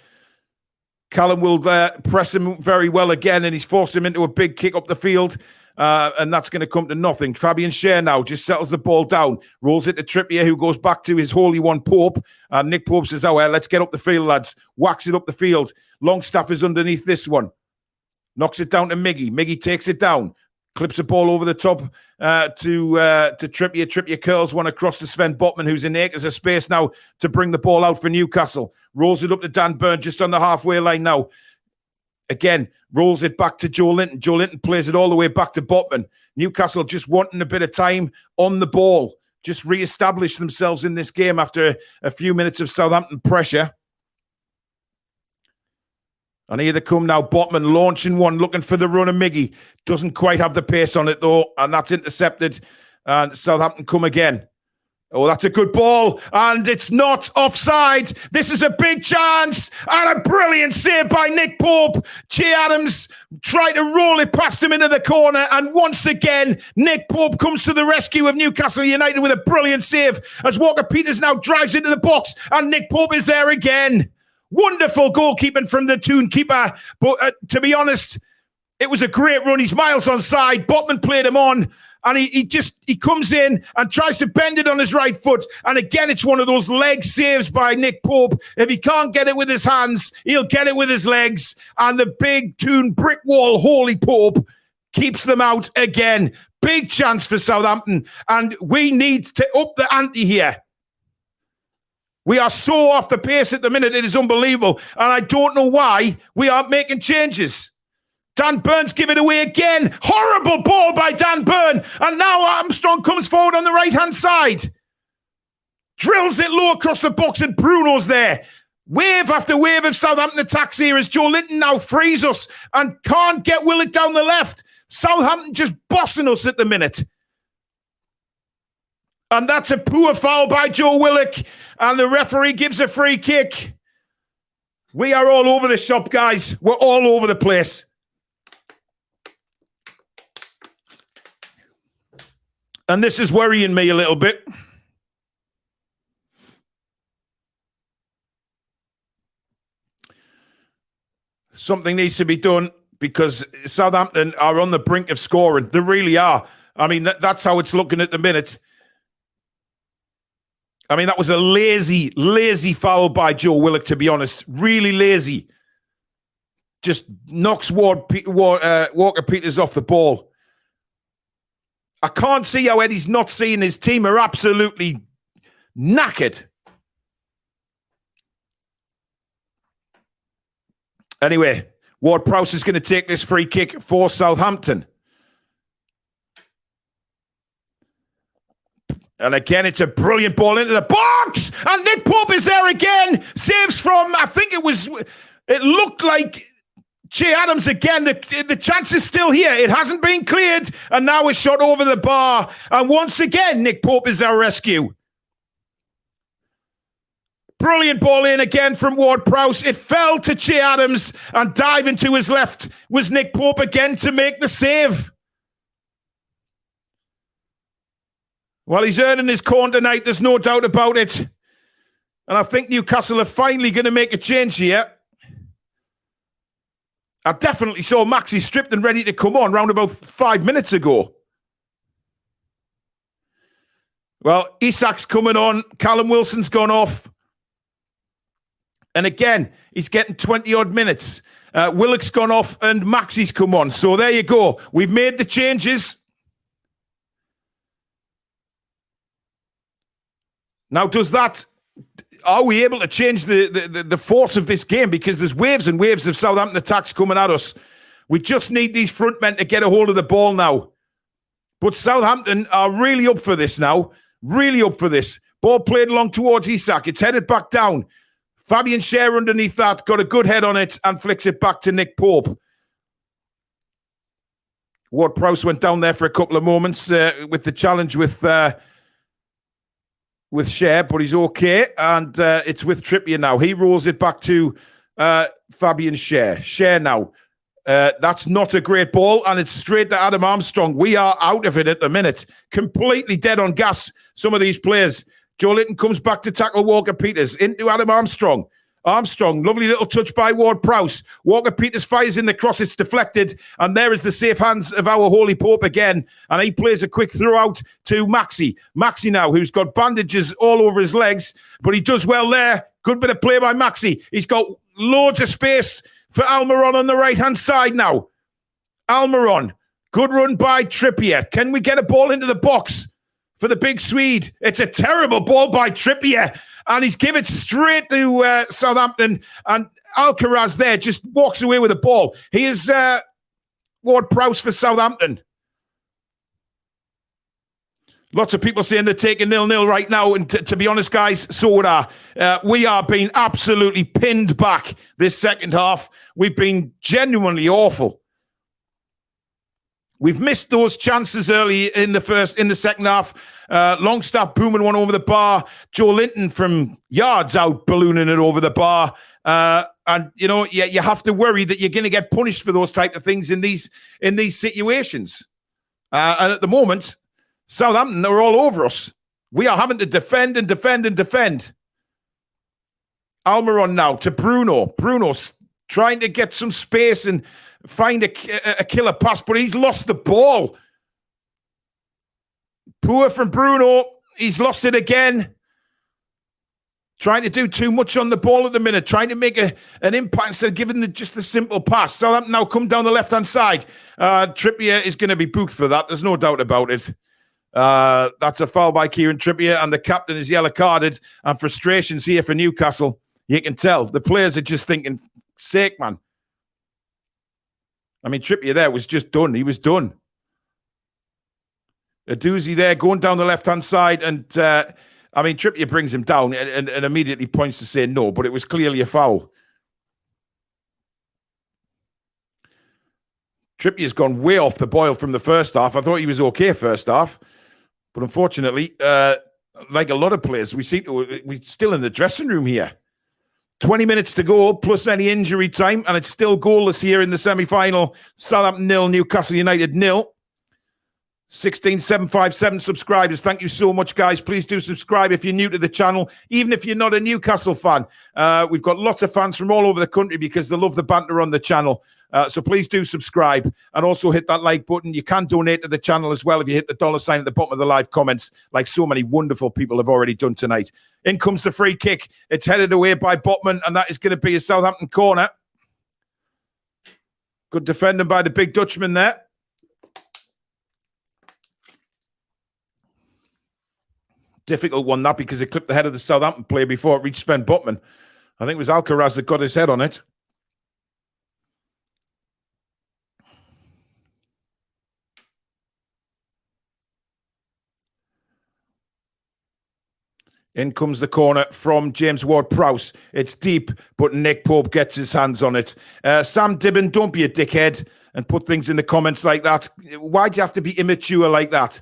Callum will press him very well again, and he's forced him into a big kick up the field, and that's going to come to nothing. Fabian Schär now just settles the ball down, rolls it to Trippier, who goes back to his Holy One Pope. Nick Pope says, oh, well, let's get up the field, lads. Whacks it up the field. Longstaff is underneath this one. Knocks it down to Miggy. Miggy takes it down. Clips the ball over the top to Trippier. Trippier curls one across to Sven Botman, who's in acres of space now to bring the ball out for Newcastle. Rolls it up to Dan Burn just on the halfway line now. again, rolls it back to Joe Linton. Joe Linton plays it all the way back to Botman. Newcastle just wanting a bit of time on the ball, just re-establish themselves in this game after a few minutes of Southampton pressure. And here they come now. Botman launching one, looking for the run of Miggy. Doesn't quite have the pace on it, though, and that's intercepted. And Southampton come again. Oh, that's a good ball, and it's not offside. This is a big chance, and a brilliant save by Nick Pope. Che Adams tried to roll it past him into the corner, and once again, Nick Pope comes to the rescue of Newcastle United with a brilliant save as Walker-Peters now drives into the box, and Nick Pope is there again. Wonderful goalkeeping from the Toon keeper, but to be honest, it was a great run. He's miles on side. Botman played him on. And he comes in and tries to bend it on his right foot. And again, it's one of those leg saves by Nick Pope. If he can't get it with his hands, he'll get it with his legs. And the big Toon brick wall, Holy Pope, keeps them out again. Big chance for Southampton. And we need to up the ante here. We are so off the pace at the minute. It is unbelievable. And I don't know why we aren't making changes. Dan Byrne's give it away again. Horrible ball by Dan Byrne. And now Armstrong comes forward on the right-hand side. Drills it low across the box and Bruno's there. Wave after wave of Southampton attacks here as Joe Linton now frees us and can't get Willock down the left. Southampton just bossing us at the minute. And that's a poor foul by Joe Willock. And the referee gives a free kick. We are all over the shop, guys. We're all over the place. And this is worrying me a little bit. Something needs to be done because Southampton are on the brink of scoring. They really are. I mean, that's how it's looking at the minute. I mean, that was a lazy foul by Joe Willock, to be honest. Really lazy. Just knocks Walker-Peters off the ball. I can't see how Eddie's not seeing his team are absolutely knackered. Anyway, Ward-Prowse is going to take this free kick for Southampton. And again, it's a brilliant ball into the box. And Nick Pope is there again. Saves from, I think it looked like Che Adams again. The chance is still here. It hasn't been cleared. And now it's shot over the bar. And once again, Nick Pope is our rescue. Brilliant ball in again from Ward-Prowse. It fell to Che Adams. And diving to his left was Nick Pope again to make the save. Well, he's earning his corn tonight. There's no doubt about it. And I think Newcastle are finally going to make a change here. I definitely saw Maxi stripped and ready to come on round about 5 minutes ago. Well, Isak's coming on. Callum Wilson's gone off. And again, he's getting 20-odd minutes. Willock's gone off and Maxi's come on. So there you go. We've made the changes. Now, are we able to change the force of this game? Because there's waves and waves of Southampton attacks coming at us. We just need these front men to get a hold of the ball now. But Southampton are really up for this now. Really up for this. Ball played along towards Isak. It's headed back down. Fabian Schär underneath that. Got a good head on it and flicks it back to Nick Pope. Ward-Prowse went down there for a couple of moments with the challenge with Schär, but he's okay. And it's with Trippier now. He rolls it back to Fabian Schär. Schär now. That's not a great ball, and it's straight to Adam Armstrong. We are out of it at the minute. Completely dead on gas, some of these players. Joe Linton comes back to tackle Walker-Peters. Into Adam Armstrong. Armstrong, lovely little touch by Ward-Prowse. Walker-Peters fires in the cross. It's deflected. And there is the safe hands of our Holy Pope again. And he plays a quick throw out to Maxi. Maxi now, who's got bandages all over his legs. But he does well there. Good bit of play by Maxi. He's got loads of space for Almiron on the right-hand side now. Almiron. Good run by Trippier. Can we get a ball into the box for the big Swede? It's a terrible ball by Trippier. and he's given it straight to Southampton, and Alcaraz there just walks away with the ball. He is Ward-Prowse for Southampton. Lots of people saying they're taking 0-0 right now, and to be honest, guys, so would I. We are being absolutely pinned back this second half. We've been genuinely awful. We've missed those chances early in the second half. Longstaff booming one over the bar. Joe Linton from yards out ballooning it over the bar. And you know, you have to worry that you're going to get punished for those type of things in these situations. And at the moment, Southampton are all over us. We are having to defend and defend and defend. Almiron now to Bruno. Bruno's trying to get some space and find a killer pass, but he's lost the ball. Poor from Bruno. He's lost it again. Trying to do too much on the ball at the minute. Trying to make an impact instead of giving just a simple pass. Southampton now come down the left-hand side. Trippier is going to be booked for that. There's no doubt about it. That's a foul by Kieran Trippier, and the captain is yellow carded. And frustrations here for Newcastle. You can tell the players are just thinking, "Sake, man." I mean, Trippier there was just done. He was done. A doozy there going down the left-hand side, and I mean, Trippier brings him down and immediately points to say no, but it was clearly a foul. Trippier's gone way off the boil from the first half. I thought he was okay first half. But unfortunately, like a lot of players, we're still in the dressing room here. 20 minutes to go, plus any injury time, and it's still goalless here in the semi-final. Southampton 0, Newcastle United 0. 16757 subscribers. Thank you so much, guys. Please do subscribe if you're new to the channel, even if you're not a Newcastle fan. We've got lots of fans from all over the country because they love the banter on the channel. So please do subscribe and also hit that like button. You can donate to the channel as well if you hit the $ at the bottom of the live comments, like so many wonderful people have already done tonight. In comes the free kick. It's headed away by Botman, and that is going to be a Southampton corner. Good defending by the big Dutchman there. Difficult one, that, because it clipped the head of the Southampton player before it reached Sven Botman. I think it was Alcaraz that got his head on it. In comes the corner from James Ward-Prowse. It's deep, but Nick Pope gets his hands on it. Sam Dibben, don't be a dickhead and put things in the comments like that. Why do you have to be immature like that?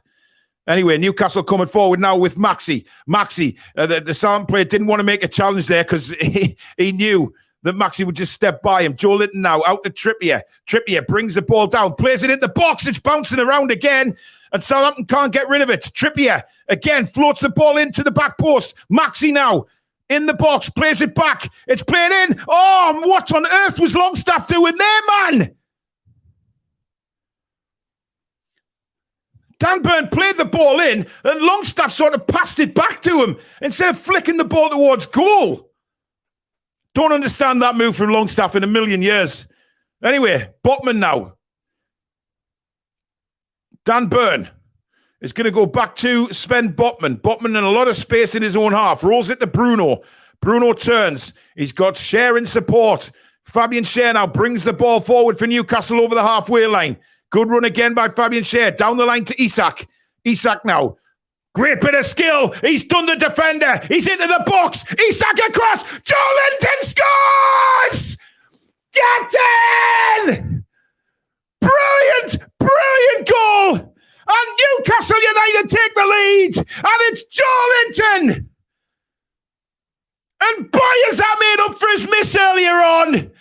Anyway, Newcastle coming forward now with Maxi. Maxi, the Southampton player didn't want to make a challenge there because he knew that Maxi would just step by him. Joe Linton now out to Trippier. Trippier brings the ball down, plays it in the box. It's bouncing around again, and Southampton can't get rid of it. Trippier again floats the ball into the back post. Maxi now in the box, plays it back. It's played in. Oh, what on earth was Longstaff doing there, man? Dan Burn played the ball in, and Longstaff sort of passed it back to him instead of flicking the ball towards goal. Don't understand that move from Longstaff in a million years. Anyway, Botman now. Dan Burn is going to go back to Sven Botman. Botman in a lot of space in his own half. Rolls it to Bruno. Bruno turns. He's got Schär in support. Fabian Schär now brings the ball forward for Newcastle over the halfway line. Good run again by Fabian Schär. Down the line to Isak. Isak now. Great bit of skill. He's done the defender. He's into the box. Isak across. Joe Linton scores! Get in! Brilliant, brilliant goal. And Newcastle United take the lead. And it's Joe Linton. And boy, is that made up for his miss earlier on.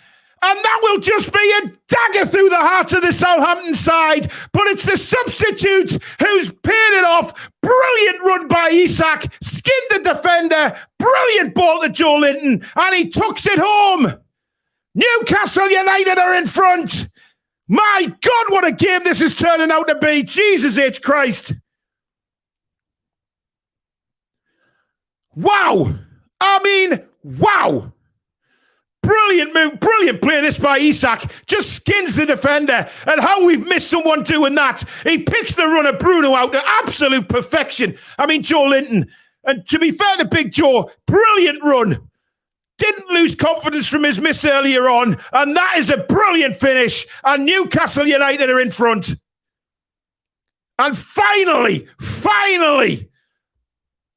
And that will just be a dagger through the heart of the Southampton side. But it's the substitute who's paid it off. Brilliant run by Isak. Skinned the defender. Brilliant ball to Joe Linton. And he tucks it home. Newcastle United are in front. My God, what a game this is turning out to be. Jesus H. Christ. Wow. I mean, wow. Brilliant move, brilliant play this by Isak. Just skins the defender. And how we've missed someone doing that. He picks the runner Bruno out to absolute perfection. I mean, Joe Linton, And to be fair to Big Joe, brilliant run. Didn't lose confidence from his miss earlier on. And that is a brilliant finish. And Newcastle United are in front. And finally,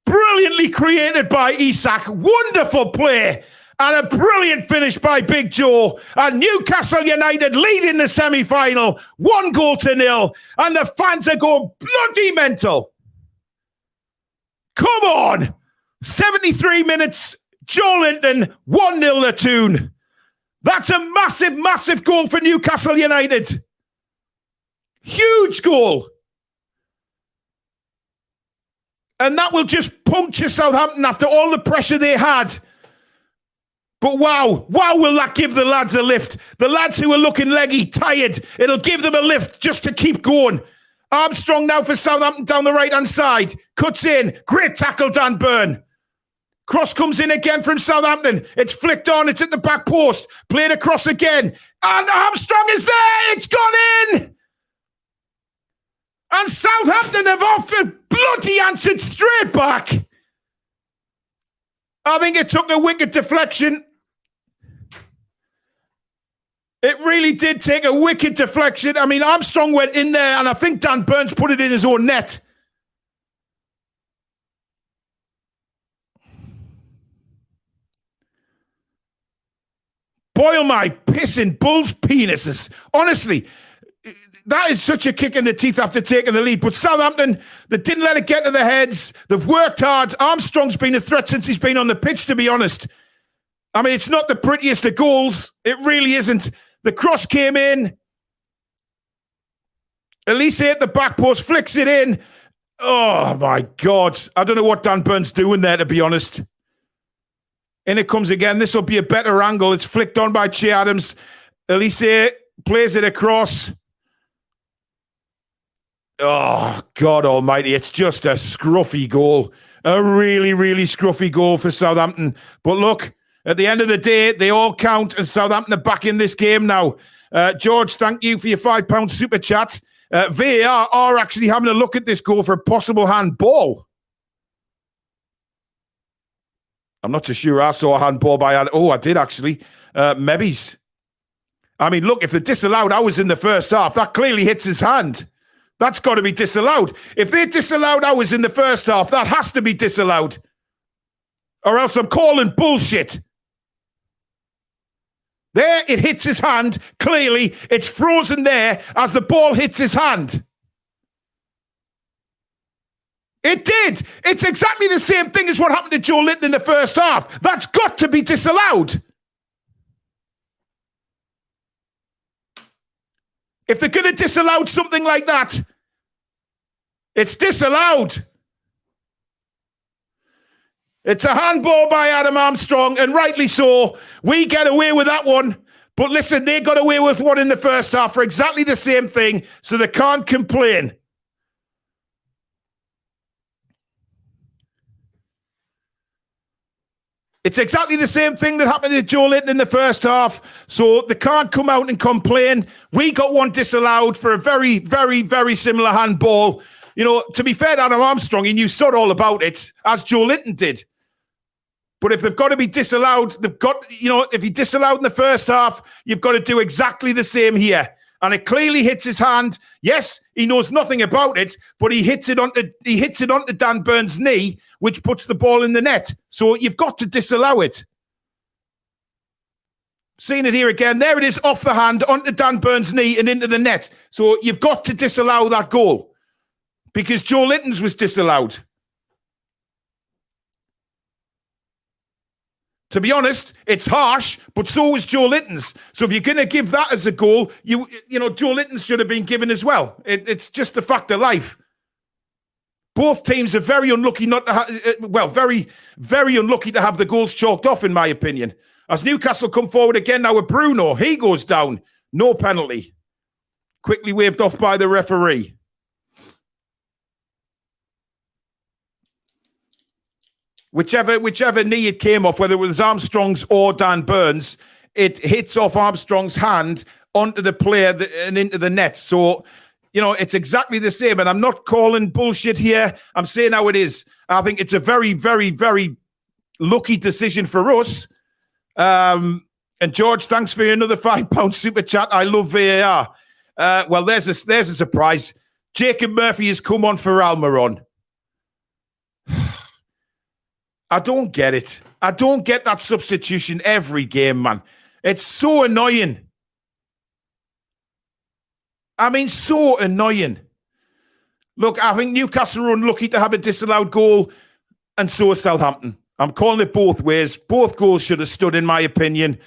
brilliantly created by Isak. Wonderful play. And a brilliant finish by Big Joe. And Newcastle United lead in the semi-final. 1-0. And the fans are going bloody mental. Come on. 73 minutes. Joe Linton, 1-0 to Toon. That's a massive, massive goal for Newcastle United. Huge goal. And that will just puncture Southampton after all the pressure they had. But wow, will that give the lads a lift? The lads who are looking leggy, tired, it'll give them a lift just to keep going. Armstrong now for Southampton down the right-hand side. Cuts in. Great tackle, Dan Burn. Cross comes in again from Southampton. It's flicked on. It's at the back post. Played across again. And Armstrong is there. It's gone in. And Southampton have offered bloody answered straight back. I think it took a wicked deflection. It really did take a wicked deflection. I mean, Armstrong went in there, and I think Dan Burns put it in his own net. Boil my pissing bull's penises. Honestly, that is such a kick in the teeth after taking the lead. But Southampton, they didn't let it get to their heads. They've worked hard. Armstrong's been a threat since he's been on the pitch, to be honest. I mean, it's not the prettiest of goals. It really isn't. The cross came in. Elise at the back post, flicks it in. Oh, my God. I don't know what Dan Burns doing there, to be honest. In it comes again. This will be a better angle. It's flicked on by Che Adams. Elise plays it across. Oh, God almighty. It's just a scruffy goal. A really, really scruffy goal for Southampton. But look, at the end of the day, they all count, and Southampton are back in this game now. George, thank you for your £5 super chat. VAR are actually having a look at this goal for a possible handball. I'm not too sure I saw a handball by... Oh, I did actually. Mebby's. I mean, look, if the disallowed hours in the first half, that clearly hits his hand. That's got to be disallowed. If they disallowed hours in the first half, that has to be disallowed. Or else I'm calling bullshit. There, it hits his hand. Clearly, it's frozen there as the ball hits his hand. It did. It's exactly the same thing as what happened to Joe Linton in the first half. That's got to be disallowed. If they're going to disallow something like that, it's disallowed. It's a handball by Adam Armstrong, and rightly so. We get away with that one. But listen, they got away with one in the first half for exactly the same thing, so they can't complain. It's exactly the same thing that happened to Joe Linton in the first half, so they can't come out and complain. We got one disallowed for a very, very, very similar handball. You know, to be fair to Adam Armstrong, he knew sod all about it, as Joe Linton did. But if they've got to be disallowed, they've got, you know, if he disallowed in the first half, you've got to do exactly the same here. And it clearly hits his hand. Yes, he knows nothing about it, but he hits it onto Dan Burns' knee, which puts the ball in the net. So you've got to disallow it. Seeing it here again. There it is, off the hand, onto Dan Burns' knee and into the net. So you've got to disallow that goal because Joe Linton's was disallowed. To be honest, it's harsh, but so was Joe Linton's. So if you're going to give that as a goal, you know, Joe Linton's should have been given as well. It's just the fact of life. Both teams are very unlucky not to have, very, very unlucky to have the goals chalked off, in my opinion. As Newcastle come forward again now with Bruno, he goes down. No penalty. Quickly waved off by the referee. Whichever knee it came off, whether it was Armstrong's or Dan Burns, it hits off Armstrong's hand onto the player and into the net. So, it's exactly the same. And I'm not calling bullshit here. I'm saying how it is. I think it's a very, very, very lucky decision for us. And George, thanks for another £5 super chat. I love VAR. Well, there's a surprise. Jacob Murphy has come on for Almiron. I don't get it. I don't get that substitution every game, man. It's so annoying. I mean, so annoying. Look, I think Newcastle are unlucky to have a disallowed goal, and so is Southampton. I'm calling it both ways. Both goals should have stood, in my opinion.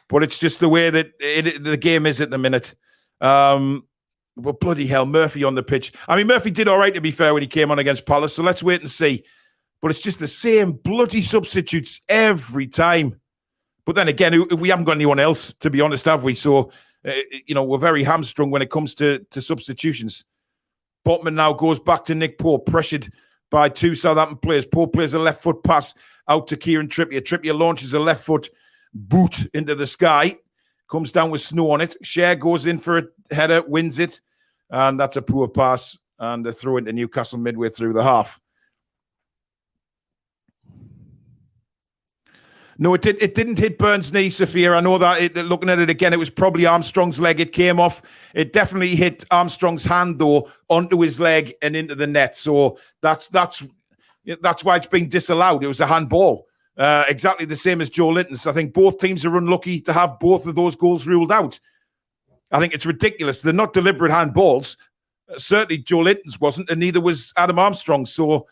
But it's just the way that the game is at the minute. But bloody hell, Murphy on the pitch. I mean, Murphy did all right, to be fair, when he came on against Palace. So let's wait and see. But it's just the same bloody substitutes every time. But then again, we haven't got anyone else, to be honest, have we? So, we're very hamstrung when it comes to substitutions. Botman now goes back to Nick Pope, pressured by two Southampton players. Pope plays a left foot pass out to Kieran Trippier. Trippier launches a left foot boot into the sky. Comes down with snow on it. Cher goes in for a header, wins it. And that's a poor pass. And a throw into Newcastle midway through the half. No, it didn't hit Burns' knee, Sophia. I know that. Looking at it again, it was probably Armstrong's leg. It came off. It definitely hit Armstrong's hand, though, onto his leg and into the net. So that's why it's being disallowed. It was a handball. Exactly the same as Joe Linton's. I think both teams are unlucky to have both of those goals ruled out. I think it's ridiculous. They're not deliberate handballs. Certainly Joe Linton's wasn't, and neither was Adam Armstrong. So...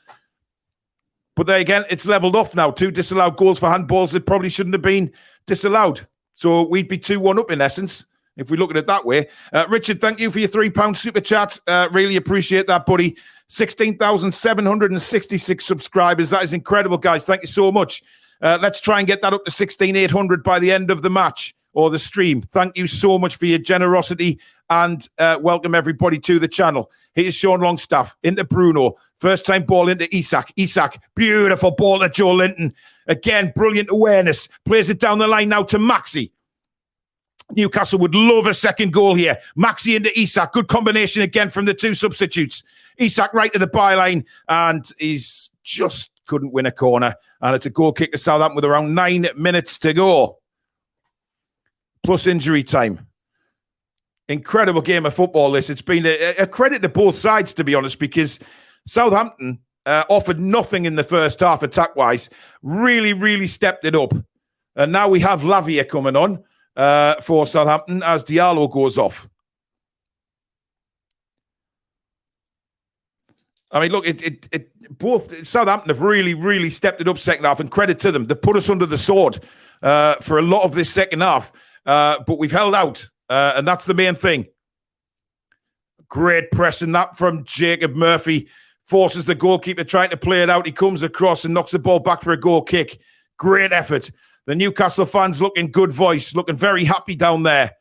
But there again, it's levelled off now. 2 disallowed goals for handballs that probably shouldn't have been disallowed. So we'd be 2-1 up in essence, if we look at it that way. Richard, thank you for your £3 super chat. Really appreciate that, buddy. 16,766 subscribers. That is incredible, guys. Thank you so much. Let's try and get that up to 16,800 by the end of the match or the stream. Thank you so much for your generosity and welcome everybody to the channel. Here's Sean Longstaff into Bruno. First time ball into Isak. Isak, beautiful ball to Joe Linton. Again, brilliant awareness. Plays it down the line now to Maxi. Newcastle would love a second goal here. Maxi into Isak. Good combination again from the two substitutes. Isak right to the byline, and he's just couldn't win a corner. And it's a goal kick to Southampton with around 9 minutes to go. Plus injury time. Incredible game of football, this. It's been a credit to both sides, to be honest, because Southampton offered nothing in the first half attack-wise. Really, really stepped it up. And now we have Lavia coming on for Southampton as Diallo goes off. I mean, look, both Southampton have really, really stepped it up second half, and credit to them. They've put us under the sword for a lot of this second half, but we've held out, and that's the main thing. Great pressing that from Jacob Murphy. Forces the goalkeeper trying to play it out. He comes across and knocks the ball back for a goal kick. Great effort. The Newcastle fans looking good voice, looking very happy down there.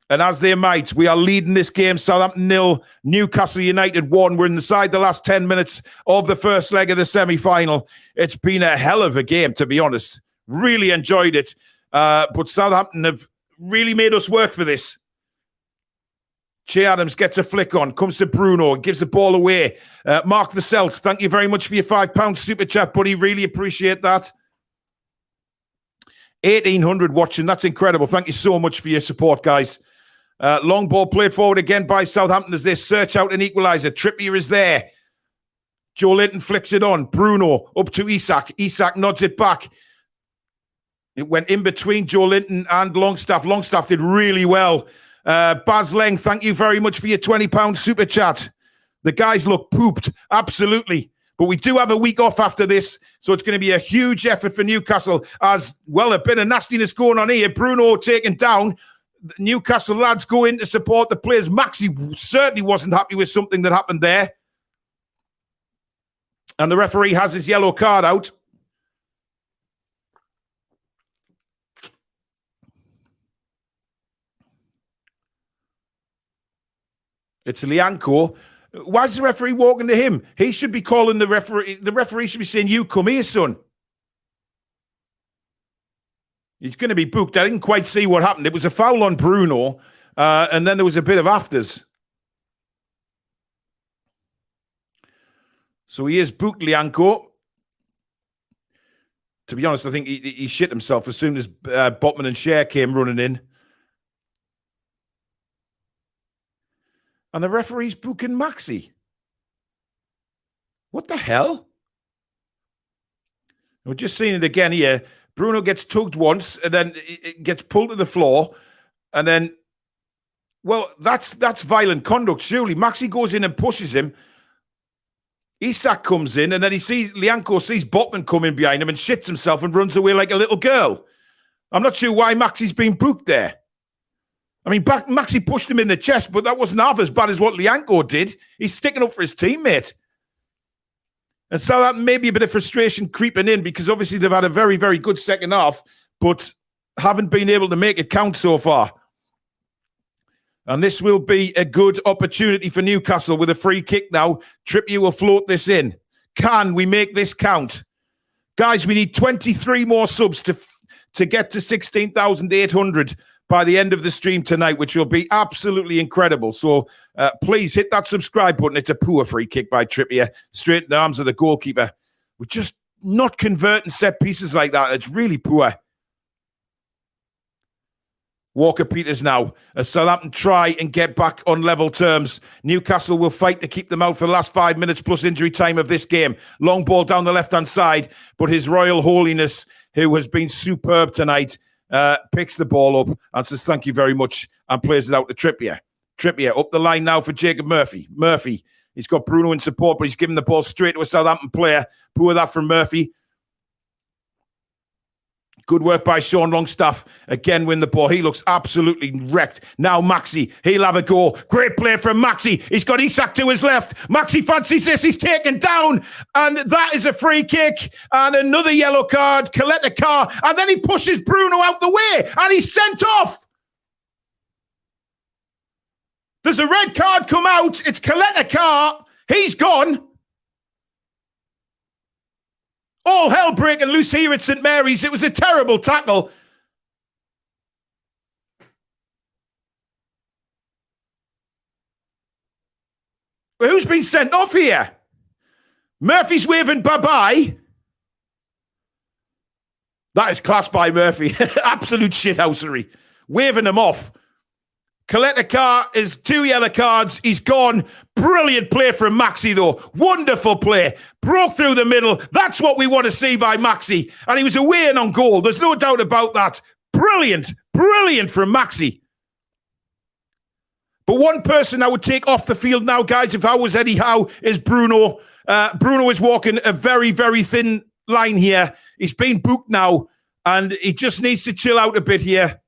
And as they might, we are leading this game. Southampton 0, Newcastle United 1. We're inside the last 10 minutes of the first leg of the semi-final. It's been a hell of a game, to be honest. Really enjoyed it. But Southampton have really made us work for this. Che Adams gets a flick on, comes to Bruno, gives the ball away. Mark the Celt, thank you very much for your £5 super chat, buddy. Really appreciate that. 1,800 watching. That's incredible. Thank you so much for your support, guys. Long ball played forward again by Southampton as they search out an equaliser. Trippier is there. Joe Linton flicks it on. Bruno up to Isak. Isak nods it back. It went in between Joe Linton and Longstaff. Longstaff did really well. Baz Leng, thank you very much for your £20 super chat. The guys look pooped, absolutely. But we do have a week off after this, so it's going to be a huge effort for Newcastle as, well, a bit of nastiness going on here. Bruno taken down. The Newcastle lads go in to support the players. Maxi certainly wasn't happy with something that happened there. And the referee has his yellow card out. It's Lianco. Why is the referee walking to him? He should be calling the referee. The referee should be saying, "You come here, son." He's going to be booked. I didn't quite see what happened. It was a foul on Bruno, and then there was a bit of afters. So he is booked, Lianco. To be honest, I think he shit himself as soon as Botman and Cher came running in. And the referee's booking Maxi. What the hell? We're just seeing it again here. Bruno gets tugged once and then it gets pulled to the floor. And then, well, that's violent conduct, surely. Maxi goes in and pushes him. Isak comes in and then Lianco sees Botman coming behind him and shits himself and runs away like a little girl. I'm not sure why Maxi's been booked there. I mean, Maxi pushed him in the chest, but that wasn't half as bad as what Lianco did. He's sticking up for his teammate. And so that may be a bit of frustration creeping in because obviously they've had a very, very good second half, but haven't been able to make it count so far. And this will be a good opportunity for Newcastle with a free kick now. Trippier will float this in. Can we make this count? Guys, we need 23 more subs to get to 16,800 by the end of the stream tonight, which will be absolutely incredible. So please hit that subscribe button. It's a poor free kick by Trippier, straight in the arms of the goalkeeper. We're just not converting set pieces like that. It's really poor. Walker-Peters now. As Southampton try and get back on level terms. Newcastle will fight to keep them out for the last 5 minutes plus injury time of this game. Long ball down the left-hand side, but His Royal Holiness, who has been superb tonight, picks the ball up and says thank you very much and plays it out to Trippier. Trippier up the line now for Jacob Murphy. Murphy, he's got Bruno in support, but he's giving the ball straight to a Southampton player. Poor that from Murphy. Good work by Sean Longstaff. Again, win the ball. He looks absolutely wrecked. Now Maxi, he'll have a go. Great play from Maxi. He's got Isak to his left. Maxi fancies this. He's taken down. And that is a free kick. And another yellow card. Coletta Carr. And then he pushes Bruno out the way. And he's sent off. There's a red card come out. It's Coletta Carr. He's gone. All hell breaking loose here at St Mary's. It was a terrible tackle. Who's been sent off here? Murphy's waving bye-bye. That is class by Murphy. Absolute shithousery. Waving him off. Coletta Carr is 2 yellow cards. He's gone. Brilliant play from Maxi, though. Wonderful play. Broke through the middle. That's what we want to see by Maxi. And he was away and on goal. There's no doubt about that. Brilliant. Brilliant from Maxi. But one person I would take off the field now, guys, if I was Eddie Howe, is Bruno. Bruno is walking a very, very thin line here. He's been booked now, and he just needs to chill out a bit here.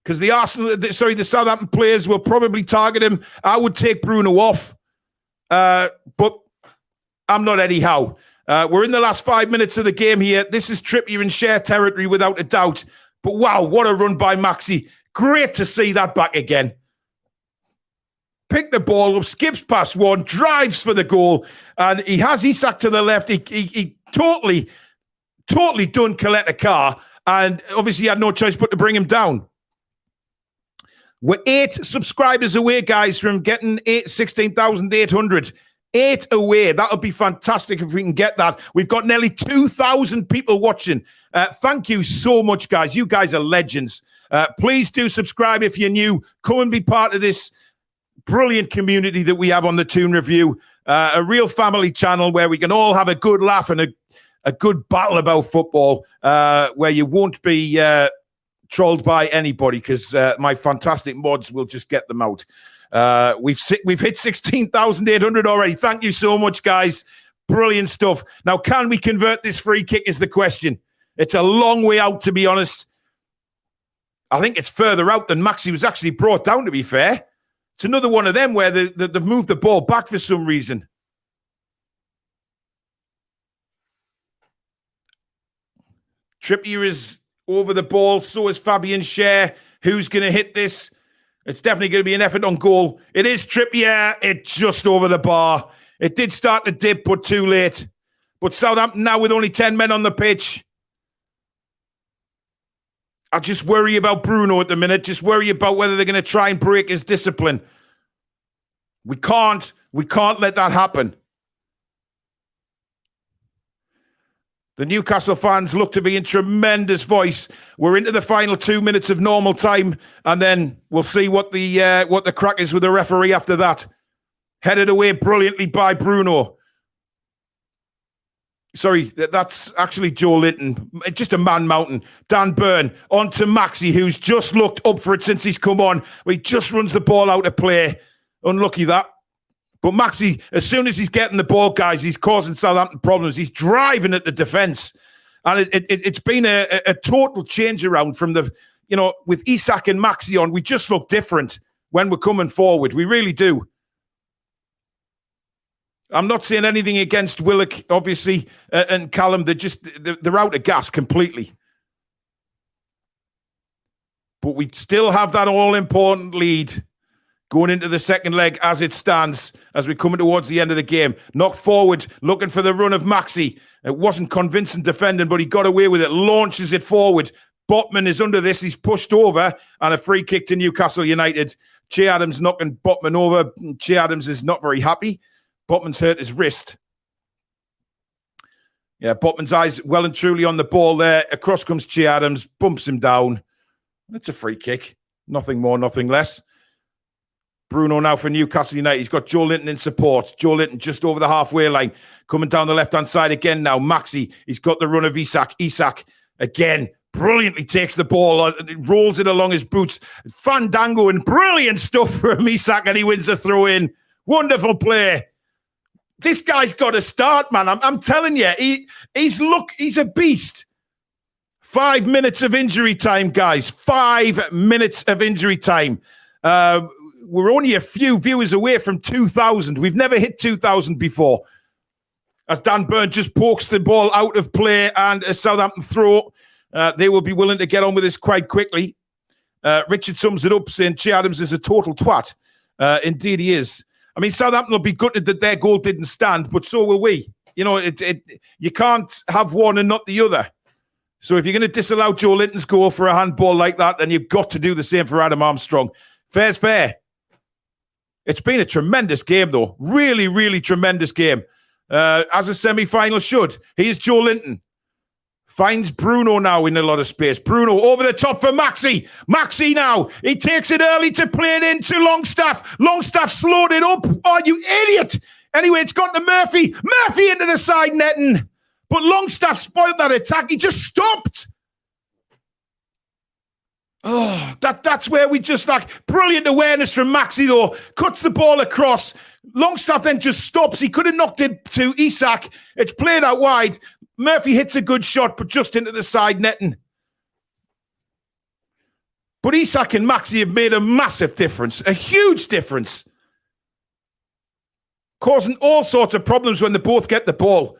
Because the Southampton players will probably target him. I would take Bruno off. But I'm not Eddie Howe. We're in the last 5 minutes of the game here. This is Trippier in share territory without a doubt. But wow, what a run by Maxi. Great to see that back again. Pick the ball up, skips past one, drives for the goal. And he has Isak to the left. He totally done Coletta Carr. And obviously he had no choice but to bring him down. We're 8 subscribers away, guys, from getting 16,800. 8 away. That'll be fantastic if we can get that. We've got nearly 2,000 people watching. Thank you so much, guys. You guys are legends. Please do subscribe if you're new. Come and be part of this brilliant community that we have on the Toon Review. A real family channel where we can all have a good laugh and a good battle about football, where you won't be trolled by anybody, because my fantastic mods will just get them out. We've hit 16,800 already. Thank you so much, guys. Brilliant stuff. Now, can we convert this free kick is the question. It's a long way out, to be honest. I think it's further out than Maxi was actually brought down, to be fair. It's another one of them where they've moved the ball back for some reason. Trippier is over the ball. So is Fabian Schär. Who's going to hit this? It's definitely going to be an effort on goal. It is Trippier. It's just over the bar. It did start to dip, but too late. But Southampton now with only 10 men on the pitch. I just worry about Bruno at the minute. Just worry about whether they're going to try and break his discipline. We can't let that happen. The Newcastle fans look to be in tremendous voice. We're into the final 2 minutes of normal time, and then we'll see what the crack is with the referee after that. Headed away brilliantly by Bruno. Sorry, that's actually Joe Linton. Just a man mountain. Dan Burn on to Maxi, who's just looked up for it since he's come on. He just runs the ball out of play. Unlucky that. But Maxi, as soon as he's getting the ball, guys, he's causing Southampton problems. He's driving at the defence. And it's been a total change around from with Isak and Maxi on. We just look different when we're coming forward. We really do. I'm not saying anything against Willock, obviously, and Callum. They're out of gas completely. But we still have that all-important lead going into the second leg as it stands, as we're coming towards the end of the game. Knocked forward, looking for the run of Maxi. It wasn't convincing defending, but he got away with it, launches it forward. Botman is under this. He's pushed over, and a free kick to Newcastle United. Che Adams knocking Botman over. Che Adams is not very happy. Botman's hurt his wrist. Yeah, Botman's eyes well and truly on the ball there. Across comes Che Adams, bumps him down. It's a free kick. Nothing more, nothing less. Bruno now for Newcastle United. He's got Joe Linton in support. Joe Linton just over the halfway line. Coming down the left-hand side again now. Maxi, he's got the run of Isak. Isak, again, brilliantly takes the ball. Rolls it along his boots. Fandango and brilliant stuff from Isak, and he wins the throw-in. Wonderful play. This guy's got to start, man. I'm telling you, he's a beast. 5 minutes of injury time, guys. 5 minutes of injury time. We're only a few viewers away from 2,000. We've never hit 2,000 before. As Dan Burn just pokes the ball out of play and a Southampton throw. They will be willing to get on with this quite quickly. Richard sums it up saying Che Adams is a total twat. Indeed he is. I mean, Southampton will be gutted that their goal didn't stand, but so will we. You know, you can't have one and not the other. So if you're going to disallow Joe Linton's goal for a handball like that, then you've got to do the same for Adam Armstrong. Fair's fair. It's been a tremendous game, though. Really, really tremendous game. As a semi-final should. Here's Joe Linton. Finds Bruno now in a lot of space. Bruno over the top for Maxi. Maxi now. He takes it early to play it into Longstaff. Longstaff slowed it up. Oh, you idiot. Anyway, it's gone to Murphy. Murphy into the side netting. But Longstaff spoiled that attack. He just stopped. Oh, that's where we just brilliant awareness from Maxi, though. Cuts the ball across. Longstaff then just stops. He could have knocked it to Isak. It's played out wide. Murphy hits a good shot, but just into the side netting. But Isak and Maxi have made a massive difference, a huge difference. Causing all sorts of problems when they both get the ball.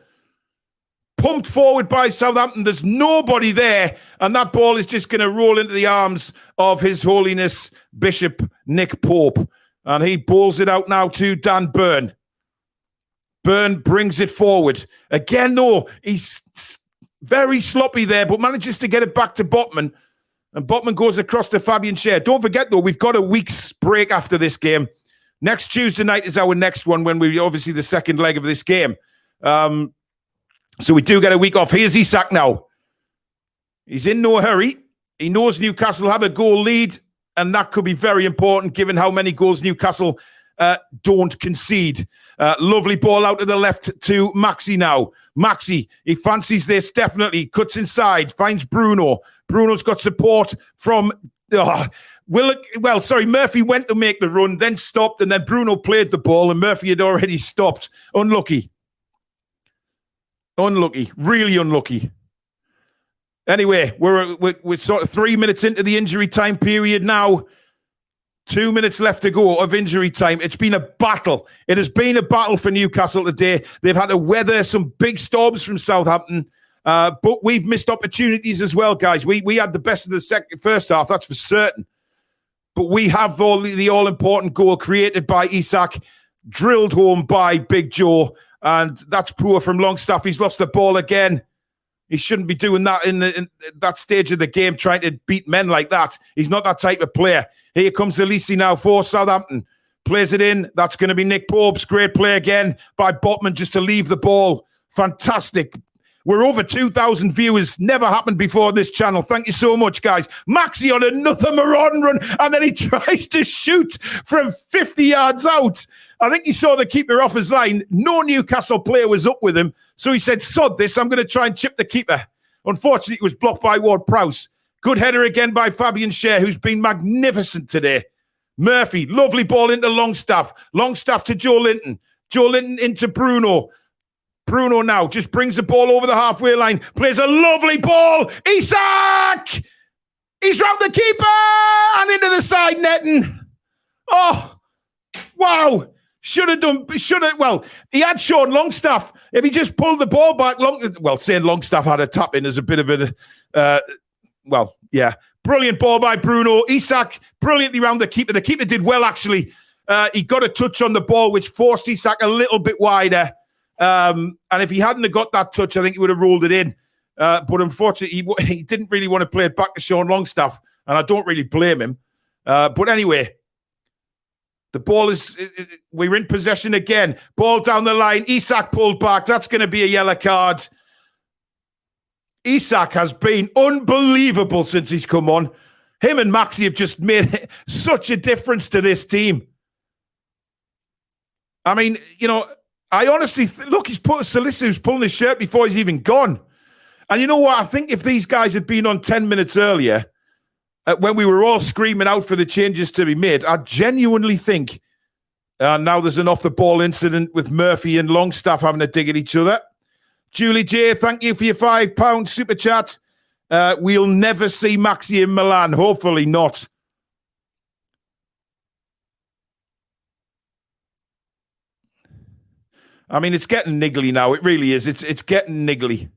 Pumped forward by Southampton. There's nobody there, and that ball is just going to roll into the arms of His Holiness Bishop Nick Pope. And he bowls it out now to Dan Burn. Burn brings it forward. Again, though, he's very sloppy there, but manages to get it back to Botman. And Botman goes across to Fabian Schär. Don't forget, though, we've got a week's break after this game. Next Tuesday night is our next one, when we obviously the second leg of this game. So we do get a week off. Here's Isak now. He's in no hurry. He knows Newcastle have a goal lead, and that could be very important given how many goals Newcastle don't concede. Lovely ball out to the left to Maxi now. Maxi, he fancies this, definitely. Cuts inside, finds Bruno. Bruno's got support from... Murphy went to make the run, then stopped, and then Bruno played the ball, and Murphy had already stopped. Unlucky. Unlucky. Really unlucky. Anyway, we're sort of 3 minutes into the injury time period now. 2 minutes left to go of injury time. It's been a battle. It has been a battle for Newcastle today. They've had to weather some big storms from Southampton, but we've missed opportunities as well, guys. We had the best of the first half, that's for certain. But we have the all-important goal created by Isak, drilled home by Big Joe, and that's poor from Longstaff. He's lost the ball again. He shouldn't be doing that in that stage of the game, trying to beat men like that. He's not that type of player. Here comes Elise now for Southampton. Plays it in. That's going to be Nick Pope's great play again by Botman just to leave the ball. Fantastic. We're over 2,000 viewers. Never happened before on this channel. Thank you so much, guys. Maxi on another marauding run, and then he tries to shoot from 50 yards out. I think he saw the keeper off his line. No Newcastle player was up with him, so he said, sod this, I'm going to try and chip the keeper. Unfortunately, it was blocked by Ward Prowse. Good header again by Fabian Schär, who's been magnificent today. Murphy, lovely ball into Longstaff. Longstaff to Joe Linton. Joe Linton into Bruno. Bruno now just brings the ball over the halfway line. Plays a lovely ball. Isak! He's round the keeper and into the side netting. Oh, wow. Well, he had shown Longstaff. If he just pulled the ball back, saying Longstaff had a tap in is a bit of a, brilliant ball by Bruno. Isak, brilliantly round the keeper. The keeper did well, actually. He got a touch on the ball, which forced Isak a little bit wider. And if he hadn't have got that touch, I think he would have ruled it in. But unfortunately, he didn't really want to play it back to Sean Longstaff, and I don't really blame him. But anyway, the ball is, we're in possession again. Ball down the line. Isak pulled back. That's going to be a yellow card. Isak has been unbelievable since he's come on. Him and Maxi have just made such a difference to this team. I mean, I honestly look, Salisu's pulling his shirt before he's even gone. And you know what? I think if these guys had been on 10 minutes earlier, when we were all screaming out for the changes to be made, I genuinely think now there's an off-the-ball incident with Murphy and Longstaff having a dig at each other. Julie J, thank you for your £5 super chat. We'll never see Maxi in Milan. Hopefully not. I mean, it's getting niggly now. It really is. It's getting niggly.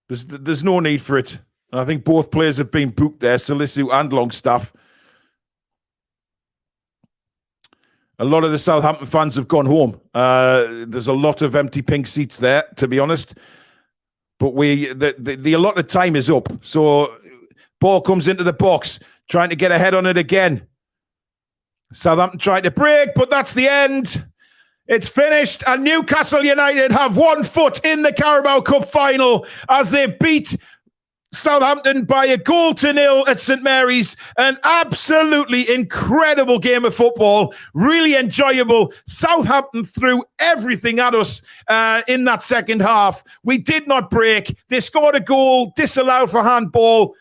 There's no need for it. I think both players have been booked there, Salisu and Longstaff. A lot of the Southampton fans have gone home. There's a lot of empty pink seats there, to be honest. But the allotted time is up. So ball comes into the box, trying to get ahead on it again. Southampton trying to break, but that's the end. It's finished, and Newcastle United have 1 foot in the Carabao Cup final as they beat Southampton by 1-0 at St Mary's. An absolutely incredible game of football. Really enjoyable. Southampton threw everything at us in that second half. We did not break. They scored a goal, disallowed for handball.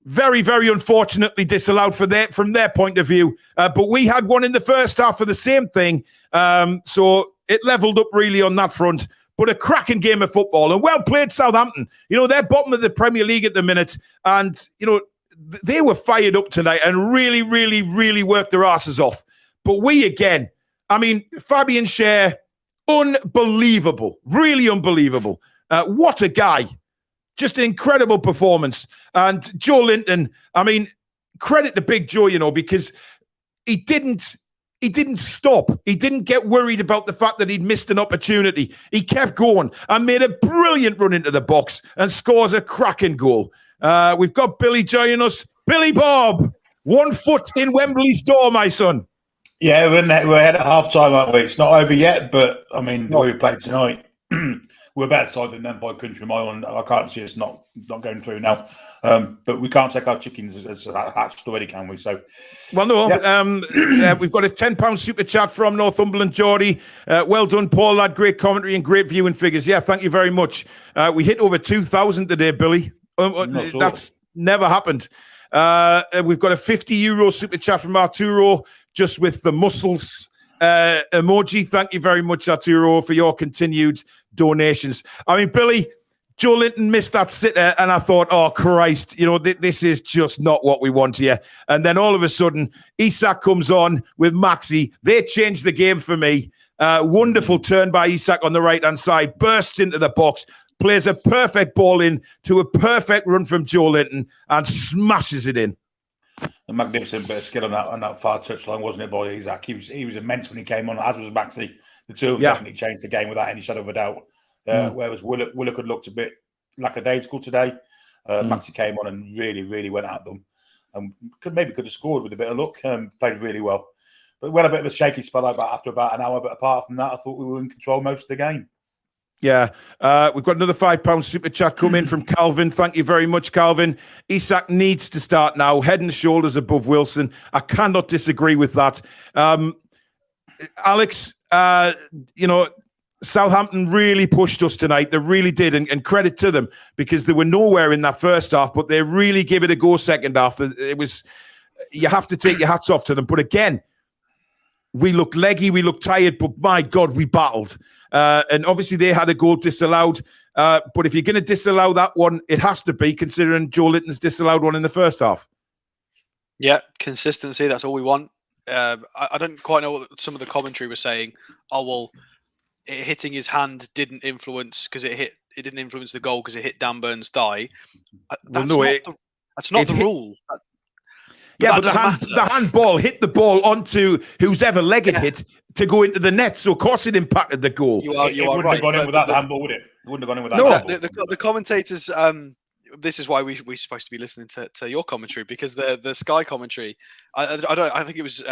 Very, very unfortunately disallowed from their point of view. But we had one in the first half for the same thing. So it leveled up really on that front. But a cracking game of football, and well played Southampton. They're bottom of the Premier League at the minute, and they were fired up tonight and really, really, really worked their asses off. But we again, I mean, Fabian Schär, unbelievable, really unbelievable. What a guy. Just an incredible performance. And Joe Linton, I mean, credit to Big Joe, because he didn't stop. He didn't get worried about the fact that he'd missed an opportunity. He kept going and made a brilliant run into the box and scores a cracking goal. We've got Billy joining us. Billy Bob, 1 foot in Wembley's door, my son. Yeah, we're ahead at half-time, aren't we? It's not over yet, but, I mean, the way we played tonight, we're a better side than them by country mile, and I can't see us not going through now. But we can't take our chickens as hatched already, can we? So, well, no. Yeah. We've got a £10 super chat from Northumberland Geordie. Well done, Paul, lad. Great commentary and great viewing figures. Yeah, thank you very much. We hit over 2,000 today, Billy. That's never happened. We've got a €50 super chat from Arturo, just with the muscles emoji. Thank you very much, Arturo, for your continued donations. I mean, Billy, Joe Linton missed that sitter, and I thought, oh, Christ, this is just not what we want here. And then all of a sudden, Isak comes on with Maxi. They changed the game for me. Wonderful turn by Isak on the right-hand side, bursts into the box, plays a perfect ball in to a perfect run from Joe Linton, and smashes it in. A magnificent bit of skill on that far touchline, wasn't it, boy? Isak? He was immense when he came on, as was Maxi. The two of them definitely changed the game without any shadow of a doubt. Whereas Willock had looked a bit lackadaisical today. Maxi came on and really, really went at them. And could have scored with a bit of luck. Played really well. But we had a bit of a shaky spell after about an hour. But apart from that, I thought we were in control most of the game. Yeah, we've got another £5 super chat come in from Calvin. Thank you very much, Calvin. Isak needs to start now, head and shoulders above Wilson. I cannot disagree with that. Alex, Southampton really pushed us tonight. They really did, and credit to them, because they were nowhere in that first half, but they really gave it a go second half. It was, you have to take your hats off to them. But again, we looked leggy, we looked tired, but my God, we battled. And obviously they had a goal disallowed. But if you're going to disallow that one, it has to be, considering Joe Linton's disallowed one in the first half. Yeah, consistency. That's all we want. I don't quite know what some of the commentary was saying. Oh, well, hitting his hand didn't influence because it didn't influence the goal because it hit Dan Burn's thigh. That's not the rule. But the handball hit the ball onto whose ever leg it hit to go into the net, so of course it impacted the goal. You wouldn't have gone in without the handball, would it? You wouldn't have gone in without handball. The commentators, this is why we're supposed to be listening to your commentary, because the Sky commentary, I think it was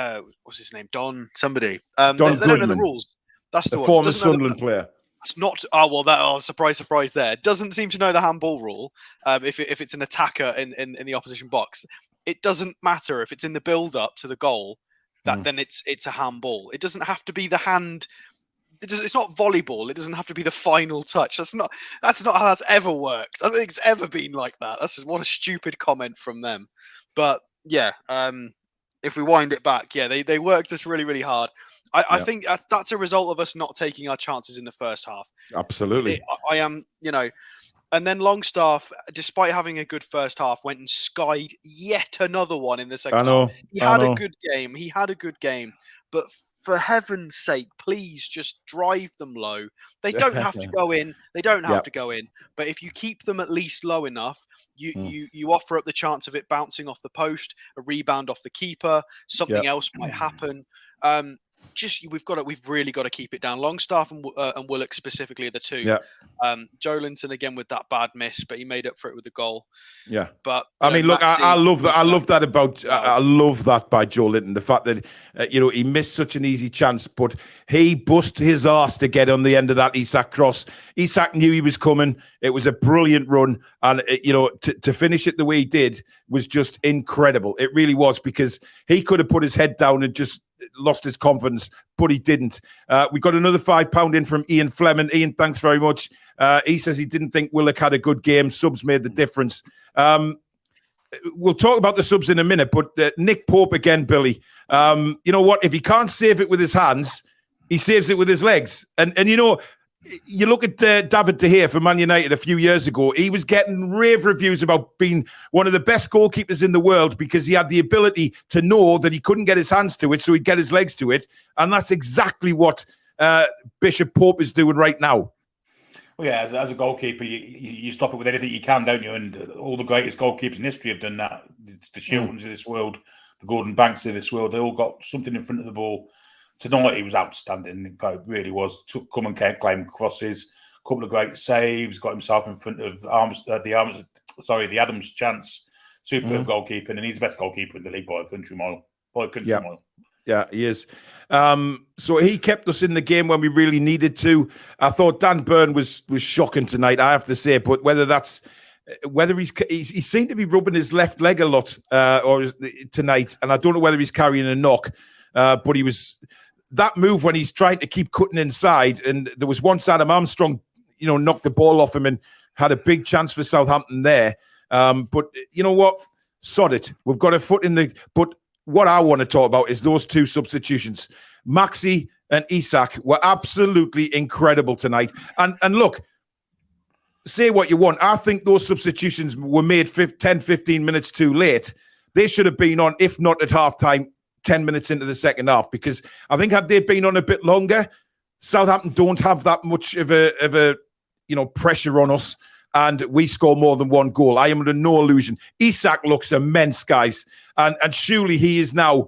what's his name, Don somebody. They don't know the rules. That's the former Sunderland player. It's not. Surprise, surprise! There doesn't seem to know the handball rule. If it's an attacker in the opposition box, it doesn't matter if it's in the build-up to the goal. Then it's a handball. It doesn't have to be the hand. It's not volleyball. It doesn't have to be the final touch. That's not how that's ever worked. I don't think it's ever been like that. What a stupid comment from them. But yeah, if we wind it back, yeah, they worked us really, really hard. I think that's a result of us not taking our chances in the first half. Absolutely. I am, and then Longstaff, despite having a good first half, went and skied yet another one in the second half. He had a good game. But for heaven's sake, please just drive them low. They don't have to go in. They don't have to go in. But if you keep them at least low enough, you offer up the chance of it bouncing off the post, a rebound off the keeper, something else might happen. We've really got to keep it down. Longstaff and Willock specifically are the two. Yeah. Joe Linton again with that bad miss, but he made up for it with the goal. Yeah. But I mean, look, I love that. I love that by Joe Linton. The fact that he missed such an easy chance, but he bust his arse to get on the end of that Isak cross. Isak knew he was coming. It was a brilliant run, and to finish it the way he did was just incredible. It really was, because he could have put his head down and just lost his confidence, but he didn't. We got another £5 in from Ian Fleming. Ian, thanks very much. He says he didn't think Willock had a good game. Subs made the difference. We'll talk about the subs in a minute, but Nick Pope again, Billy. You know what? If he can't save it with his hands, he saves it with his legs. And you look at David De Gea for Man United a few years ago. He was getting rave reviews about being one of the best goalkeepers in the world because he had the ability to know that he couldn't get his hands to it, so he'd get his legs to it. And that's exactly what Bishop Pope is doing right now. Well, yeah, as a goalkeeper, you stop it with anything you can, don't you? And all the greatest goalkeepers in history have done that. The Shiltons of this world, the Gordon Banks of this world, they all got something in front of the ball. Tonight, he was outstanding. Nick Pope really was. Come and claim crosses, a couple of great saves, got himself in front of the Adams chance. Superb goalkeeping, and he's the best goalkeeper in the league by a country mile. Yeah, he is. So he kept us in the game when we really needed to. I thought Dan Burn was shocking tonight, I have to say. But whether he seemed to be rubbing his left leg a lot tonight, and I don't know whether he's carrying a knock. But he was. That move when he's trying to keep cutting inside, and there was once Adam Armstrong, knocked the ball off him and had a big chance for Southampton there. But you know what? Sod it. We've got a foot in the... But what I want to talk about is those two substitutions. Maxi and Isak were absolutely incredible tonight. And look, say what you want. I think those substitutions were made 10, 15 minutes too late. They should have been on, if not at halftime, 10 minutes into the second half, because I think had they been on a bit longer, Southampton don't have that much of a pressure on us, and we score more than one goal. I am under no illusion. Isak looks immense, guys, and surely he is now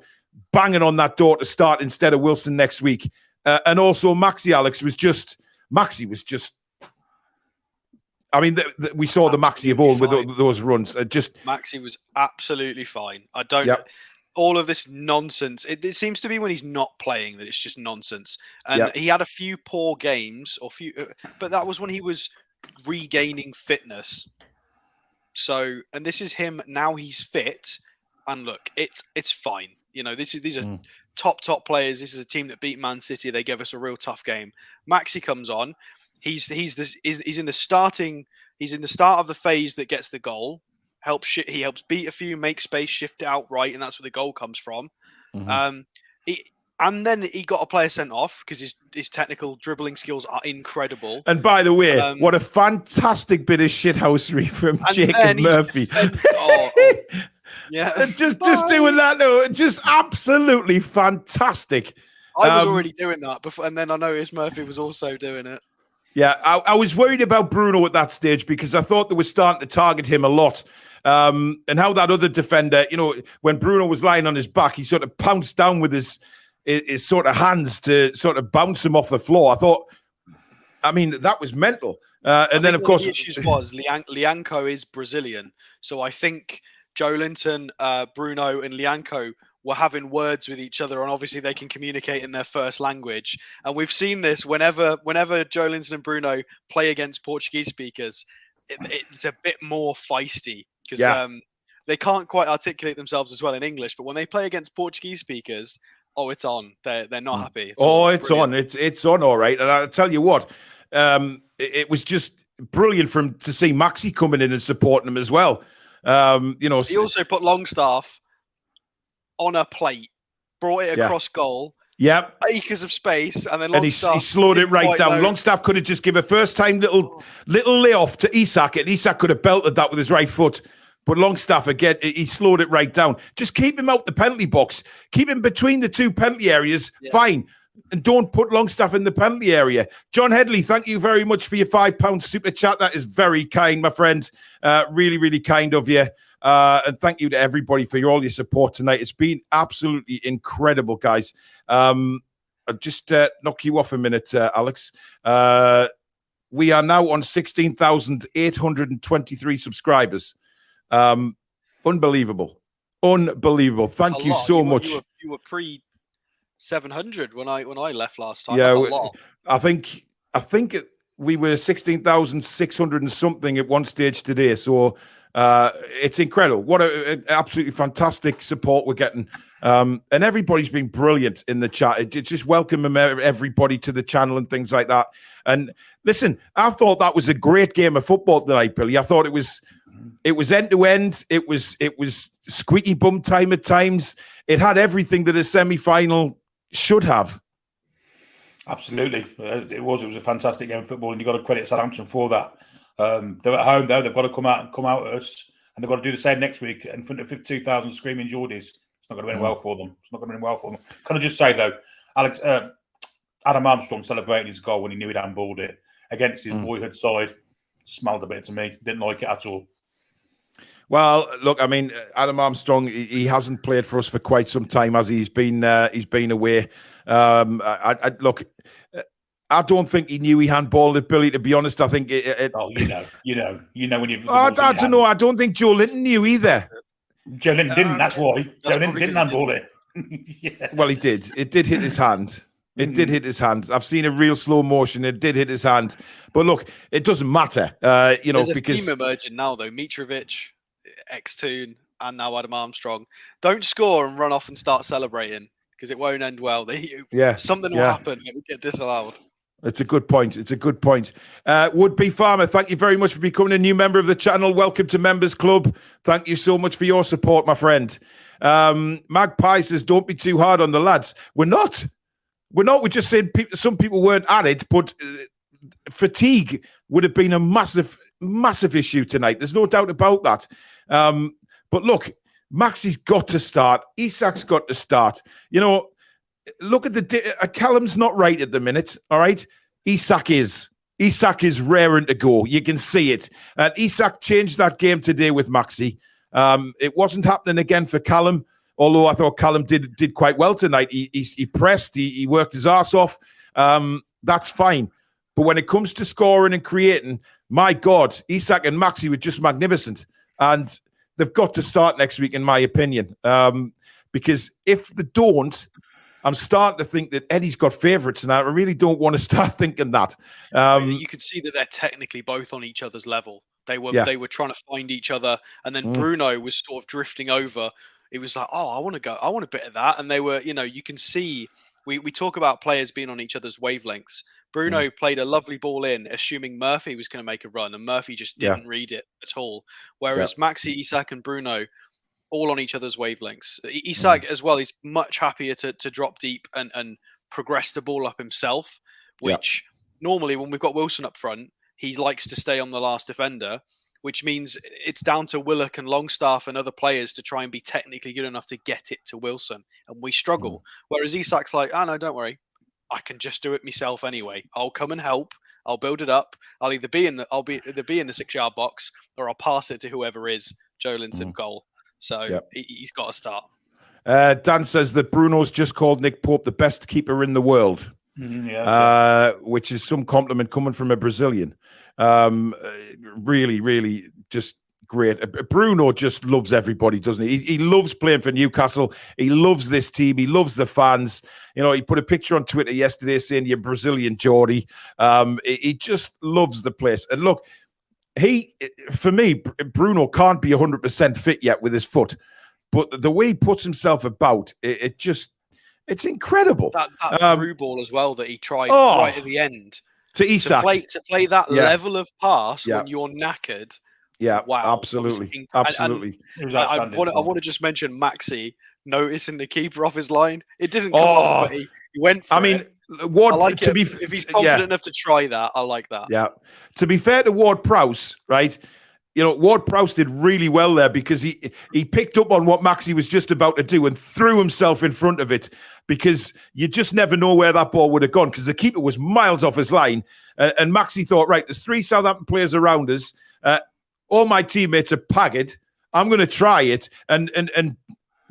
banging on that door to start instead of Wilson next week. And also Maxi, Alex, was just... I mean, we saw the Maxi of old with those runs. Maxi was absolutely fine. all of this nonsense. It seems to be when he's not playing that it's just nonsense. And he had a few poor games, but that was when he was regaining fitness. So, and this is him now. He's fit, and look, it's fine. You know, these are top players. This is a team that beat Man City. They gave us a real tough game. Maxi comes on. He's in the starting. He's in the start of the phase that gets the goal. He helps beat a few, make space, shift it out right, and that's where the goal comes from. And then he got a player sent off because his technical dribbling skills are incredible. And by the way, what a fantastic bit of shithousery from Jacob Murphy. Yeah, just doing that, though, just absolutely fantastic. I was already doing that before, and then I noticed Murphy was also doing it. Yeah, I was worried about Bruno at that stage because I thought they were starting to target him a lot. And how that other defender, you know, when Bruno was lying on his back, he sort of pounced down with his sort of hands to sort of bounce him off the floor. I thought, I mean, that was mental. And then, of course, the issues was Lianco is Brazilian, so I think Joelinton, Bruno, and Lianco were having words with each other, and obviously they can communicate in their first language. And we've seen this whenever Joelinton and Bruno play against Portuguese speakers, it's a bit more feisty because they can't quite articulate themselves as well in English. But when they play against Portuguese speakers, it's on. They're not happy. It's on. It's on, all right. And I'll tell you what, it was just brilliant for him to see Maxi coming in and supporting him as well. You know, he also put Longstaff on a plate, brought it across goal. Yep. Acres of space, and then Longstaff he slowed it right down. Longstaff could have just given a first-time little layoff to Isak, and Isak could have belted that with his right foot. But Longstaff, again, he slowed it right down. Just keep him out the penalty box. Keep him between the two penalty areas. Yeah. Fine. And don't put Longstaff in the penalty area. John Headley, thank you very much for your £5 super chat. That is very kind, my friend. Really, really kind of you. And thank you to everybody for all your support tonight. It's been absolutely incredible, guys. I'll just knock you off a minute, Alex. We are now on 16,823 subscribers. Unbelievable. Thank you so much. You were pre 700 when I left last time. Yeah, that's a lot. I think we were 16,600 and something at one stage today. So it's incredible. What an absolutely fantastic support we're getting. And everybody's been brilliant in the chat. Just welcome everybody to the channel and things like that. And listen, I thought that was a great game of football tonight, Billy. I thought it was end to end. It was squeaky bum time at times. It had everything that a semi-final should have. Absolutely, it was a fantastic game of football, and you've got to credit Southampton for that. They're at home though; they've got to come out at us, and they've got to do the same next week in front of 52,000 screaming Geordies. It's not going to end well for them. Can I just say though, Alex, Adam Armstrong celebrated his goal when he knew he'd handballed it against his boyhood side. Smelled a bit to me. Didn't like it at all. Well, look, I mean, Adam Armstrong, he hasn't played for us for quite some time, as he's been away. Look, I don't think he knew he handballed it, Billy. To be honest, I think it. Oh, you know when you've. I don't know. I don't think Joe Linton knew either. Joe Linton didn't. That's why Joe Linton didn't handball it. Yeah. Well, he did. It did hit his hand. It did hit his hand. I've seen a real slow motion. It did hit his hand. But look, it doesn't matter. There's a because theme emerging now, though. Mitrovic, ex-Toon, and now Adam Armstrong. Don't score and run off and start celebrating because it won't end well. Something will happen. It will get disallowed. It's a good point. Would-be Farmer, thank you very much for becoming a new member of the channel. Welcome to Members Club. Thank you so much for your support, my friend. Magpie says, don't be too hard on the lads. We're not. We're just saying some people weren't at it, but fatigue would have been a massive, massive issue tonight. There's no doubt about that. But look, Maxi's got to start. Isak's got to start. You know, look at Callum's not right at the minute, all right? Isak is raring to go. You can see it. And Isak changed that game today with Maxi. It wasn't happening again for Callum, although I thought Callum did quite well tonight. He pressed, he worked his arse off. That's fine. But when it comes to scoring and creating, my God, Isak and Maxi were just magnificent. And they've got to start next week, in my opinion. because if they don't, I'm starting to think that Eddie's got favourites, and I really don't want to start thinking that. You could see that they're technically both on each other's level. They were trying to find each other, and then Bruno was sort of drifting over. It was like, oh, I want a bit of that, and they were, you can see. We talk about players being on each other's wavelengths. Bruno played a lovely ball in, assuming Murphy was going to make a run, and Murphy just didn't read it at all. Whereas Maxi, Isak, and Bruno, all on each other's wavelengths. Isak as well, he's much happier to drop deep and progress the ball up himself, which normally when we've got Wilson up front, he likes to stay on the last defender, which means it's down to Willock and Longstaff and other players to try and be technically good enough to get it to Wilson. And we struggle. Whereas Isak's like, oh, no, don't worry. I can just do it myself anyway. I'll come and help. I'll build it up. I'll either be in the 6-yard box, or I'll pass it to whoever is Joelinton goal. So he's got to start. Dan says that Bruno's just called Nick Pope the best keeper in the world, which is some compliment coming from a Brazilian. Really, really just great. Bruno just loves everybody, doesn't he? He loves playing for Newcastle. He loves this team. He loves the fans. He put a picture on Twitter yesterday saying, "You're Brazilian, Geordie." He just loves the place. And look, for me, Bruno can't be 100% fit yet with his foot, but the way he puts himself about, it's incredible. That through ball as well that he tried right at the end. To Isak. To play that level of pass when you're knackered. Yeah, wow. absolutely. Absolutely. I want to just mention Maxi noticing the keeper off his line. It didn't come off, but he went for it. Ward, I like if he's confident enough to try that, I like that. Yeah. To be fair to Ward Prowse, right? Ward Prowse did really well there because he picked up on what Maxi was just about to do and threw himself in front of it, because you just never know where that ball would have gone because the keeper was miles off his line. And Maxi thought, right, there's 3 Southampton players around us. All my teammates are pagged. I'm going to try it. And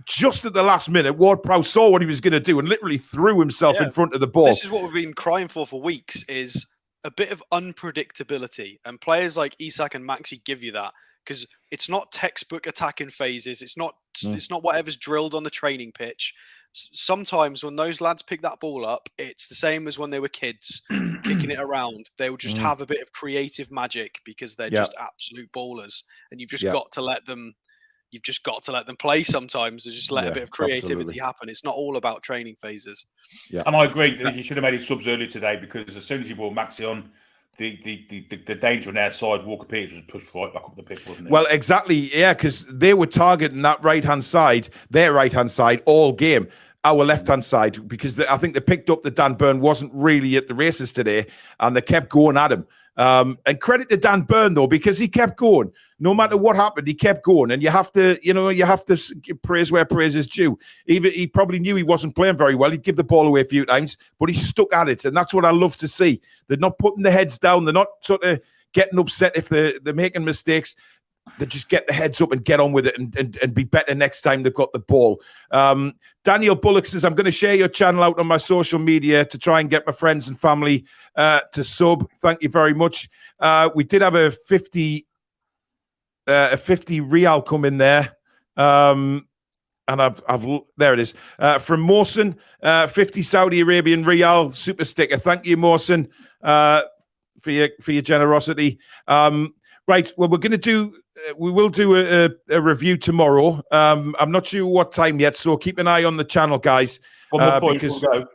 just at the last minute, Ward Prowse saw what he was going to do and literally threw himself in front of the ball. This is what we've been crying for weeks, is a bit of unpredictability. And players like Isak and Maxi give you that, because it's not textbook attacking phases. It's not whatever's drilled on the training pitch. Sometimes when those lads pick that ball up, it's the same as when they were kids kicking it around. They will just have a bit of creative magic because they're just absolute ballers, and you've just got to let them. You've just got to let them play sometimes, to just let a bit of creativity happen. It's not all about training phases. Yeah, and I agree that you should have made it subs early today, because as soon as you brought Maxi on, the danger on their side, Walker Peters was pushed right back up the pitch, wasn't it? Well, exactly, yeah, because they were targeting that their right-hand side all game. Our left-hand side, because I think they picked up that Dan Burn wasn't really at the races today, and they kept going at him. And credit to Dan Burn, though, because he kept going. No matter what happened, he kept going. And you have to give praise where praise is due. He probably knew he wasn't playing very well. He'd give the ball away a few times, but he stuck at it. And that's what I love to see. They're not putting their heads down. They're not sort of getting upset if they're making mistakes. They just get the heads up and get on with it and be better next time they've got the ball. Daniel Bullock says, I'm going to share your channel out on my social media to try and get my friends and family to sub. Thank you very much. We did have a 50 real come in there. And I've there it is. From Mawson, 50 Saudi Arabian real super sticker. Thank you, Mawson, for your generosity. Right, well, we will do a review tomorrow. I'm not sure what time yet, so keep an eye on the channel, guys. One more point before we go.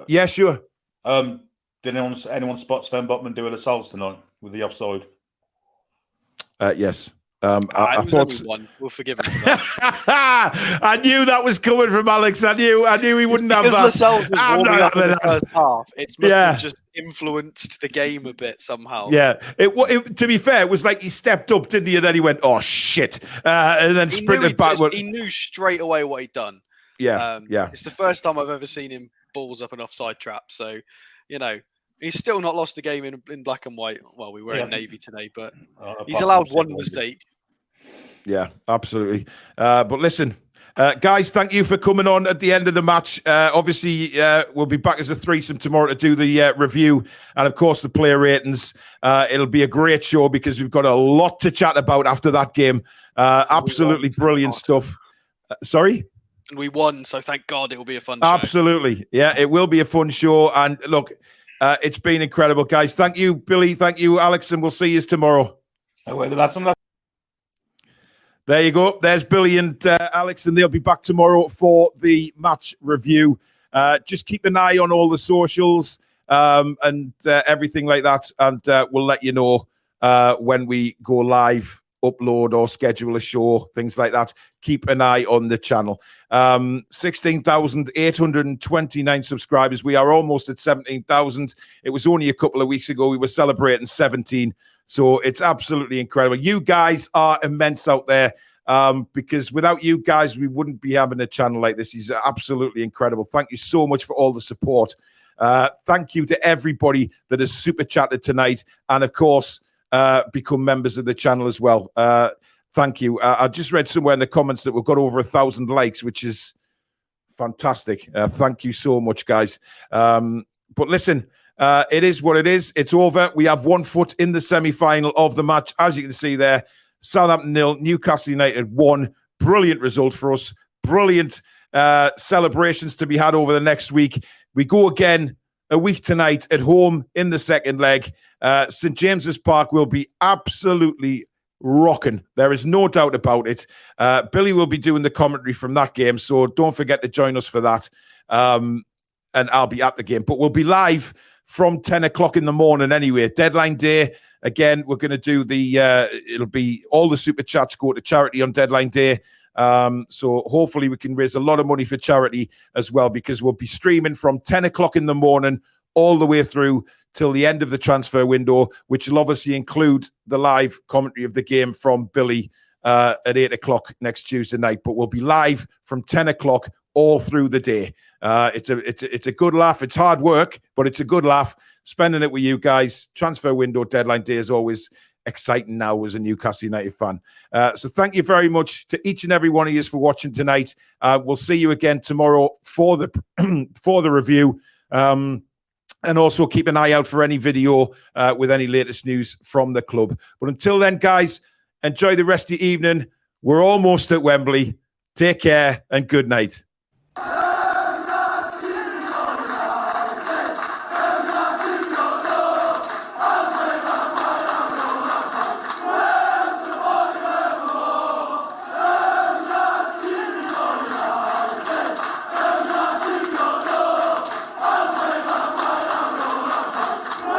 Yeah, sure. Did anyone spot Sven Botman do a Lascelles tonight with the offside? Yes. I thought one. We'll forgive him for that. I knew that was coming from Alex. I knew he wouldn't have that. Because Lascelles was warming up in the first half. It must have just influenced the game a bit somehow. Yeah. To be fair, it was like he stepped up, didn't he? And then he went, "Oh shit!" And then sprinted backward. He knew straight away what he'd done. Yeah. It's the first time I've ever seen him balls up an offside trap. So, he's still not lost a game in black and white. Well, we were in navy today, but he's allowed one mistake. Yeah, absolutely. But listen, guys, thank you for coming on at the end of the match. Obviously, we'll be back as a threesome tomorrow to do the review and, of course, the player ratings. It'll be a great show because we've got a lot to chat about after that game. Absolutely brilliant stuff. Sorry? And we won, so thank God it will be a fun show. Absolutely. Yeah, it will be a fun show. And look, it's been incredible, guys. Thank you, Billy. Thank you, Alex. And we'll see you tomorrow. There you go. There's Billy and Alex, and they'll be back tomorrow for the match review. Just keep an eye on all the socials and everything like that, and we'll let you know when we go live, upload or schedule a show, things like that. Keep an eye on the channel. 16,829 subscribers. We are almost at 17,000. It was only a couple of weeks ago. We were celebrating 17. So it's absolutely incredible. You guys are immense out there because without you guys, we wouldn't be having a channel like this. It's absolutely incredible. Thank you so much for all the support. Thank you to everybody that has super chatted tonight. And of course, become members of the channel as well. Thank you. I just read somewhere in the comments that we've got over 1,000 likes, which is fantastic. Thank you so much, guys. But listen, it is what it is. It's over. We have 1 foot in the semi-final of the match. As you can see there, Southampton 0, Newcastle United 1. Brilliant result for us. Brilliant celebrations to be had over the next week. We go again a week tonight at home in the second leg. St. James's Park will be absolutely rocking. There is no doubt about it. Billy will be doing the commentary from that game, so don't forget to join us for that. And I'll be at the game. But we'll be live from 10 o'clock in the morning anyway. Deadline day. Again, we're going to do it'll be all the super chats go to charity on deadline day. So hopefully we can raise a lot of money for charity as well, because we'll be streaming from 10 o'clock in the morning all the way through till the end of the transfer window, which will obviously include the live commentary of the game from Billy at 8 o'clock next Tuesday night. But we'll be live from 10 o'clock all through the day. It's a good laugh. It's hard work, but it's a good laugh. Spending it with you guys. Transfer window, deadline day is always exciting now as a Newcastle United fan. So thank you very much to each and every one of you for watching tonight. We'll see you again tomorrow for the for the review. And also keep an eye out for any video with any latest news from the club. But until then, guys, enjoy the rest of your evening. We're almost at Wembley. Take care and good night.